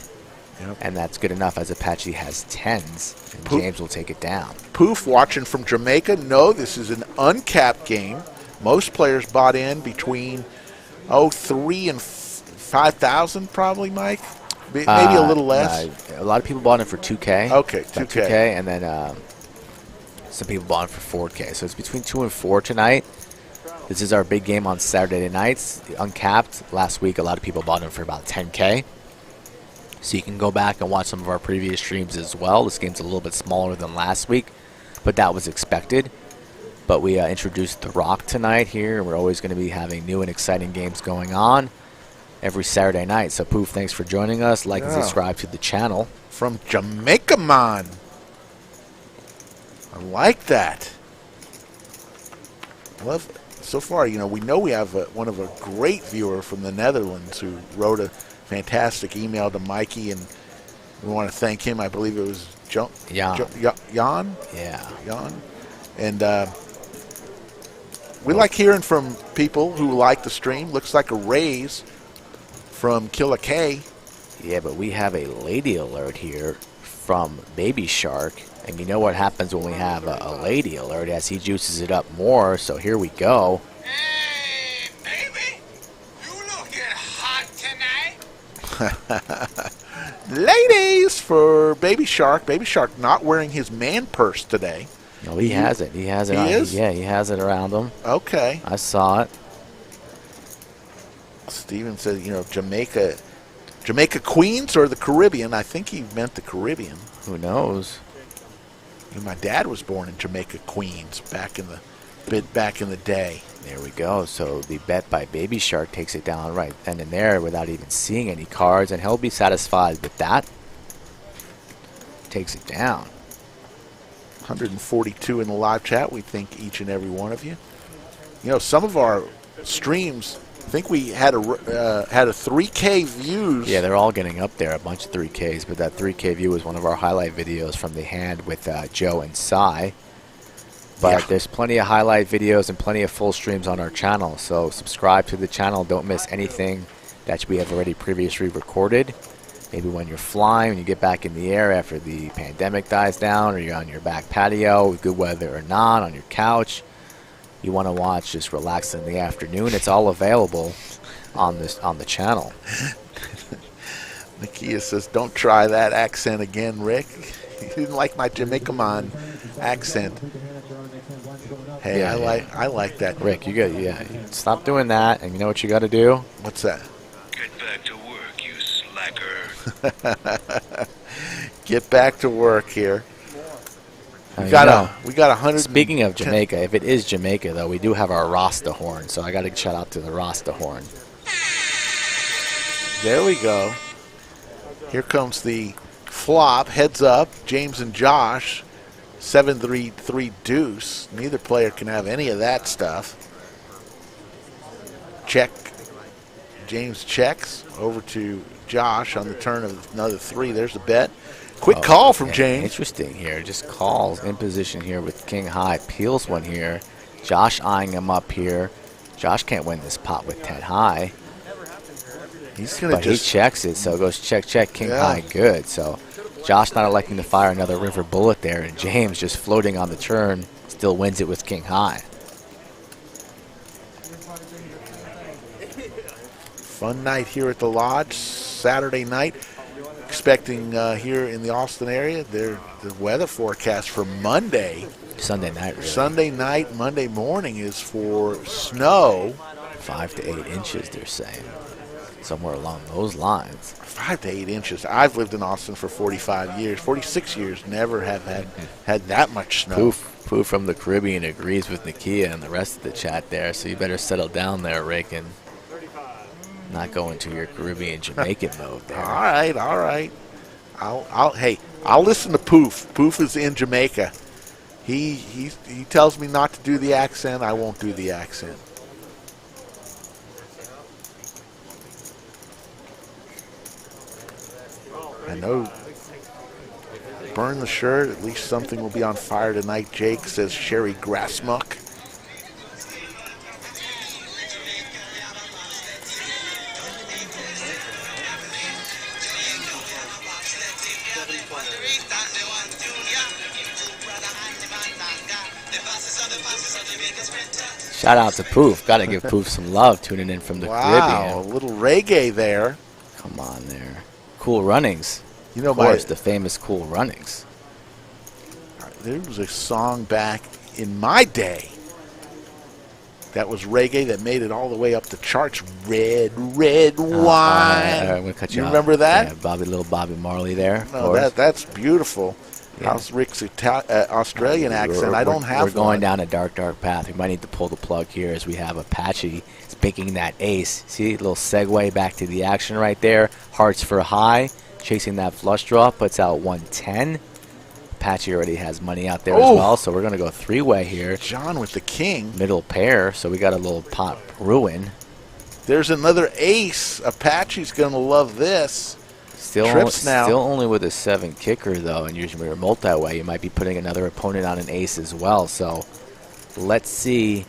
Yep. And that's good enough as Apache has tens. And James will take it down. Poof watching from Jamaica. No, this is an uncapped game. Most players bought in between 3 and 5,000 probably, Mike. Maybe a little less. A lot of people bought in for 2K. Okay, 2K. And then some people bought in for 4K. So it's between 2 and 4 tonight. This is our big game on Saturday nights, the uncapped. Last week, a lot of people bought in for about 10K. So you can go back and watch some of our previous streams as well. This game's a little bit smaller than last week, but that was expected. But we introduced The Rock tonight here. We're always going to be having new and exciting games going on every Saturday night. So, Poof, thanks for joining us. Like and subscribe to the channel. From Jamaica, man. I like that. Love so far. You know, we have one of a great viewer from the Netherlands who wrote a fantastic email to Mikey, and we want to thank him. I believe it was Jan. Yeah. Jan. And we like hearing from people who like the stream. Looks like a raise from Killa K. Yeah, but we have a lady alert here from Baby Shark. And you know what happens when we have a lady alert as he juices it up more. So here we go. Hey, baby, you looking hot tonight. Ladies for Baby Shark. Baby Shark not wearing his man purse today. No, he has it. He has it. He is? Yeah, he has it around him. Okay. I saw it. Steven said, Jamaica Queens or the Caribbean. I think he meant the Caribbean. Who knows? My dad was born in Jamaica Queens back in the day. There we go. So the bet by Baby Shark takes it down right then and there without even seeing any cards, and he'll be satisfied with that. Takes it down. 142 in the live chat. We thank each and every one of you. Some of our streams, I think we had a 3K views. Yeah, they're all getting up there, a bunch of 3Ks, but that 3K view was one of our highlight videos from the hand with Joe and Cy. But there's plenty of highlight videos and plenty of full streams on our channel, so subscribe to the channel. Don't miss anything that we have already previously recorded. Maybe when you're flying, when you get back in the air after the pandemic dies down, or you're on your back patio, good weather or not, on your couch. You want to watch, just relax in the afternoon. It's all available on the channel. Nakia says, "Don't try that accent again, Rick." He didn't like my Jamaica man accent. Hey, Yeah, I like that. Rick, you stop doing that, and you know what you got to do? What's that? Get back to work, you slacker. Get back to work here. We got 100. Speaking of Jamaica, if it is Jamaica, though, we do have our Rasta horn, so I got to shout out to the Rasta horn. There we go. Here comes the flop. Heads up. James and Josh. 7-3 deuce. Neither player can have any of that stuff. Check. James checks over to Josh on the turn of another 3. There's the bet. Quick call from James. Interesting here. Just calls in position here with king high. Peels one here. Josh eyeing him up here. Josh can't win this pot with 10 high. But he checks it, so it goes check, king high, good. So Josh not electing to fire another river bullet there, and James just floating on the turn still wins it with king high. Fun night here at the Lodge, Saturday night. Expecting here in the Austin area, the weather forecast for Monday. Sunday night, really. Sunday night, Monday morning is for snow. 5 to 8 inches, they're saying. Somewhere along those lines. 5 to 8 inches. I've lived in Austin for 46 years. Never have had that much snow. Poof from the Caribbean agrees with Nakia and the rest of the chat there, so you better settle down there, Rick, and not go into your Caribbean Jamaican mode there. All right. I'll listen to Poof. Poof is in Jamaica. He tells me not to do the accent. I won't do the accent. I know. Burn the shirt. At least something will be on fire tonight, Jake, says Sherry Grassmuck. Shout out to Poof. Got to give Poof some love tuning in from the Wow, Caribbean. a little reggae there. Come on there. Cool Runnings. You know, of course, the famous Cool Runnings. There was a song back in my day that was reggae that made it all the way up the charts. Red wine. I'm gonna cut you You off. remember that? Yeah, little Bobby Marley there. of No, course. that's beautiful. Yeah. How's Rick's Australian accent? I don't have We're going one. down a dark path. We might need to pull the plug here as we have Apache. It's picking that ace. See, a little segue back to the action right there. Hearts for high. Chasing that flush draw. Puts out 110. Apache already has money out there as well, so we're going to go three-way here. John with the king. Middle pair, so we got a little pot ruin. There's another ace. Apache's going to love this. Trips now. Still only with a 7 kicker, though, and usually we're multi-way. You might be putting another opponent on an ace as well, so let's see.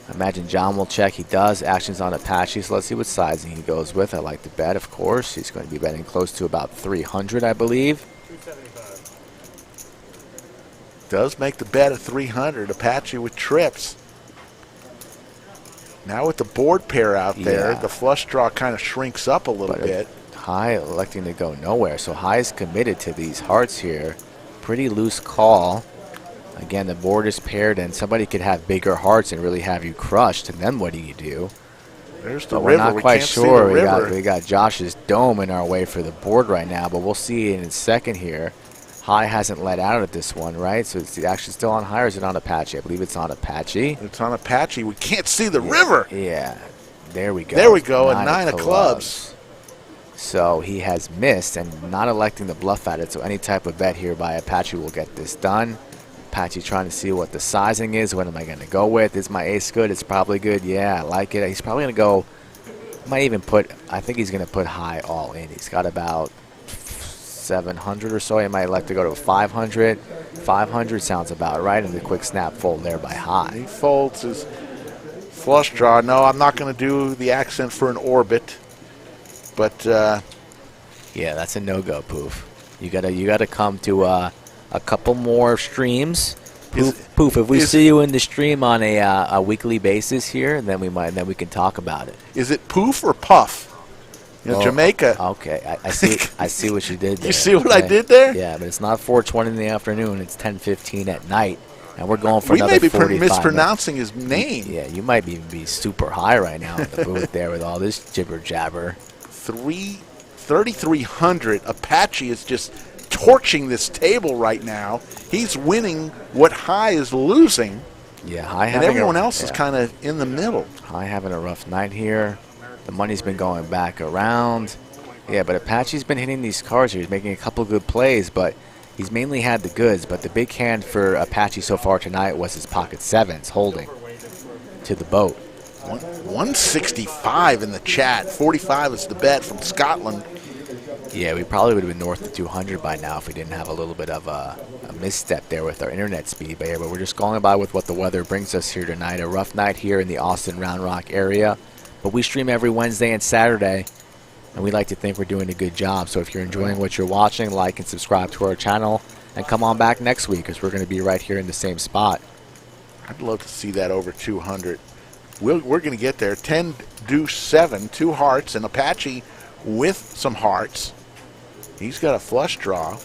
I imagine John will check. He does. Actions on Apache, so let's see what sizing he goes with. I like the bet, of course. He's going to be betting close to about 300, I believe. 275. Does make the bet at 300. Apache with trips. Now with the board pair out there, Yeah. the flush draw kind of shrinks up a little bit. High electing to go nowhere, so High is committed to these hearts here. Pretty loose call. Again, the board is paired, and somebody could have bigger hearts and really have you crushed, and then what do you do? There's the But river. we're not We quite can't see sure. the river. We got Josh's dome in our way for the board right now, but we'll see in a second here. High hasn't let out at this one, right? So it's actually still on High, or is it on Apache? I believe it's on Apache. It's on Apache. We can't see the river. Yeah. There we go. There we go, a 9 of clubs. So he has missed and not electing the bluff at it. So any type of bet here by Apache will get this done. Apache trying to see what the sizing is. What am I going to go with? Is my ace good? It's probably good. Yeah, I like it. He's probably going to go, might even put, I think he's going to put High all in. He's got about 700 or so. He might like to go to 500. 500 sounds about right. And the quick snap fold there by High. He folds his flush draw. No, I'm not going to do the accent for an orbit. But yeah, that's a no-go, Poof. You gotta come to a couple more streams. Poof, if we see you in the stream on a weekly basis here, then we can talk about it. is it Poof or Puff? You know, Jamaica. Okay, I see. I see what you did there. You see what I did there? Yeah, but it's not 4:20 in the afternoon. It's 10:15 at night, and we're going for We another may be 45 mispronouncing his name. Yeah, you might even be super high right now in the booth there with all this jibber jabber. 3,300. Apache is just torching this table right now. He's winning what High is losing. Yeah, High And having everyone a, else is yeah. kind of in the middle. High having a rough night here. The money's been going back around. Yeah, but Apache's been hitting these cards here. He's making a couple good plays, but he's mainly had the goods. But the big hand for Apache so far tonight was his pocket sevens holding to the boat. 165 in the chat. 45 is the bet from Scotland. Yeah, we probably would have been north of 200 by now if we didn't have a little bit of a misstep there with our internet speed. But we're just going by with what the weather brings us here tonight. A rough night here in the Austin Round Rock area. But we stream every Wednesday and Saturday, and we like to think we're doing a good job. So if you're enjoying what you're watching, like and subscribe to our channel, and come on back next week because we're going to be right here in the same spot. I'd love to see that over 200. We're going to get there. 10, deuce, 7, 2 hearts, and Apache with some hearts. He's got a flush draw.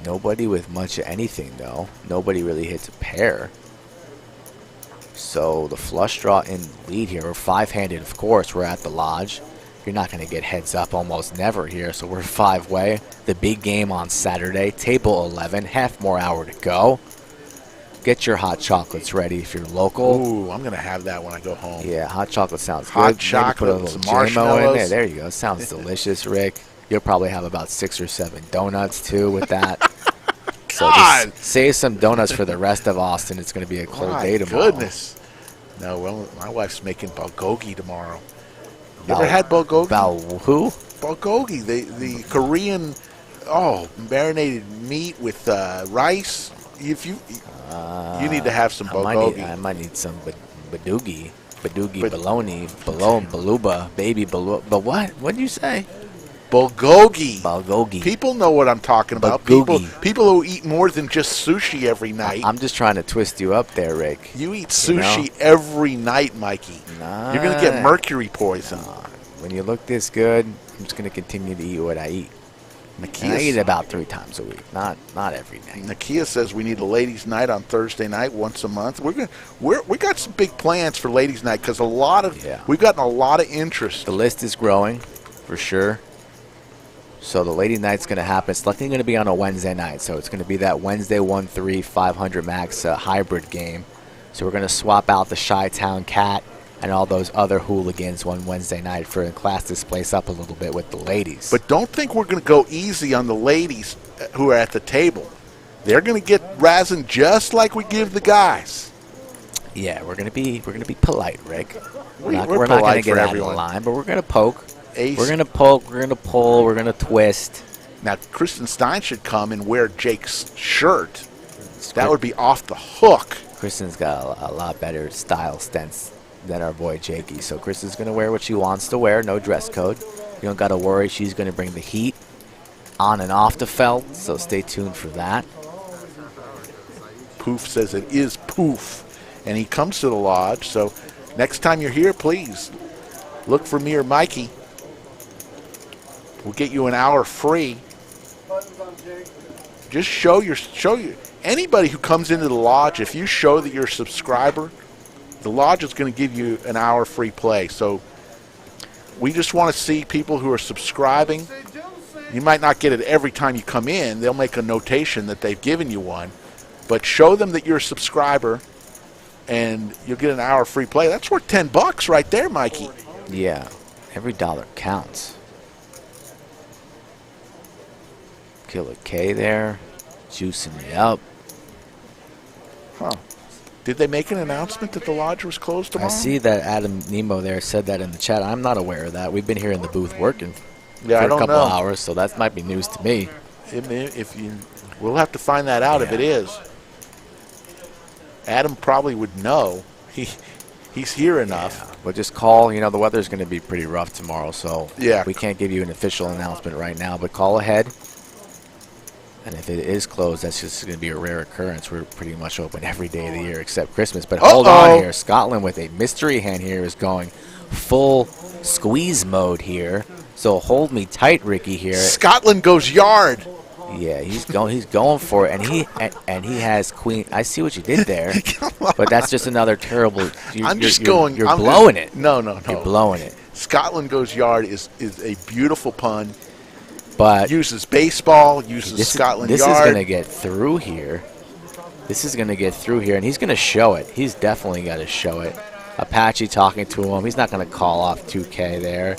Nobody with much of anything, though. Nobody really hits a pair. So the flush draw in lead here. We're five-handed, of course. We're at the lodge. You're not going to get heads up almost never here, so we're five-way. The big game on Saturday, table 11, half more hour to go. Get your hot chocolates ready if you're local. Ooh, I'm going to have that when I go home. Yeah, hot chocolate sounds good. Hot Maybe chocolate put a with little some JMO in there. marshmallows. There you go. Sounds delicious, Rick. You'll probably have about 6 or 7 donuts, too, with that. So just save some donuts for the rest of Austin. It's going to be a cold day tomorrow. Goodness. No, well, my wife's making bulgogi tomorrow. You ever had bulgogi? Who? Bulgogi, the Korean, marinated meat with rice. If you need to have some bulgogi. I might need some badoogie bologna, baluba, baby baluba. But what? What did you say? Bulgogi. Bulgogi. People know what I'm talking about. People who eat more than just sushi every night. I'm just trying to twist you up there, Rick. You eat sushi every night, Mikey. Nah. You're going to get mercury poison. When you look this good, I'm just going to continue to eat what I eat. And I eat it about 3 times a week, not every night. Nakia says we need a ladies' night on Thursday night once a month. We got some big plans for ladies' night because we've gotten a lot of interest. The list is growing, for sure. So the lady night's going to happen. It's likely going to be on a Wednesday night. So it's going to be that Wednesday 1-3 500 max hybrid game. So we're going to swap out the Chi-Town Cat and all those other hooligans one Wednesday night and class this place up a little bit with the ladies. But don't think we're going to go easy on the ladies who are at the table. They're going to get razzing just like we give the guys. Yeah, we're going to be polite, Rick. We're not polite going to get for out everyone. of the line, but we're going to poke. Ace. We're going to poke, we're going to pull, we're going to twist. Now, Kristen Stein should come and wear Jake's shirt. That would be off the hook. Kristen's got a lot better style stance than our boy Jakey. So Kristen's going to wear what she wants to wear, no dress code. You don't got to worry. She's going to bring the heat on and off the felt, so stay tuned for that. Poof says it is Poof, and he comes to the lodge. So next time you're here, please look for me or Mikey. We'll get you an hour free. Just show your anybody who comes into the lodge, if you show that you're a subscriber, the lodge is going to give you an hour free play. So we just want to see people who are subscribing. You might not get it every time you come in. They'll make a notation that they've given you one. But show them that you're a subscriber, and you'll get an hour free play. That's worth $10 right there, Mikey. Yeah, every dollar counts. Killer K there, juicing me up. Huh. Did they make an announcement that the lodge was closed tomorrow? I see that Adam Nemo there said that in the chat. I'm not aware of that. We've been here in the booth working for a couple hours, so that might be news to me. We'll have to find that out if it is. Adam probably would know. He's here enough. Yeah. But just call. The weather's going to be pretty rough tomorrow, so yeah, we can't give you an official announcement right now, but call ahead. And if it is closed, that's just going to be a rare occurrence. We're pretty much open every day of the year except Christmas. But hold on here. Scotland with a mystery hand here is going full squeeze mode here. So hold me tight, Ricky here. Scotland goes yard. Yeah, he's going for it, and he has queen. I see what you did there, but that's just another terrible. You're blowing it. No. You're blowing it. Scotland goes yard is a beautiful pun. But uses baseball, Scotland yard. This is going to get through here. And he's going to show it. He's definitely got to show it. Apache talking to him. He's not going to call off 2K there.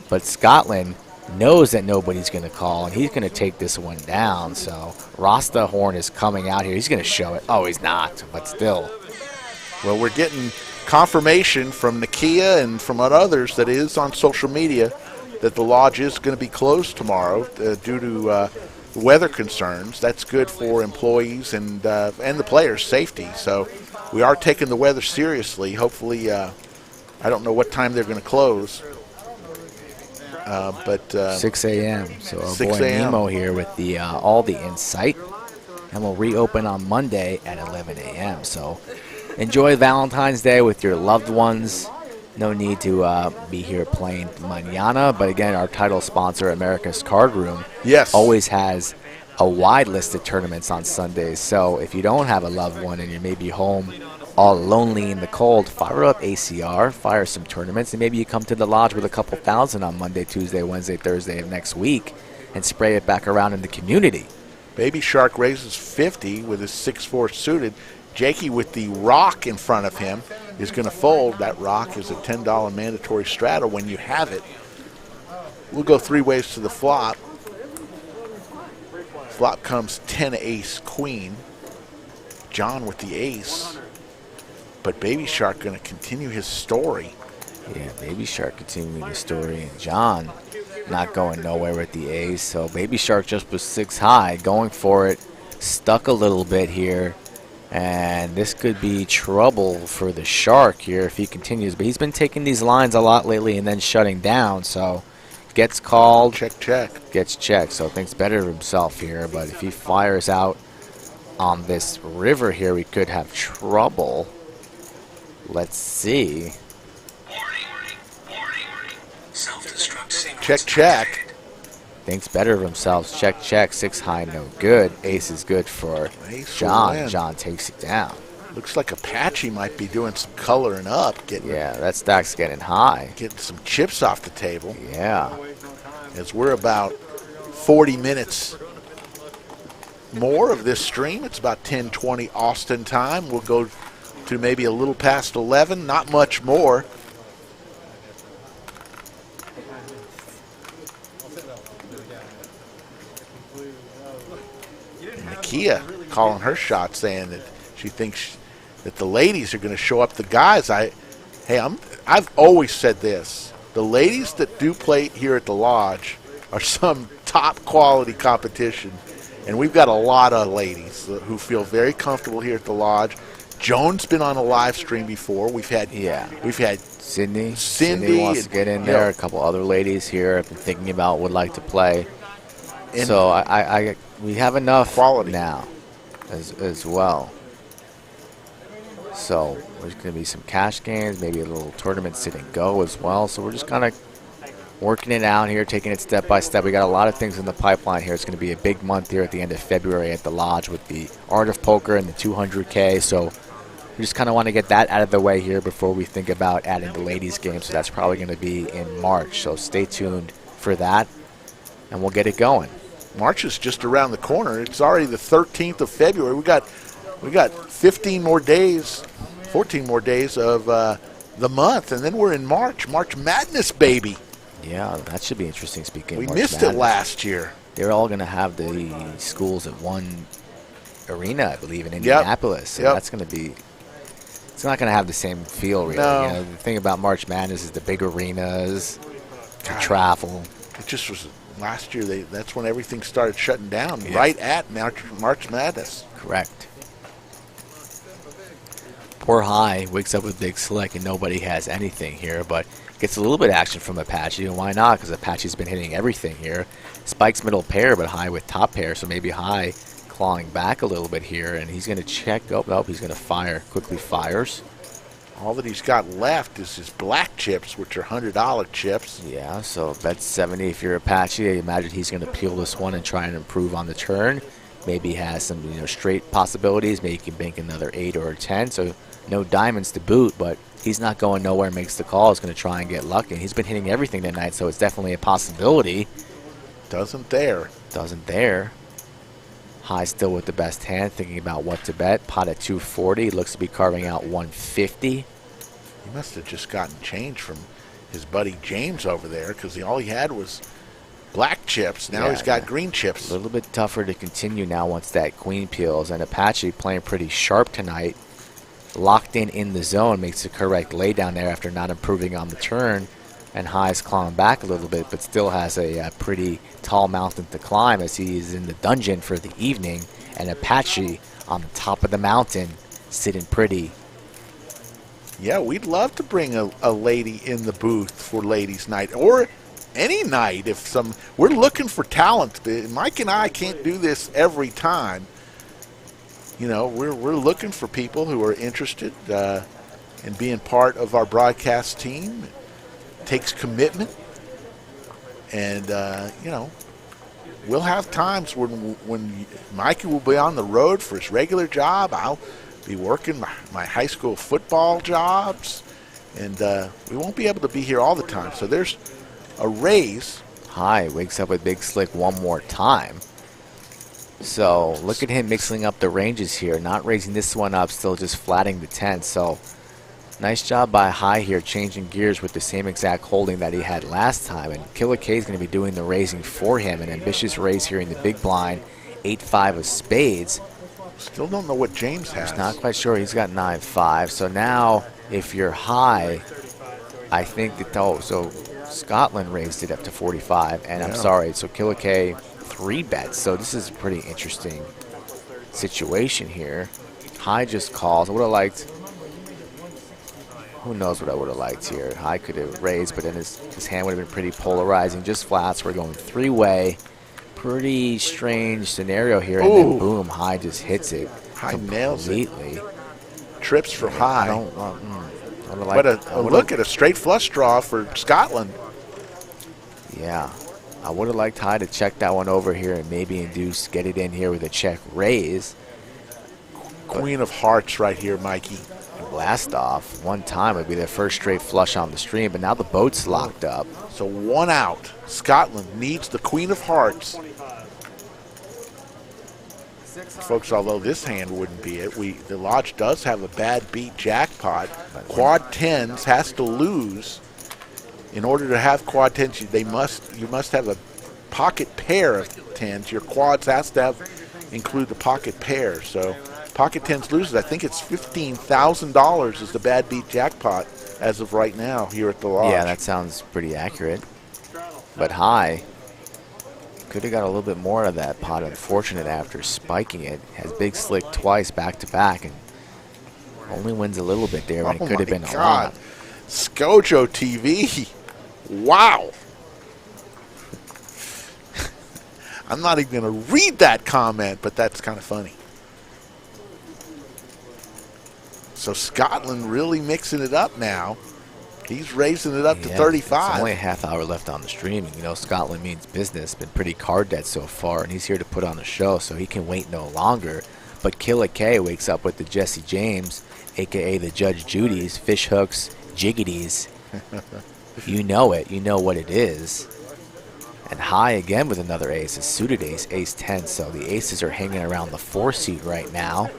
But Scotland knows that nobody's going to call, and he's going to take this one down. So Rasta Horn is coming out here. He's going to show it. Oh, he's not, but still. Well, we're getting confirmation from Nakia and from others that is on social media that the lodge is going to be closed tomorrow due to weather concerns. That's good for employees and the players' safety. So we are taking the weather seriously. Hopefully, I don't know what time they're going to close. But 6 a.m. So our boy Nemo here with the all the insight. And we'll reopen on Monday at 11 a.m. So enjoy Valentine's Day with your loved ones. No need to be here playing mañana. But again, our title sponsor, America's Card Room, always has a wide list of tournaments on Sundays. So if you don't have a loved one and you may be home all lonely in the cold, fire up ACR, fire some tournaments, and maybe you come to the lodge with a couple thousand on Monday, Tuesday, Wednesday, Thursday of next week and spray it back around in the community. Baby Shark raises 50 with his 6'4" suited. Jakey with the rock in front of him is going to fold. That rock is a $10 mandatory straddle when you have it. We'll go 3 ways to the flop. Flop comes 10 ace queen. John with the ace. But Baby Shark going to continue his story. Yeah, Baby Shark continuing his story. And John not going nowhere with the ace. So Baby Shark just was 6 high, going for it. Stuck a little bit here. And this could be trouble for the Shark here if he continues. But he's been taking these lines a lot lately and then shutting down. So gets called. Check, check. Gets checked. So thinks better of himself here. But if he fires out on this river here, we could have trouble. Let's see. Check, check. Thinks better of himself. Check, check. 6 high, no good. Ace is good for John. John takes it down. Looks like Apache might be doing some coloring up. Yeah, that stack's getting high. Getting some chips off the table. Yeah. As we're about 40 minutes more of this stream. It's about 10:20 Austin time. We'll go to maybe a little past 11. Not much more. Nakia calling her shot, saying that she thinks that the ladies are going to show up the guys. I've always said this. The ladies that do play here at the Lodge are some top quality competition. And we've got a lot of ladies who feel very comfortable here at the Lodge. Joan's been on a live stream before. We've had Cindy. Cindy Cindy wants to get in there. A couple other ladies here I've been thinking about would like to play. And so we have enough quality now as well. So there's going to be some cash games, maybe a little tournament sit and go as well. So we're just kind of working it out here, taking it step by step. We got a lot of things in the pipeline here. It's going to be a big month here at the end of February at the Lodge with the Art of Poker and the 200K. So we just kind of want to get that out of the way here before we think about adding the ladies game. So that's probably going to be in March. So stay tuned for that, and we'll get it going. March is just around the corner. It's already the 13th of February. We got 15 more days, 14 more days of the month, and then we're in March. March Madness, baby. Yeah, that should be interesting. Speaking we of March missed Madness, it last year. They're all going to have the schools at one arena, I believe, in Indianapolis. So that's going to be. It's not going to have the same feel, really. No. You know, the thing about March Madness is the big arenas, the travel. It just was last year. That's when everything started shutting down. Right at March Madness. Correct. Poor High wakes up with Big Slick, and nobody has anything here, but gets a little bit of action from Apache, and why not? Because Apache's been hitting everything here. Spike's middle pair, but High with top pair, so maybe High clawing back a little bit here, and he's going to check. Oh, nope, he's going to fire. Quickly fires. All that he's got left is his black chips, which are $100 chips. Yeah, so bet 70 if you're Apache. I imagine he's going to peel this one and try and improve on the turn. Maybe he has some straight possibilities. Maybe he can bank another 8 or a 10. So no diamonds to boot, but he's not going nowhere. Makes the call. He's going to try and get lucky. And he's been hitting everything tonight, so it's definitely a possibility. Doesn't dare. High still with the best hand, thinking about what to bet. Pot at 240. Looks to be carving out 150. He must have just gotten change from his buddy James over there, because all he had was black chips. Now he's got green chips. A little bit tougher to continue now once that queen peels. And Apache playing pretty sharp tonight. Locked in the zone, makes the correct lay down there after not improving on the turn. And High's clawing back a little bit, but still has a pretty tall mountain to climb as he is in the dungeon for the evening. And Apache on the top of the mountain, sitting pretty. Yeah, we'd love to bring a lady in the booth for ladies' night, or any night. We're looking for talent. Mike and I can't do this every time. We're looking for people who are interested in being part of our broadcast team. It takes commitment, and we'll have times when Mikey will be on the road for his regular job. I'll be working my high school football jobs, and we won't be able to be here all the time. So there's a raise. High wakes up with Big Slick one more time. So look at him mixing up the ranges here, not raising this one up, still just flatting the 10. So nice job by High here, changing gears with the same exact holding that he had last time. And Killer K is going to be doing the raising for him. An ambitious raise here in the big blind. 8-5 of spades. Still don't know what James has. He's not quite sure. He's got 9-5. So now, if you're high, I think that, so Scotland raised it up to 45, and I'm sorry, so Killer K 3 bets. So this is a pretty interesting situation here. High just calls. I would have liked, who knows what I would have liked here. High could have raised, but then his hand would have been pretty polarizing. Just flats. We're going 3-way. Pretty strange scenario here, and then boom, High just hits it. High nails it. Completely. Trips for High. I don't like, But a look at a straight flush draw for Scotland. Yeah. I would have liked High to check that one over here and maybe induce, get it in here with a check raise. Queen of Hearts right here, Mikey. Blast off. One time would be their first straight flush on the stream, but now the boat's locked up. So 1 out. Scotland needs the Queen of Hearts. Folks, although this hand wouldn't be it, the Lodge does have a bad beat jackpot. Quad tens has to lose. In order to have quad tens, you must have a pocket pair of tens. Your quads has to include the pocket pair. So pocket tens loses. I think it's $15,000 is the bad beat jackpot as of right now here at the Lodge. Yeah, that sounds pretty accurate. But High could have got a little bit more of that pot. Unfortunate after spiking it. Has big slick twice back to back and only wins a little bit there. And it could have been a lot. Scojo TV. Wow. I'm not even going to read that comment, but that's kind of funny. So Scotland really mixing it up now. He's raising it up to 35. It's only a half hour left on the stream. You know, Scotland means business. Been pretty card dead so far, and he's here to put on a show, so he can wait no longer. But Killer K wakes up with the Jesse James, a.k.a. the Judge Judy's, fish hooks, jiggities. You know it. You know what it is. And High again with another ace, a suited ace, ace-10. So the aces are hanging around the 4 seed right now.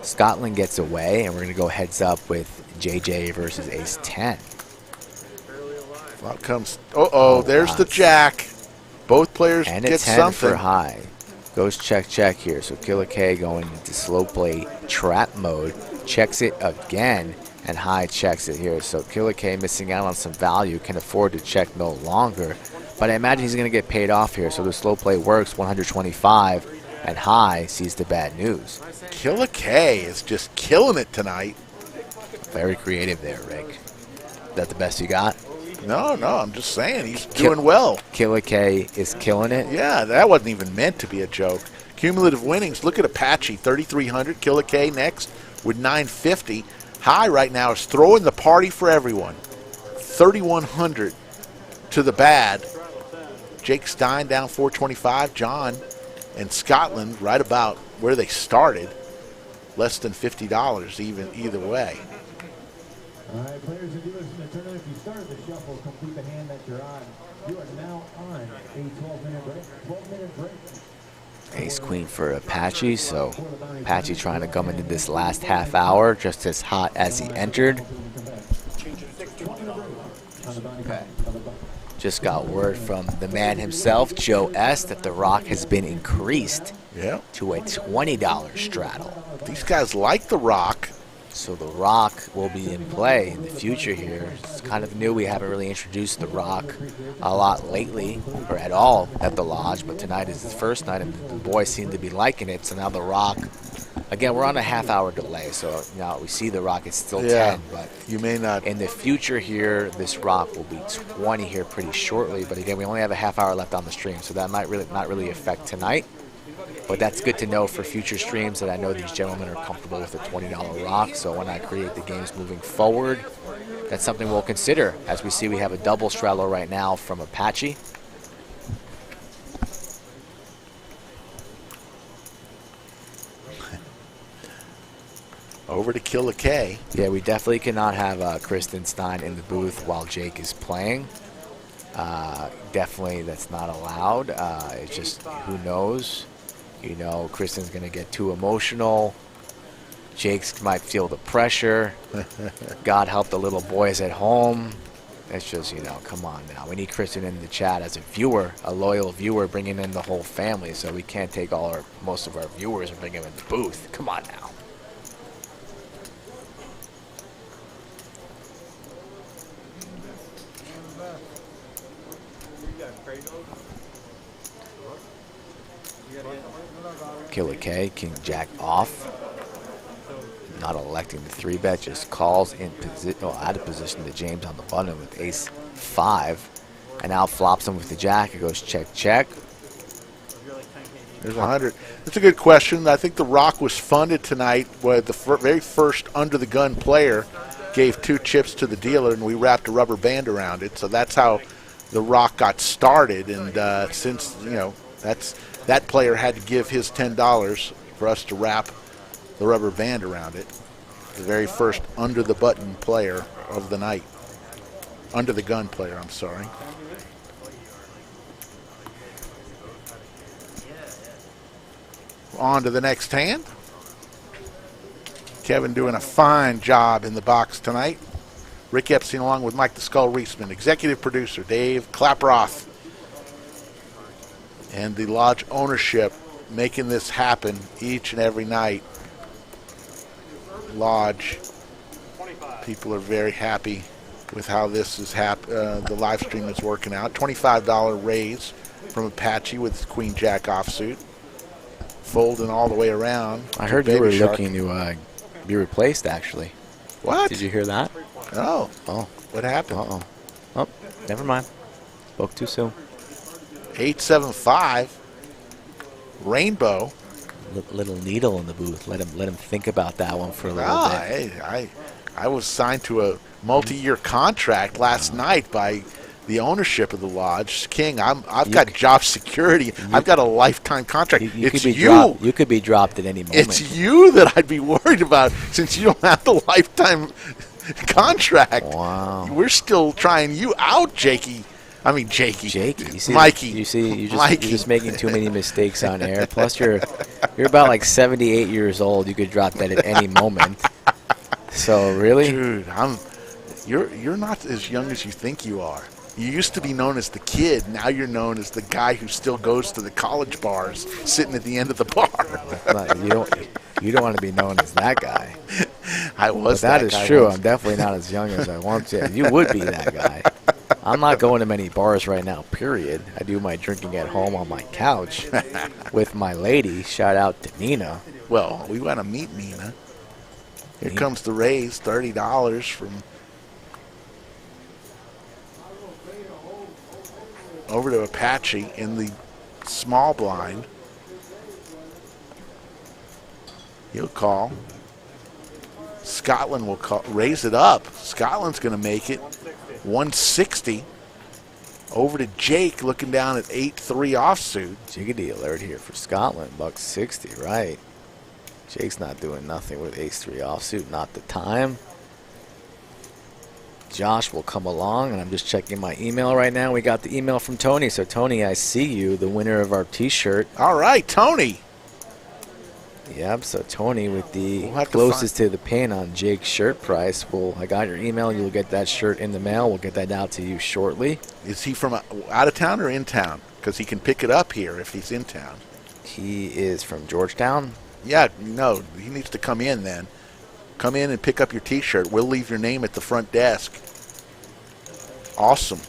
Scotland gets away, and we're going to go heads up with JJ versus ace-10. Out comes, there's the jack. Both players and get a 10 something. for High. Goes check here. So Killer K going into slow play trap mode. Checks it again, and High checks it here. So Killer K missing out on some value, can afford to check no longer. But I imagine he's going to get paid off here. So the slow play works, 125, and High sees the bad news. Killer K is just killing it tonight. Very creative there, Rick. Is that the best you got? No, I'm just saying he's doing well. Killer K is killing it. Yeah, that wasn't even meant to be a joke. Cumulative winnings, look at Apache, 3,300. Killer K next with 950. High right now is throwing the party for everyone. 3,100 to the bad. Jake Stein down 425. John and Scotland right about where they started. Less than $50 either way. All right, players and dealers in the tournament, if you started the shuffle, complete the hand that you're on. You are now on a 12-minute break. 12-minute break. Ace Queen for Apache, so Apache trying to come into this last half hour just as hot as he entered. Just got word from the man himself, Joe S., that the rock has been increased to a $20 straddle. These guys like the rock. So the rock will be in play in the future here. It's kind of new. We haven't really introduced the rock a lot lately, or at all at the Lodge, but tonight is the first night, and the boys seem to be liking it. So now the rock, again, we're on a half-hour delay, so now we see the rock. It's still 10, but you may not. In the future here, this rock will be 20 here pretty shortly. But again, we only have a half hour left on the stream, so that might really not really affect tonight. But that's good to know for future streams that I know these gentlemen are comfortable with a $20 rock. So when I create the games moving forward, that's something we'll consider. As we see, we have a double straddle right now from Apache. Over to Killer K. Yeah, we definitely cannot have Kristen Stein in the booth while Jake is playing. Definitely that's not allowed. It's just, who knows? You know, Kristen's going to get too emotional. Jake's might feel the pressure. God help the little boys at home. It's just, come on now. We need Kristen in the chat as a viewer, a loyal viewer, bringing in the whole family. So we can't take most of our viewers and bring them in the booth. Come on now. Killer K, King Jack off. Not electing the 3-bet, just calls in position, out of position to James on the button with ace 5. And now flops him with the jack. It goes check, check. There's 100. That's a good question. I think the Rock was funded tonight where the very first under-the-gun player gave 2 chips to the dealer, and we wrapped a rubber band around it. So that's how the Rock got started. And since, that player had to give his $10 for us to wrap the rubber band around it. The very first under-the-button player of the night. Under-the-gun player, I'm sorry. On to the next hand. Kevin doing a fine job in the box tonight. Rick Epstein along with Mike the Skull Reisman. Executive producer Dave Klaproth. And the lodge ownership making this happen each and every night. Lodge, people are very happy with how this is the live stream is working out. $25 raise from Apache with Queen Jack offsuit. Folding all the way around. I heard you were looking to be replaced, actually. What? Did you hear that? Oh. Oh. What happened? Uh-oh. Oh, never mind. Spoke too soon. 875. Rainbow. Little needle in the booth. Let him think about that one for a little bit. Hey, I was signed to a multi-year contract last night by the ownership of the lodge. King, I've got job security. I've got a lifetime contract. It's you. You could be dropped at any moment. It's you that I'd be worried about since you don't have the lifetime contract. Wow. We're still trying you out, Jakey. Jakey. You see, Mikey. You're just making too many mistakes on air. Plus, you're about like 78 years old. You could drop that at any moment. So really, dude, you're not as young as you think you are. You used to be known as the kid. Now you're known as the guy who still goes to the college bars, sitting at the end of the bar. You don't want to be known as that guy. I was. But that is true. I'm definitely not as young as I want to. You would be that guy. I'm not going to many bars right now, period. I do my drinking at home on my couch with my lady. Shout out to Nina. Well, we want to meet Nina. Here comes the raise, $30 from over to Apache in the small blind. He'll call. Scotland will raise it up. Scotland's going to make it 160. Over to Jake, looking down at 8-3 offsuit. Jiggity alert here for Scotland, $160, right? Jake's not doing nothing with ace-3 offsuit, not the time. Josh will come along, and I'm just checking my email right now. We got the email from Tony. So, Tony, I see you, the winner of our T-shirt. All right, Tony. Yep, so Tony with the closest to the pin on Jake's shirt price. I got your email. You'll get that shirt in the mail. We'll get that out to you shortly. Is he from out of town or in town? Because he can pick it up here if he's in town. He is from Georgetown. Yeah, no, he needs to come in then. Come in and pick up your T-shirt. We'll leave your name at the front desk. Awesome.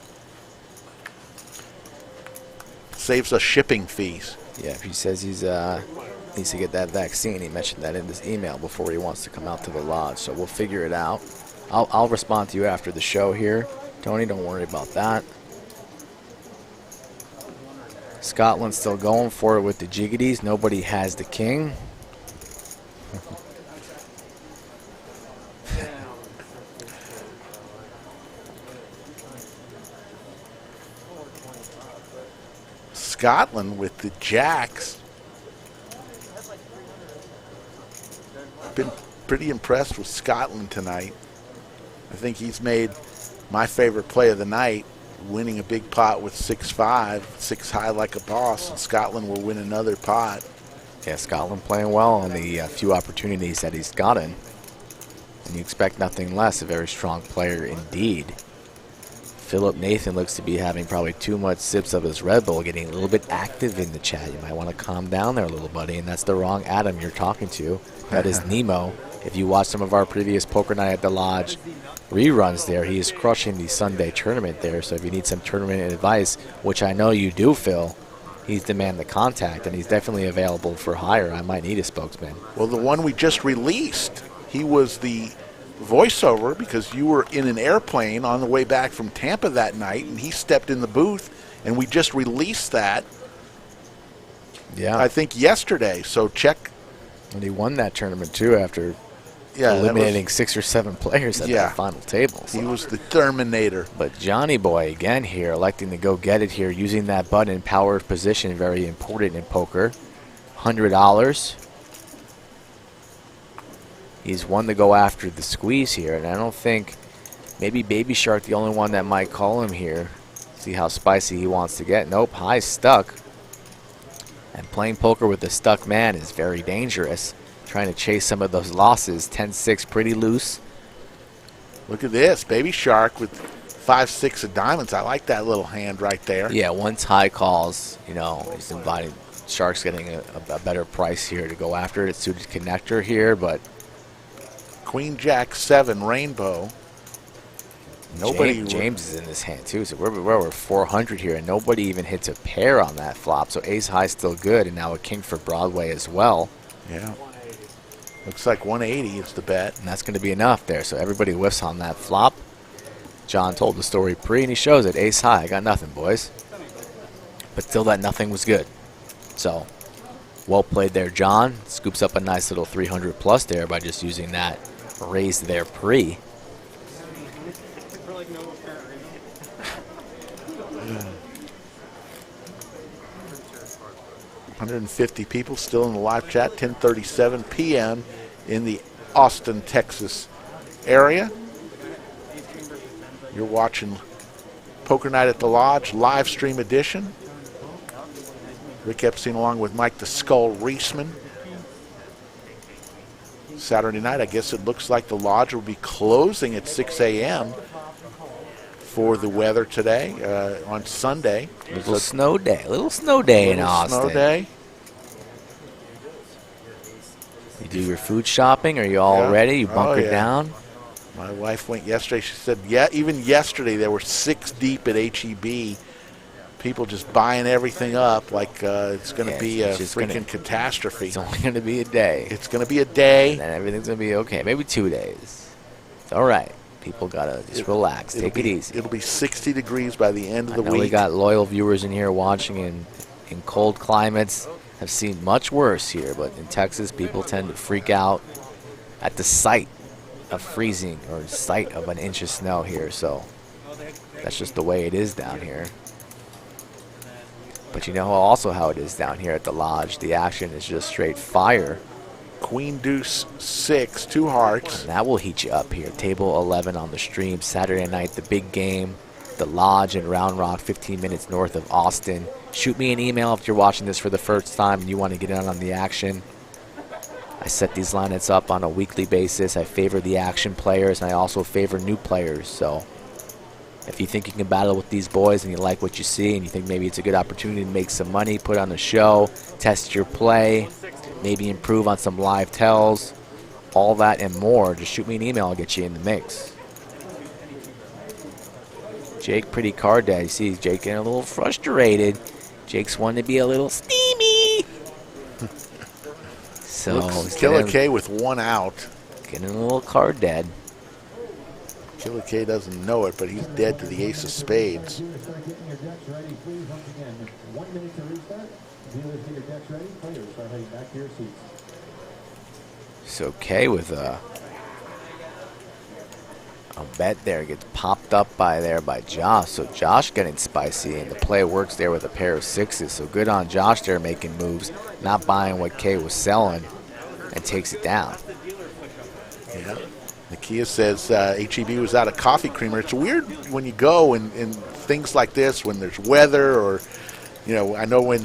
Saves us shipping fees. Yeah, he says he's needs to get that vaccine. He mentioned that in this email before he wants to come out to the lodge. So we'll figure it out. I'll respond to you after the show here. Tony, don't worry about that. Scotland's still going for it with the jiggities. Nobody has the king. Scotland with the jacks. Been pretty impressed with Scotland tonight. I think he's made my favorite play of the night, winning a big pot with 6-5, 6 high like a boss, and Scotland will win another pot. Yeah, Scotland playing well on the few opportunities that he's gotten. And you expect nothing less, a very strong player indeed. Philip Nathan looks to be having probably too much sips of his Red Bull, getting a little bit active in the chat. You might want to calm down there, little buddy, and that's the wrong Adam you're talking to. That is Nemo. If you watch some of our previous Poker Night at the Lodge reruns there, he is crushing the Sunday tournament there. So if you need some tournament advice, which I know you do, Phil, he's the man to contact, and he's definitely available for hire. I might need a spokesman. Well, the one we just released, he was the voiceover because you were in an airplane on the way back from Tampa that night, and he stepped in the booth, and we just released that, I think, yesterday. So check. And he won that tournament, too, after eliminating 6 or 7 players at that final table. So. He was the Terminator. But Johnny Boy, again here, electing to go get it here, using that button, power position, very important in poker. $100. He's one to go after the squeeze here, and I don't think maybe Baby Shark the only one that might call him here. See how spicy he wants to get. Nope, high stuck. And playing poker with a stuck man is very dangerous. Trying to chase some of those losses. 10-6 pretty loose. Look at this, Baby Shark with 5-6 of diamonds. I like that little hand right there. Yeah, once high calls, you know, he's inviting Shark's getting a better price here to go after it. It's suited connector here, but Queen Jack 7 rainbow. James is in this hand too, so we're 400 here, and nobody even hits a pair on that flop. So ace high still good, and now a king for Broadway as well. Yeah, looks like 180 is the bet, and that's going to be enough there. So everybody whiffs on that flop. John told the story pre, and he shows it. Ace high, I got nothing, boys. But still, that nothing was good. So well played there, John. Scoops up a nice little 300 plus there by just using that raise there pre. 150 people still in the live chat. 10:37 p.m. in the Austin, Texas area. You're watching Poker Night at the Lodge live stream edition. Rick Epstein along with Mike the Skull Reisman. Saturday night, I guess it looks like the Lodge will be closing at 6 a.m. for the weather today. On Sunday. A little snow day in Austin. Snow day. You do your food shopping? Are you all ready? You bunkered down? My wife went yesterday. She said, yeah, even yesterday there were 6 deep at HEB. People just buying everything up like it's going to be a freaking catastrophe. It's only going to be a day. It's going to be a day. And then everything's going to be okay. Maybe 2 days. It's all right. People got to just relax. Take it easy. It'll be 60 degrees by the end of the week. We got loyal viewers in here watching in cold climates. Have seen much worse here, but in Texas, people tend to freak out at the sight of freezing or sight of an inch of snow here. So that's just the way it is down here. But you know also how it is down here at the Lodge. The action is just straight fire. Queen Deuce 6, 2 hearts. And that will heat you up here. Table 11 on the stream. Saturday night, the big game. The Lodge in Round Rock, 15 minutes north of Austin. Shoot me an email if you're watching this for the first time and you want to get in on the action. I set these lineups up on a weekly basis. I favor the action players, and I also favor new players. So if you think you can battle with these boys and you like what you see and you think maybe it's a good opportunity to make some money, put on a show, test your play, maybe improve on some live tells, all that and more, just shoot me an email. I'll get you in the mix. Jake, pretty card day. You see Jake getting a little frustrated. Jake's wanting to be a little steamy. So Killer K with 1 out. Getting a little card dead. Killer K doesn't know it, but he's dead to the ace of spades. So K with a bet there gets popped up by Josh. So Josh getting spicy, and the play works there with a pair of 6s. So good on Josh there making moves, not buying what K was selling, and takes it down. Yeah. Nakia says HEB was out of coffee creamer. It's weird when you go and things like this, when there's weather or, you know, I know when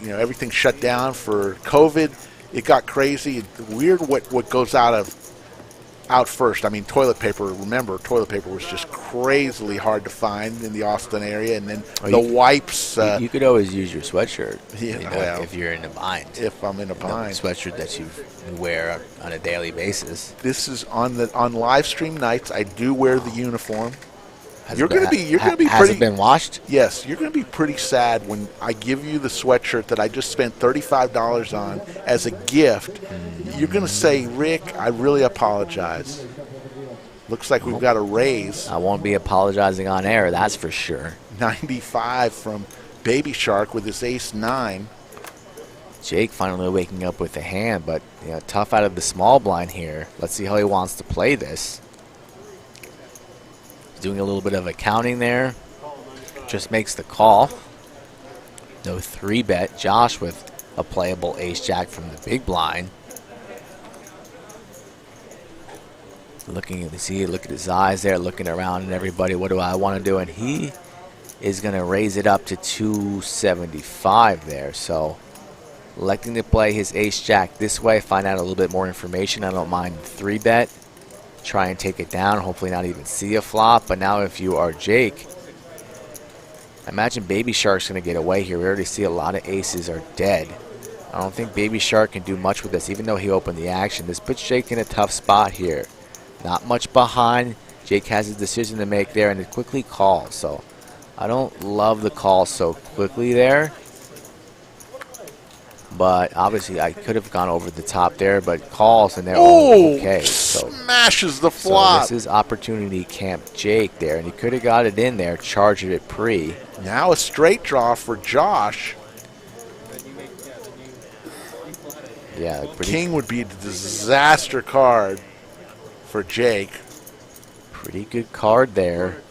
everything shut down for COVID, it got crazy. It's weird what goes out of out first. I mean, toilet paper, remember, toilet paper was just crazily hard to find in the Austin area. And then wipes. You could always use your sweatshirt well, if you're in a bind. If I'm in a bind. Sweatshirt that you wear on a daily basis. This is on live stream nights. I do wear the uniform. You're going to be pretty. Has it been washed? Yes, you're going to be pretty sad when I give you the sweatshirt that I just spent $35 on as a gift. You're going to say, Rick, I really apologize. Looks like we've got a raise. I won't be apologizing on air, that's for sure. 95 from Baby Shark with his ace-9. Jake finally waking up with a hand, but tough out of the small blind here. Let's see how he wants to play this. Doing a little bit of accounting there. Just makes the call. No 3-bet. Josh with a playable ace-jack from the big blind. Looking at look at his eyes there, looking around and everybody. What do I want to do? And he is going to raise it up to 275 there. So electing to play his ace-jack this way, find out a little bit more information. I don't mind the 3-bet. Try and take it down, hopefully not even see a flop. But now if you are Jake, imagine Baby Shark's going to get away here. We already see a lot of aces are dead. I don't think Baby Shark can do much with this, even though he opened the action. This puts Jake in a tough spot here. Not much behind. Jake has his decision to make there, and it quickly calls. So I don't love the call so quickly there. But obviously I could have gone over the top there, but calls and they're all okay. So smashes the flop. So this is opportunity camp Jake there, and he could have got it in there, charged it pre. Now a straight draw for Josh. Yeah, King would be a disaster card for Jake. Pretty good card there.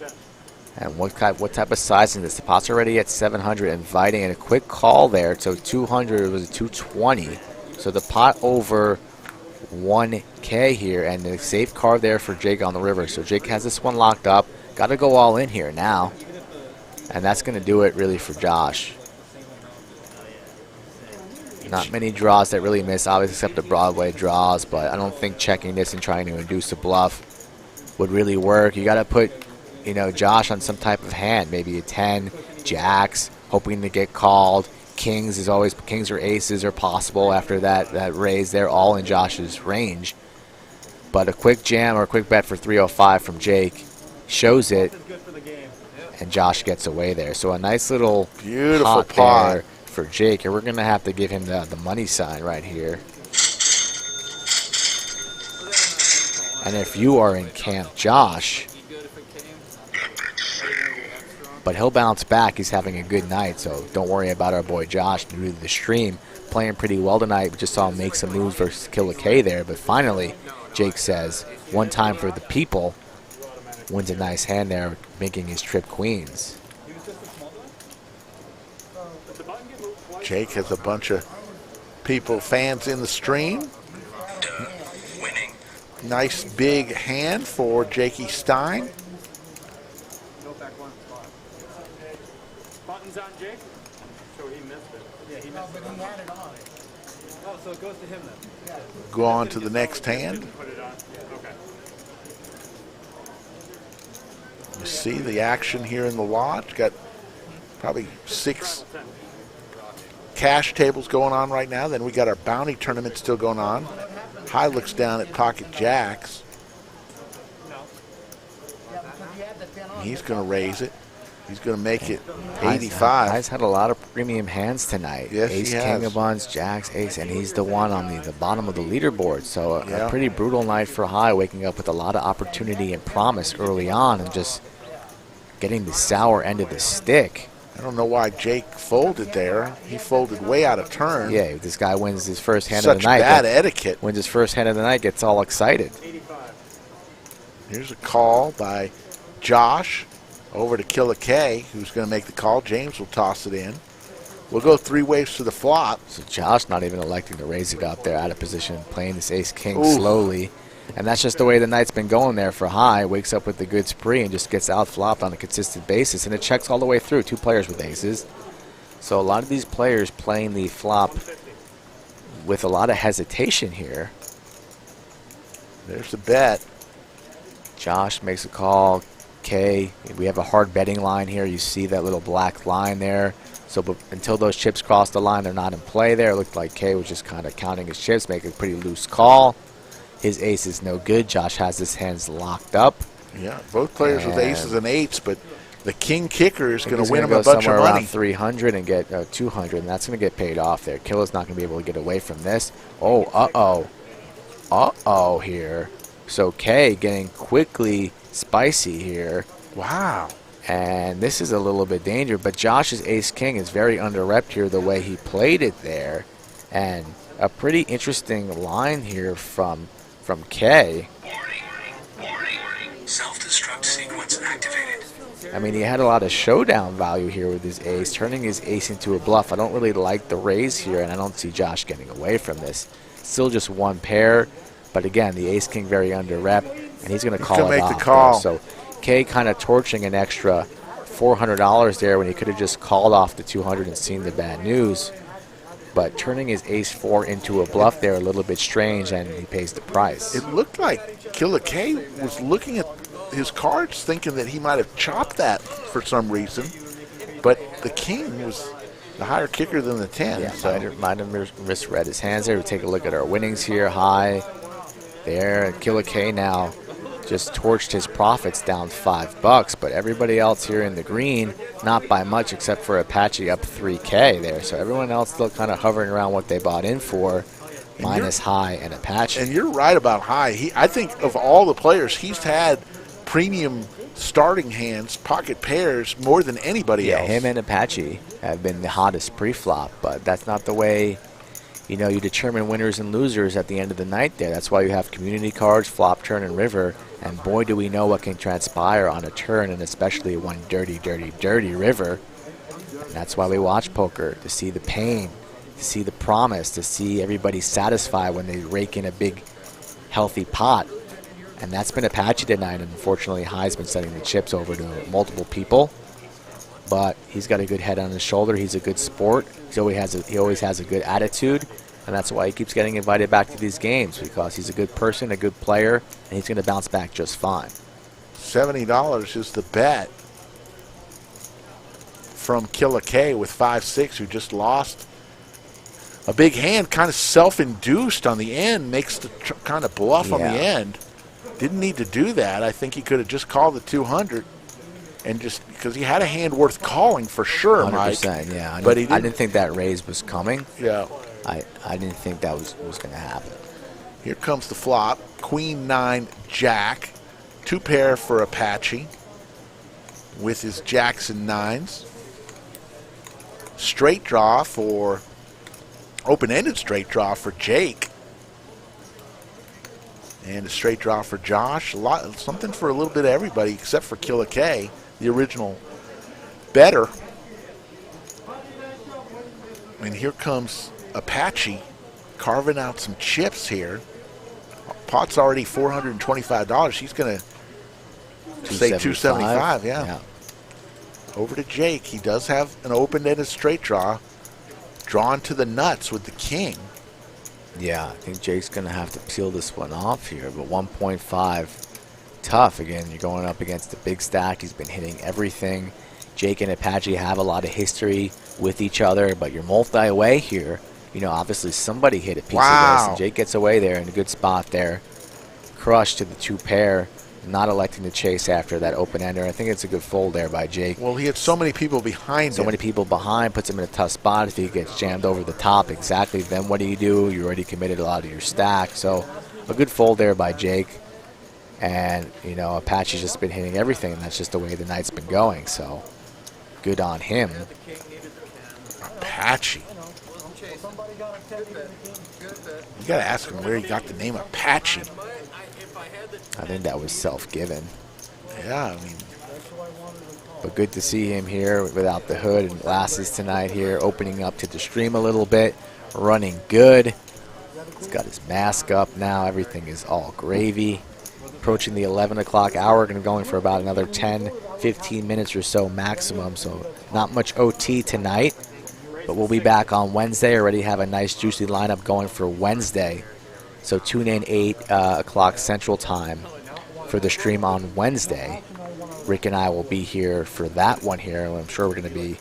And what type of sizing is this? The pot's already at 700, inviting, and a quick call there. So 200 was 220. So the pot over 1K here, and the safe card there for Jake on the river. So Jake has this one locked up. Got to go all in here now. And that's going to do it really for Josh. Not many draws that really miss, obviously, except the Broadway draws. But I don't think checking this and trying to induce a bluff would really work. You got to put Josh on some type of hand, maybe a 10, jacks, hoping to get called. Kings or aces are possible after that raise. They're all in Josh's range. But a quick jam or a quick bet for 305 from Jake shows it, and Josh gets away there. So a nice little beautiful pot there for Jake, and we're going to have to give him the money sign right here. And if you are in camp Josh, but he'll bounce back. He's having a good night, so don't worry about our boy Josh new to the stream. Playing pretty well tonight. We just saw him make some moves versus Killer K there, but finally, Jake says, one time for the people, wins a nice hand there, making his trip queens. Jake has a bunch of fans in the stream. Nice big hand for Jakey Stein. Buttons on Jake? So he missed it. Yeah, he missed it. But he had it on. Oh, so it goes to him then. Go on to the next hand. Put it on. Okay. You see the action here in the lodge. Got probably 6 cash tables going on right now. Then we got our bounty tournament still going on. High looks down at pocket jacks. He's going to raise it. He's going to make it 85. High's had a lot of premium hands tonight. Yes, Ace, he has. King of Buns, Jacks, Ace, and he's the one on the bottom of the leaderboard. So a pretty brutal night for High, waking up with a lot of opportunity and promise early on and just getting the sour end of the stick. I don't know why Jake folded there. He folded way out of turn. Yeah, this guy wins his first hand Such of the night. bad etiquette. Wins his first hand of the night, gets all excited. Here's a call by Josh over to Killer K, who's going to make the call. James will toss it in. We'll go 3 waves to the flop. So Josh not even electing to raise it up there, out of position, playing this ace-king slowly. And that's just the way the night's been going there for High. Wakes up with the good spree and just gets out-flopped on a consistent basis. And it checks all the way through. 2 players with aces. So a lot of these players playing the flop with a lot of hesitation here. There's the bet. Josh makes a call. K, we have a hard betting line here. You see that little black line there. So until those chips cross the line, they're not in play there. It looked like K was just kind of counting his chips, making a pretty loose call. His ace is no good. Josh has his hands locked up. Yeah, both players with aces and eights, but the king kicker is going to win him go a bunch of somewhere money. around 300 and get 200, and that's going to get paid off there. Killer's not going to be able to get away from this. Oh, uh-oh. Uh-oh here. So K getting quickly spicy here. Wow. And this is a little bit dangerous, but Josh's ace-king is very under-repped here the way he played it there. And a pretty interesting line here from K. Warning. Self-destruct sequence activated. I mean, he had a lot of showdown value here with his ace, turning his ace into a bluff. I don't really like the raise here, and I don't see Josh getting away from this. Still just one pair, but again, the ace-king very under-rep, and he's going to call it off. Make the call. There. So K kind of torching an extra $400 there when he could have just called off the 200 and seen the bad news. But turning his ace-4 into a bluff there a little bit strange, and he pays the price. It looked like Killer K was looking at his cards thinking that he might have chopped that for some reason, but the king was the higher kicker than the 10. Yeah, so. might have misread his hands there. We take a look at our winnings here. High there. Killer K now just torched his profits down $5, but everybody else here in the green, not by much except for Apache up 3K there. So everyone else still kind of hovering around what they bought in for, minus High and Apache. And you're right about High. I think of all the players, he's had premium starting hands, pocket pairs, more than anybody else. Yeah, him and Apache have been the hottest pre-flop, but that's not the way, you determine winners and losers at the end of the night there. That's why you have community cards, flop, turn, and river, and boy, do we know what can transpire on a turn, and especially one dirty, dirty, dirty river. And that's why we watch poker, to see the pain, to see the promise, to see everybody satisfied when they rake in a big, healthy pot. And that's been Apache tonight, and unfortunately High's been sending the chips over to multiple people. But he's got a good head on his shoulder. He's a good sport. He always has a good attitude, and that's why he keeps getting invited back to these games, because he's a good person, a good player, and he's going to bounce back just fine. $70 is the bet from Killer K with 5-6, who just lost a big hand, kind of self-induced on the end, makes the kind of bluff on the end. Didn't need to do that. I think he could have just called the 200, and just because he had a hand worth calling for sure, 100%, Mike. yeah. I but didn't think that raise was coming. Yeah. I didn't think that was going to happen. Here comes the flop. Queen 9 Jack. 2 pair for Apache with his jacks and 9s. Straight draw for open-ended straight draw for Jake. And a straight draw for Josh. Something for a little bit of everybody except for Killer K, the original bettor. And here comes Apache carving out some chips here. Pot's already $425. He's going to say $275. Yeah. Over to Jake. He does have an open-ended straight draw, drawn to the nuts with the king. Yeah, I think Jake's going to have to peel this one off here, but 1.5, tough. Again, you're going up against the big stack. He's been hitting everything. Jake and Apache have a lot of history with each other, but you're multi-away here. Obviously somebody hit a piece of this, and Jake gets away there in a good spot there. Crushed to the 2 pair, not electing to chase after that open-ender. I think it's a good fold there by Jake. Well, he had so many people behind him. So many people behind, puts him in a tough spot. If he gets jammed over the top, exactly, then what do? You already committed a lot of your stack. So a good fold there by Jake. And, Apache's just been hitting everything, and that's just the way the night's been going. So good on him. Apache. You got to ask him where he got the name Apache. I think that was self-given. Yeah, But good to see him here without the hood and glasses tonight here, opening up to the stream a little bit, running good. He's got his mask up now. Everything is all gravy. Approaching the 11 o'clock hour, going to be going for about another 10, 15 minutes or so maximum, so not much OT tonight. But we'll be back on Wednesday. Already have a nice juicy lineup going for Wednesday. So tune in 8 o'clock Central Time for the stream on Wednesday. Rick and I will be here for that one here. I'm sure we're going to be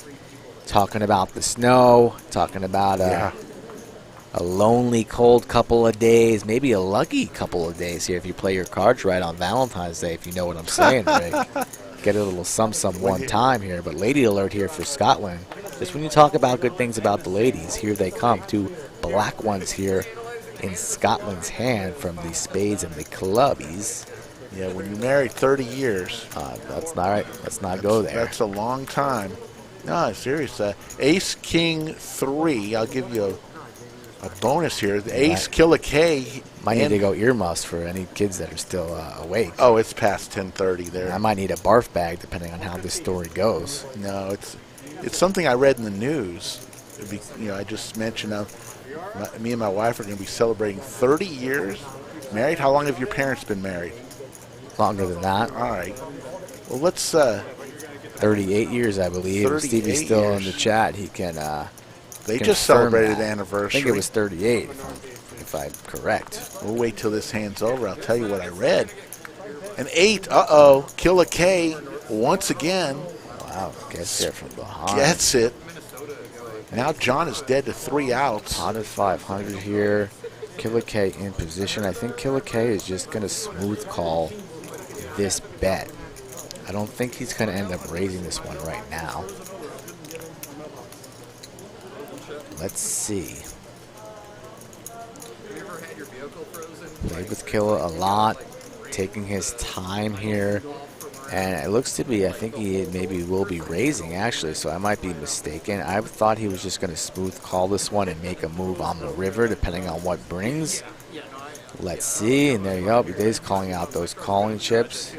talking about the snow, talking about a lonely, cold couple of days, maybe a lucky couple of days here if you play your cards right on Valentine's Day, if you know what I'm saying, Rick. Get a little some one time here. But lady alert here for Scotland. Just when you talk about good things about the ladies, here they come. 2 black ones here in Scotland's hand from the spades and the clubbies. Yeah, when you marry 30 years. That's not right. Let's not go there. That's a long time. No, serious. Ace, King, 3. I'll give you a bonus here. The Ace, kill a K. Might need to go earmuffs for any kids that are still awake. Oh, it's past 10:30 there. I might need a barf bag depending on how this story goes. No, it's something I read in the news. I just mentioned me and my wife are going to be celebrating 30 years married. How long have your parents been married? Longer than that. All right. Well, let's 38 years, I believe. If Stevie's still in the chat, he can they just celebrated the anniversary. I think it was 38, if I'm correct. We'll wait till this hand's over. I'll tell you what I read. An 8, kill a K once again. Wow, gets there from behind. Gets it. Now John is dead to 3 outs. Potted 500 here. Killer K in position. I think Killer K is just going to smooth call this bet. I don't think he's going to end up raising this one right now. Let's see. Played with Killer a lot, taking his time here. And it looks to be, I think he maybe will be raising, actually, so I might be mistaken. I thought he was just going to smooth call this one and make a move on the river, depending on what brings. Let's see, and there you go. He is calling out those calling chips.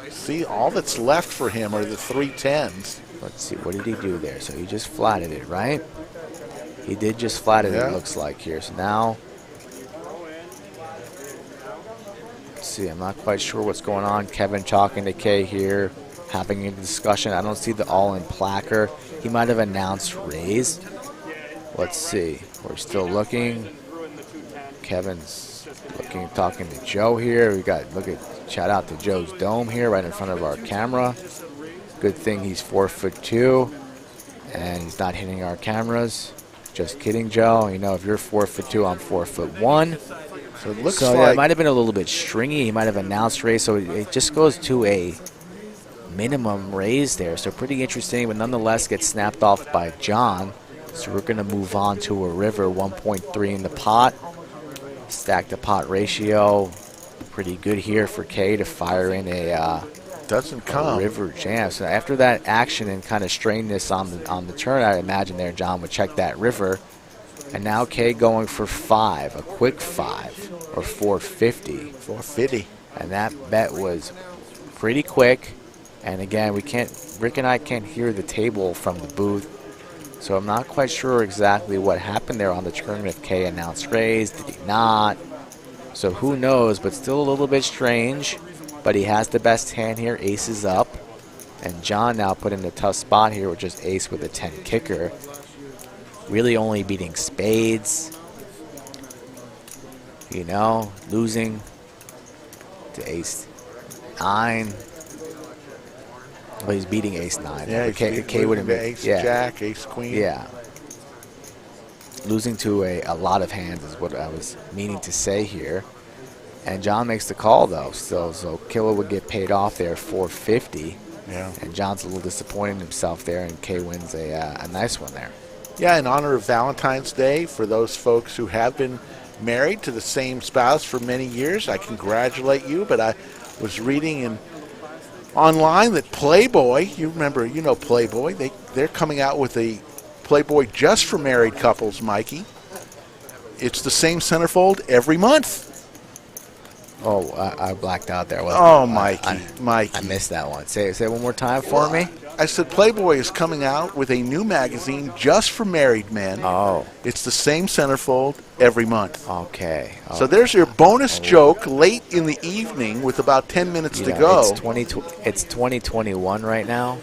See, all that's left for him are the 3 10s. Let's see, what did he do there? So he just flatted it, right? He did just flat it, it looks like here. So now, let's see, I'm not quite sure what's going on. Kevin talking to Kay here, having a discussion. I don't see the all-in placker. He might have announced raise. Let's see. We're still looking. Kevin's looking, talking to Joe here. We got, shout out to Joe's dome here right in front of our camera. Good thing he's 4'2", and he's not hitting our cameras. Just kidding, Joe. You know, if you're 4'2", I'm 4'1". So it looks like it might have been a little bit stringy. He might have announced raise, so it just goes to a minimum raise there. So pretty interesting, but nonetheless gets snapped off by John. So we're going to move on to a river, 1.3 in the pot. Stack the pot ratio. Pretty good here for Kay to fire in a river jam. So after that action and kind of strain this on the turn, I imagine there John would check that river. And now Kay going for 5, a quick 5, or 450. 450. And that bet was pretty quick. And again, Rick and I can't hear the table from the booth. So I'm not quite sure exactly what happened there on the turn. If Kay announced raise, did he not? So who knows, but still a little bit strange. But he has the best hand here, ace is up. And John now put in a tough spot here with just ace with a 10 kicker. Really only beating spades. You know, losing to ace 9. Well, he's beating ace 9. Yeah, K would have been ace jack, ace queen. Yeah. Losing to a lot of hands is what I was meaning to say here. And John makes the call, though. So Killer would get paid off there, 450. Yeah. And John's a little disappointed in himself there, and Kay wins a nice one there. Yeah, in honor of Valentine's Day, for those folks who have been married to the same spouse for many years, I congratulate you. But I was reading online that Playboy, you know Playboy, they're coming out with a Playboy just for married couples, Mikey. It's the same centerfold every month. Oh, I blacked out there. Mikey. I missed that one. Say it one more time for me. I said Playboy is coming out with a new magazine just for married men. Oh. It's the same centerfold every month. Okay. So there's your bonus joke late in the evening with about 10 minutes to go. It's 2021 right now,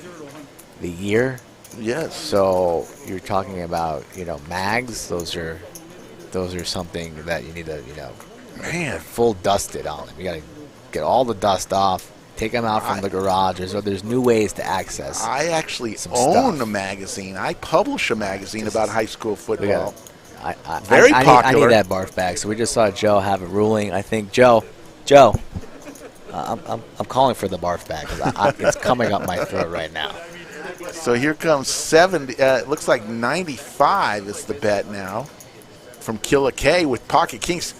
the year. Yes. So you're talking about, mags. Those those are something that you need to, Man, full dusted on them. You got to get all the dust off, take them out from the garage. There's new ways to access. I actually some own stuff. a magazine. I publish a magazine about high school football. Very popular. I need that barf bag. So we just saw Joe have a ruling. I think Joe, I'm calling for the barf bag because it's coming up my throat right now. So here comes 70. It looks like 95 is the bet now from Killa K with Pocket Kings.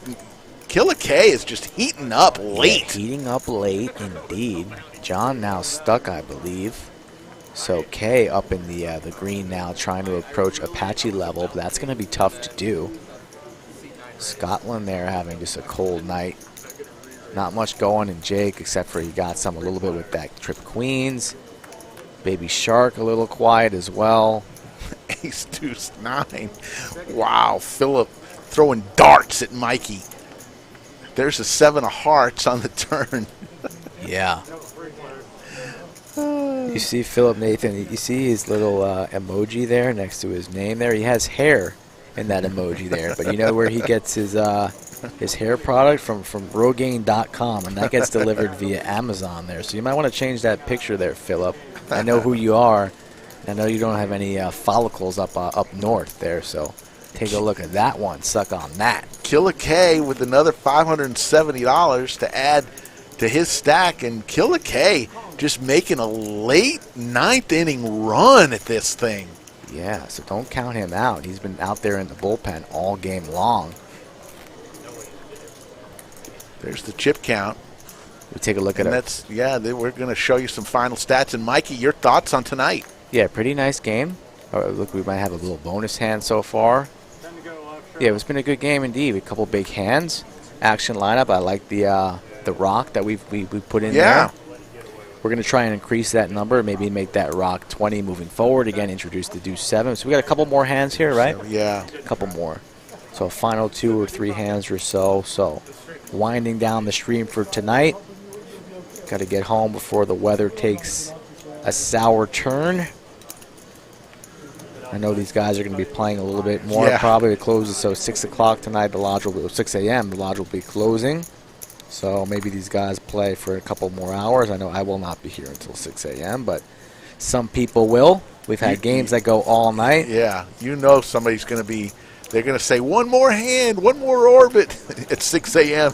Killa K is just heating up late. Yeah, heating up late, indeed. John now stuck, I believe. So K up in the green now, trying to approach Apache level. But that's going to be tough to do. Scotland there having just a cold night. Not much going in Jake, except for he got a little bit with that trip queens. Baby Shark a little quiet as well. Ace deuce 9. Wow, Philip throwing darts at Mikey. There's a 7 of hearts on the turn. Yeah. You see Philip Nathan, you see his little emoji there next to his name there? He has hair in that emoji there. But you know where he gets his hair product? From Rogaine.com, and that gets delivered via Amazon there. So you might want to change that picture there, Philip. I know who you are. I know you don't have any follicles up north there, so take a look at that one. Suck on that. Killa K with another $570 to add to his stack, and Killa K just making a late 9th inning run at this thing. Yeah, so don't count him out. He's been out there in the bullpen all game long. There's the chip count. We take a look at it. We're going to show you some final stats. And Mikey, your thoughts on tonight? Yeah, pretty nice game. Look, we might have a little bonus hand so far. Yeah, it's been a good game indeed. A couple big hands. Action lineup. I like the rock that we put in there. We're going to try and increase that number, maybe make that rock 20 moving forward. Again, introduce the deuce 7. So we got a couple more hands here, right? Yeah. A couple more. So a final 2 or 3 hands or so. So winding down the stream for tonight. Got to get home before the weather takes a sour turn. I know these guys are going to be playing a little bit more. Yeah. Probably it closes, so 6 o'clock tonight, the lodge will be, 6 a.m., the lodge will be closing. So maybe these guys play for a couple more hours. I know I will not be here until 6 a.m., but some people will. We've had games that go all night. Yeah, you know somebody's going to be, they're going to say, one more hand, one more orbit at 6 a.m.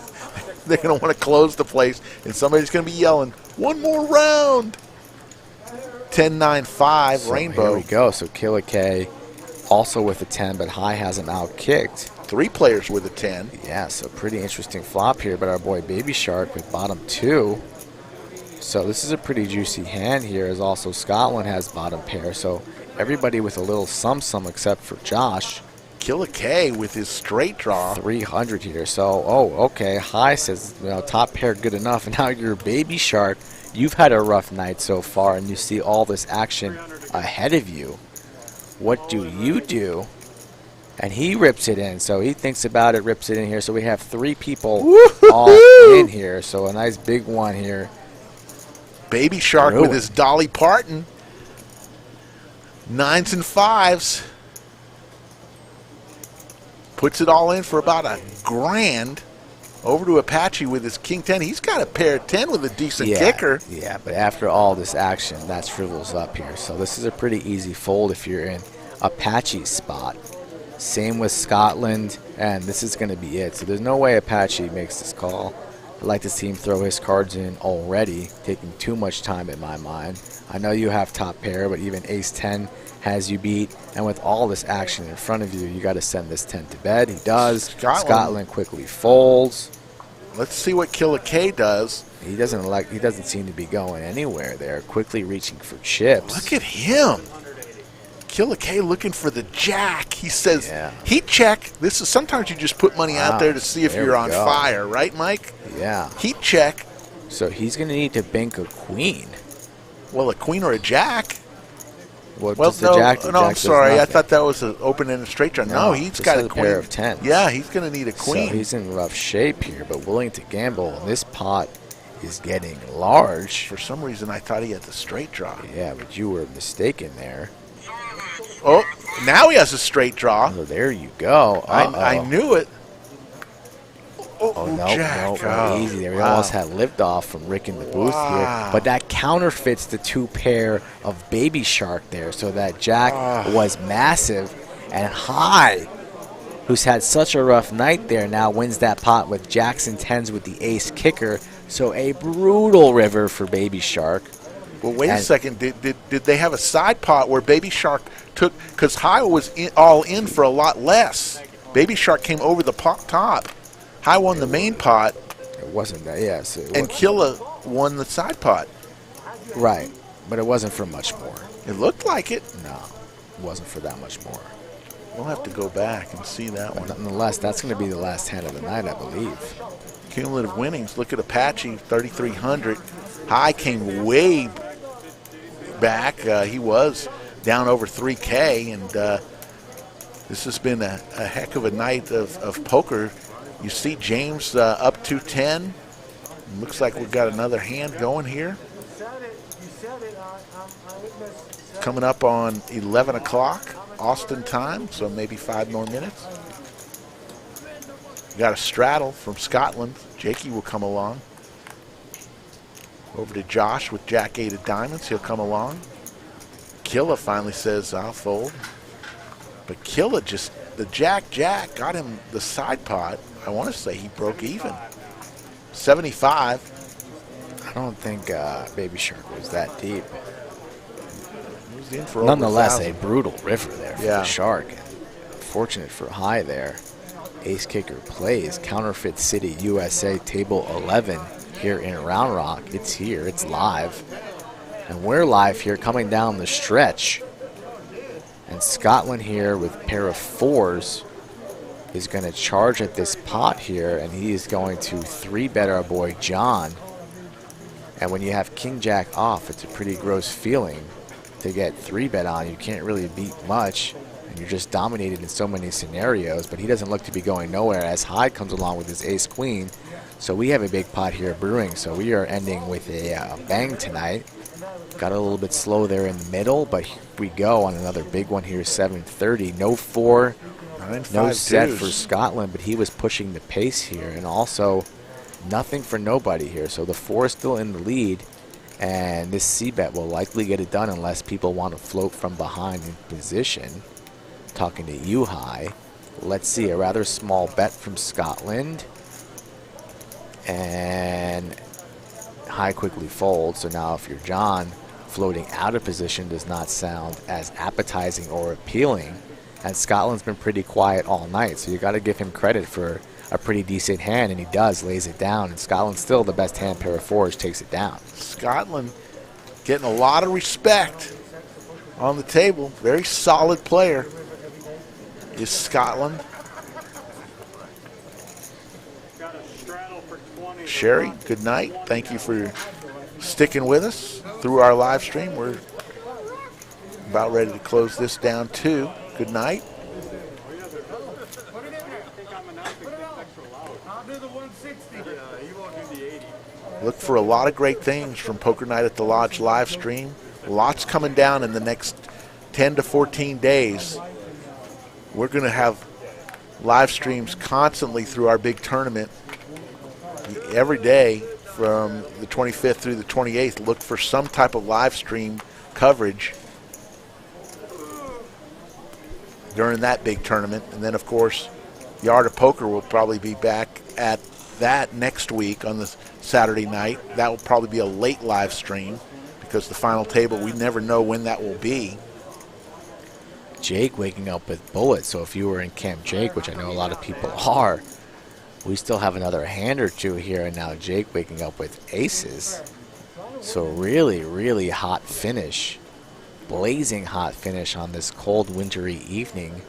They're going to want to close the place, and somebody's going to be yelling, one more round. 10-9-5, So Rainbow. Here we go. So Killa K also with a 10, but High has him out-kicked. 3 players with a 10. Yeah, so pretty interesting flop here, but our boy Baby Shark with bottom 2. So this is a pretty juicy hand here, as also Scotland has bottom pair. So everybody with a little sum except for Josh. Killa K with his straight draw. 300 here. So, okay. High says, top pair good enough. And now you're Baby Shark. You've had a rough night so far, and you see all this action ahead of you. What do you do? And he rips it in. So he thinks about it, rips it in here. So we have 3 people all in here. So a nice big one here. Baby Shark with his Dolly Parton. 9s and 5s. Puts it all in for about $1,000. Over to Apache with his King 10. He's got a pair of 10 with a decent kicker. Yeah, but after all this action, that shrivels up here. So this is a pretty easy fold if you're in Apache's spot. Same with Scotland, and this is going to be it. So there's no way Apache makes this call. I'd like to see him throw his cards in already, taking too much time in my mind. I know you have top pair, but even ace-10 has you beat. And with all this action in front of you, you got to send this 10 to bed. He does. Scotland quickly folds. Let's see what Killa K does. He doesn't seem to be going anywhere there. Quickly reaching for chips. Look at him. Killa K looking for the jack. He says, heat check. This is sometimes you just put money out there to see if you're on fire, right, Mike? Yeah. Heat check. So he's going to need to bank a queen. Well, a queen or a jack. Well, I'm sorry. I thought that was an open-ended straight draw. No, he's got a queen. Pair of 10s. Yeah, he's going to need a queen. So he's in rough shape here, but willing to gamble. And this pot is getting large. For some reason, I thought he had the straight draw. Yeah, but you were mistaken there. Oh, Now he has a straight draw. Oh, there you go. I knew it. Oh, no, Jack. Easy there. We almost had liftoff from Rick in the booth here. But that counterfeits the two pair of Baby Shark there. So that Jack was massive. And High, who's had such a rough night there, now wins that pot with Jackson 10s with the ace kicker. So a brutal river for Baby Shark. Well, wait a second. Did they have a side pot where Baby Shark took, because High was all in for a lot less. Baby Shark came over the top. High won the main pot. It wasn't that, yes. And Killa won the side pot. Right, but it wasn't for much more. It looked like it. No, it wasn't for that much more. We'll have to go back and see that one. Nonetheless, that's going to be the last hand of the night, I believe. Cumulative winnings. Look at Apache, 3,300. High came way back. He was down over 3K, and this has been a heck of a night of poker. You see James up 210. Looks like we've got another hand going here. Coming up on 11 o'clock Austin time, so maybe 5 more minutes. Got a straddle from Scotland. Jakey will come along. Over to Josh with Jack 8 of diamonds. He'll come along. Killa finally says, I'll fold. But Killa just, the Jack got him the side pot. I want to say he broke even. 75. I don't think Baby Shark was that deep. He was in for nonetheless over a brutal river there for the Shark. Fortunate for High there. Ace kicker plays Counterfeit City USA table 11 here in Round Rock. It's here, it's live. And we're live here coming down the stretch. And Scotland here with a pair of 4s is going to charge at this pot here, and he is going to 3-bet our boy John. And when you have King Jack off, it's a pretty gross feeling to get 3-bet on. You can't really beat much, and you're just dominated in so many scenarios, but he doesn't look to be going nowhere as High comes along with his ace queen. So we have a big pot here brewing, so we are ending with a bang tonight. Got a little bit slow there in the middle, but here we go on another big one here, 730. No 4, no set for Scotland, but he was pushing the pace here, and also nothing for nobody here. So the 4 is still in the lead, and this C-bet will likely get it done unless people want to float from behind in position. Talking to you, High. Let's see, a rather small bet from Scotland. And High quickly folds, so now if you're John, floating out of position does not sound as appetizing or appealing. And Scotland's been pretty quiet all night, so you got to give him credit for a pretty decent hand, and he does, lays it down. And Scotland's still the best hand, pair of 4s, takes it down. Scotland getting a lot of respect on the table. Very solid player is Scotland. Sherry, good night. Thank you for sticking with us through our live stream. We're about ready to close this down too. Good night. Look for a lot of great things from Poker Night at the Lodge live stream. Lots coming down in the next 10 to 14 days. We're going to have live streams constantly through our big tournament. Every day from the 25th through the 28th, look for some type of live stream coverage during that big tournament. And then, of course, the Art of Poker will probably be back at that next week on the Saturday night. That will probably be a late live stream because the final table, we never know when that will be. Jake waking up with bullets, so if you were in Camp Jake, which I know a lot of people are, we still have another hand or two here, and now Jake waking up with aces. So really, really hot finish. Blazing hot finish on this cold, wintry evening.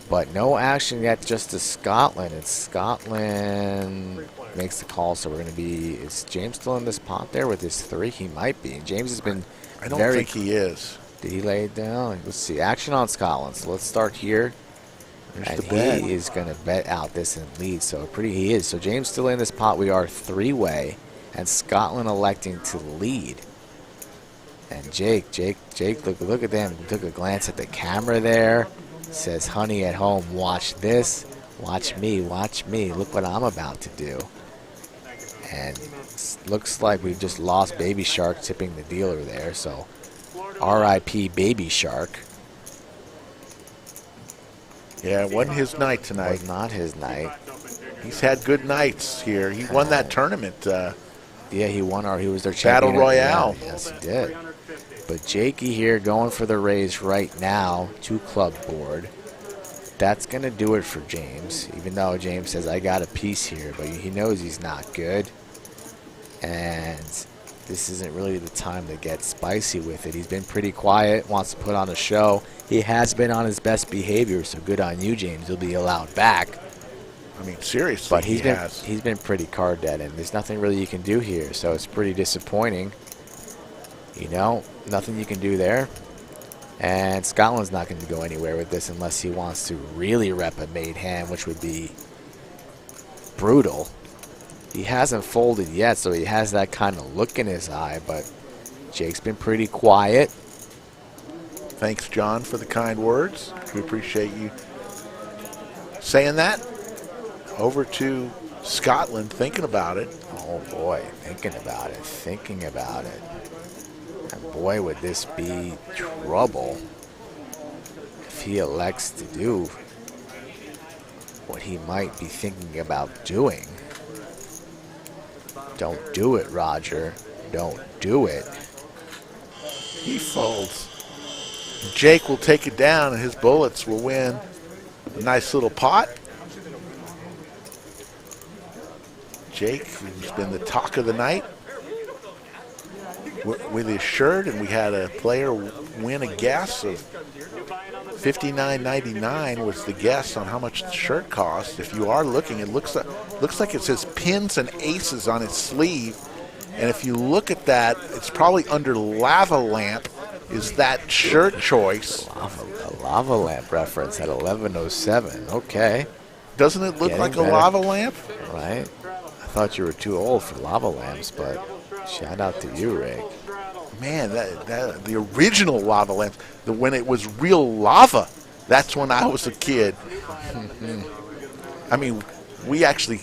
But no action yet, just to Scotland. And Scotland makes the call, so we're going to be... Is James still in this pot there with his 3? He might be. James has been I don't think he is. Did he lay it down? Let's see. Action on Scotland. So let's start here. And he is going to bet out this in lead. So he is. So James still in this pot. We are 3-way. And Scotland electing to lead. And Jake, look at them. Took a glance at the camera there. Says, honey at home, watch this. Watch me, watch me. Look what I'm about to do. And looks like we've just lost Baby Shark tipping the dealer there. So R.I.P. Baby Shark. Yeah, it wasn't his night tonight. Was not his night. He's had good nights here. He won that tournament. Yeah, he won. He was their Battle champion. Royale. Yeah, yes, he did. But Jakey here going for the raise right now to club board. That's going to do it for James, even though James says, I got a piece here, but he knows he's not good. And this isn't really the time to get spicy with it. He's been pretty quiet, wants to put on a show. He has been on his best behavior, so good on you, James. He'll be allowed back. I mean, seriously, but he's been pretty card dead, and there's nothing really you can do here, so it's pretty disappointing. You know, nothing you can do there. And Scotland's not going to go anywhere with this unless he wants to really rep a made hand, which would be brutal. He hasn't folded yet, so he has that kind of look in his eye, but Jake's been pretty quiet. Thanks, John, for the kind words. We appreciate you saying that. Over to Scotland, thinking about it. Oh, boy, thinking about it. And boy, would this be trouble if he elects to do what he might be thinking about doing. Don't do it, Roger. Don't do it. He folds. Jake will take it down, and his bullets will win a nice little pot. Jake, who's been the talk of the night with his shirt, and we had a player win a guess of $59.99 was the guess on how much the shirt cost. If you are looking, it looks like it says pins and aces on its sleeve, and if you look at that, it's probably under Lava Lamp is that shirt choice. A lava lamp reference at 11:07. Okay. Doesn't it look like a lava lamp? Right. I thought you were too old for lava lamps, but shout out to you, Rick. Man, the original lava lamp, when it was real lava, that's when I was a kid. I mean, we actually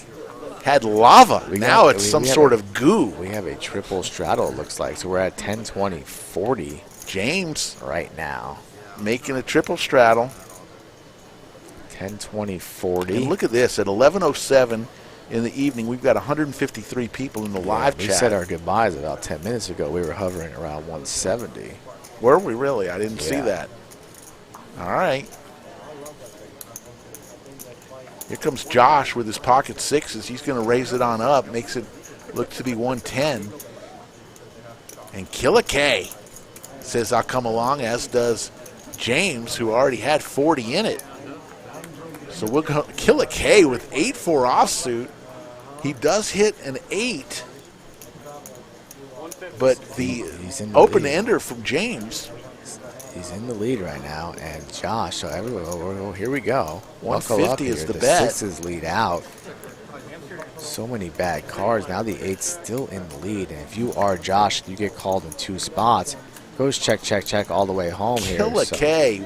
had lava. Now it's some sort of goo. We have a triple straddle, it looks like. So we're at 10-20-40. James right now making a triple straddle. 10-20-40. And look at this, at 11:07 in the evening, we've got 153 people in the live chat. We said our goodbyes about 10 minutes ago. We were hovering around 170. Were we really? I didn't see that. All right. Here comes Josh with his pocket sixes. He's going to raise it on up, makes it look to be 110. And Killa K says, I'll come along, as does James, who already had 40 in it. So we'll go Killa K with 8-4 offsuit. He does hit an 8. But the open-ender from James. He's in the lead right now. And Josh, so everyone, here we go. 150 is the bet. Sixes lead out. So many bad cards. Now the 8's still in the lead. And if you are Josh, you get called in 2 spots. Goes check all the way home here. Killa K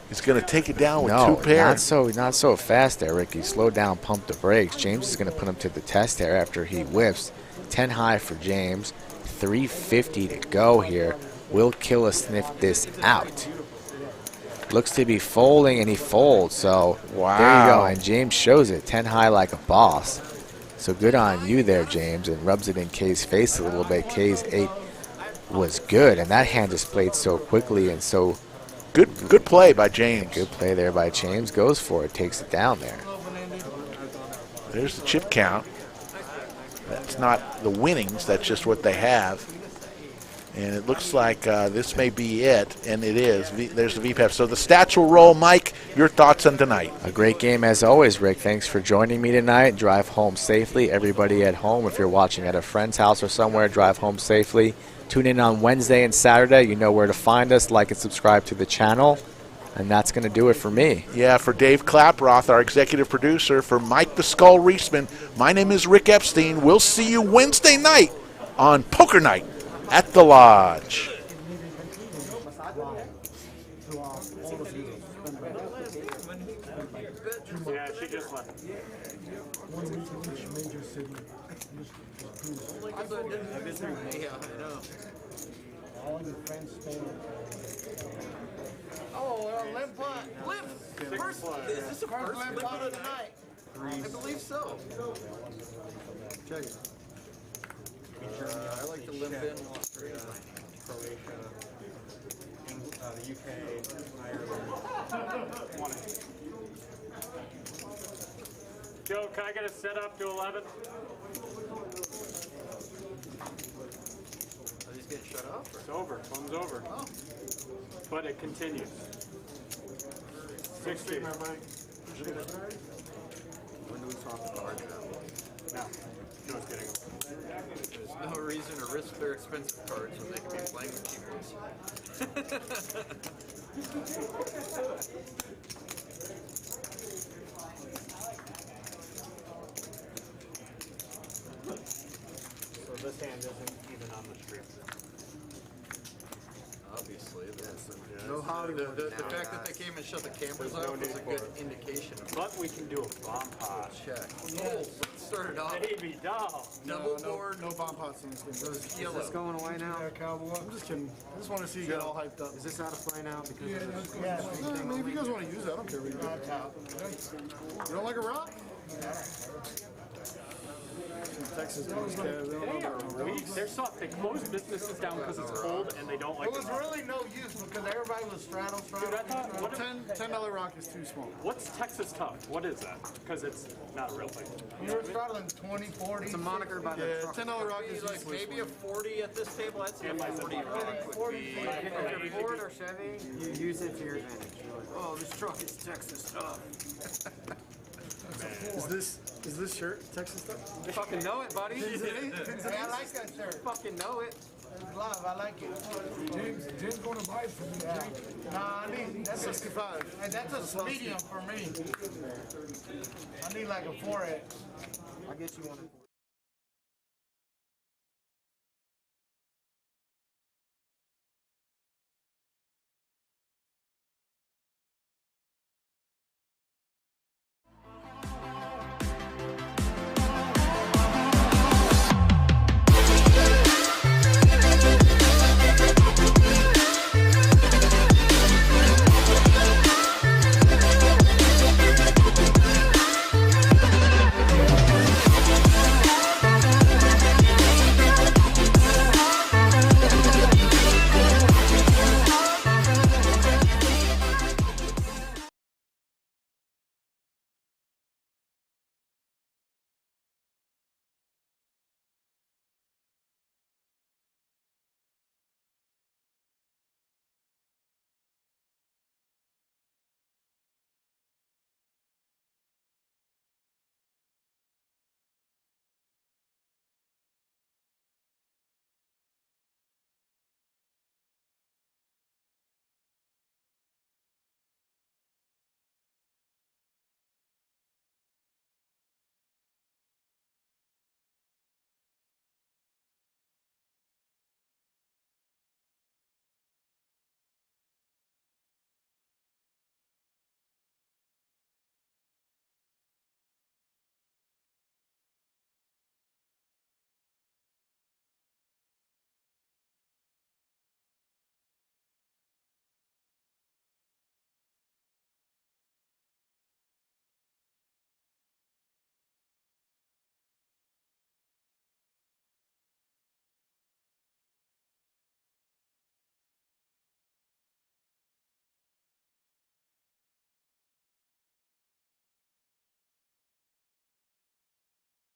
is going to take it down with 2 pairs. Not so fast there, Ricky. Slow down, pump the brakes. James is going to put him to the test there after he whiffs. 10 high for James. 350 to go here. Will Killa sniff this out? Looks to be folding, and he folds. So wow. There you go. And James shows it. 10 high like a boss. So good on you there, James, and rubs it in K's face a little bit. K's 8 was good, and that hand just played so quickly and so good play by James. Good play there by James. Goes for it, takes it down there. There's the chip count. That's not the winnings. That's just what they have. And it looks like this may be it, and it is. There's the VPEP. So the stats will roll. Mike, your thoughts on tonight? A great game as always, Rick. Thanks for joining me tonight. Drive home safely. Everybody at home, if you're watching at a friend's house or somewhere, drive home safely. Tune in on Wednesday and Saturday. You know where to find us. Like and subscribe to the channel. And that's going to do it for me. Yeah, for Dave Klaproth, our executive producer, for Mike the Skull Reisman, my name is Rick Epstein. We'll see you Wednesday night on Poker Night at the Lodge. major city. I've been through. Yeah, I know. All your friends stay. Oh, limp putt. Limp. First, is this the first limp putt of the night? I believe so. Check it. I like to limp in Austria, Croatia, the UK, Ireland. Joe, can I get a set up to 11? Are these getting shut off? It's over. Phone's over. Oh. But it continues. 60. When do we swap the cards out? No. Joe's getting them. There's no reason to risk their expensive cards when they can be playing the cheap ones. So this hand isn't even on the stream. Obviously, No Hollywood. the fact that they came and shut the cameras off was a good indication of But we can do a bomb pot. check. Oh, let's start it off. Baby doll. Double board. No bomb pots in this game. Those yellow. Is this going away now? Yeah, cowboy. I'm just kidding. I just want to see you get all hyped up. Is this out of play now? Because Yeah, of I mean, if you guys want to use it, I don't care what you do. You don't like a rock? Texas don't care. They don't They know. are weak. They're soft. They close businesses down because it's cold and they don't like It was it. really no use because everybody was straddle. Dude, I thought, what $10 rock is too small. what's Texas Tough? What is that? Because it's not a real thing. You were straddling 20, 40. It's a moniker by the Yeah, truck. $10 rock is Like useless. maybe a 40 at this table. I'd say a 40 rock would be. If you're Ford or Chevy, you use it to your advantage. You're like, oh, this truck is Texas tough. Is this shirt Texas stuff? You fucking know it, buddy. Hey, I like that shirt. Fucking know it. Love, I like it. James going to buy it for me. Nah, I need that's 65. Hey, that's a medium for me. I need like a 4X. I'll get you one.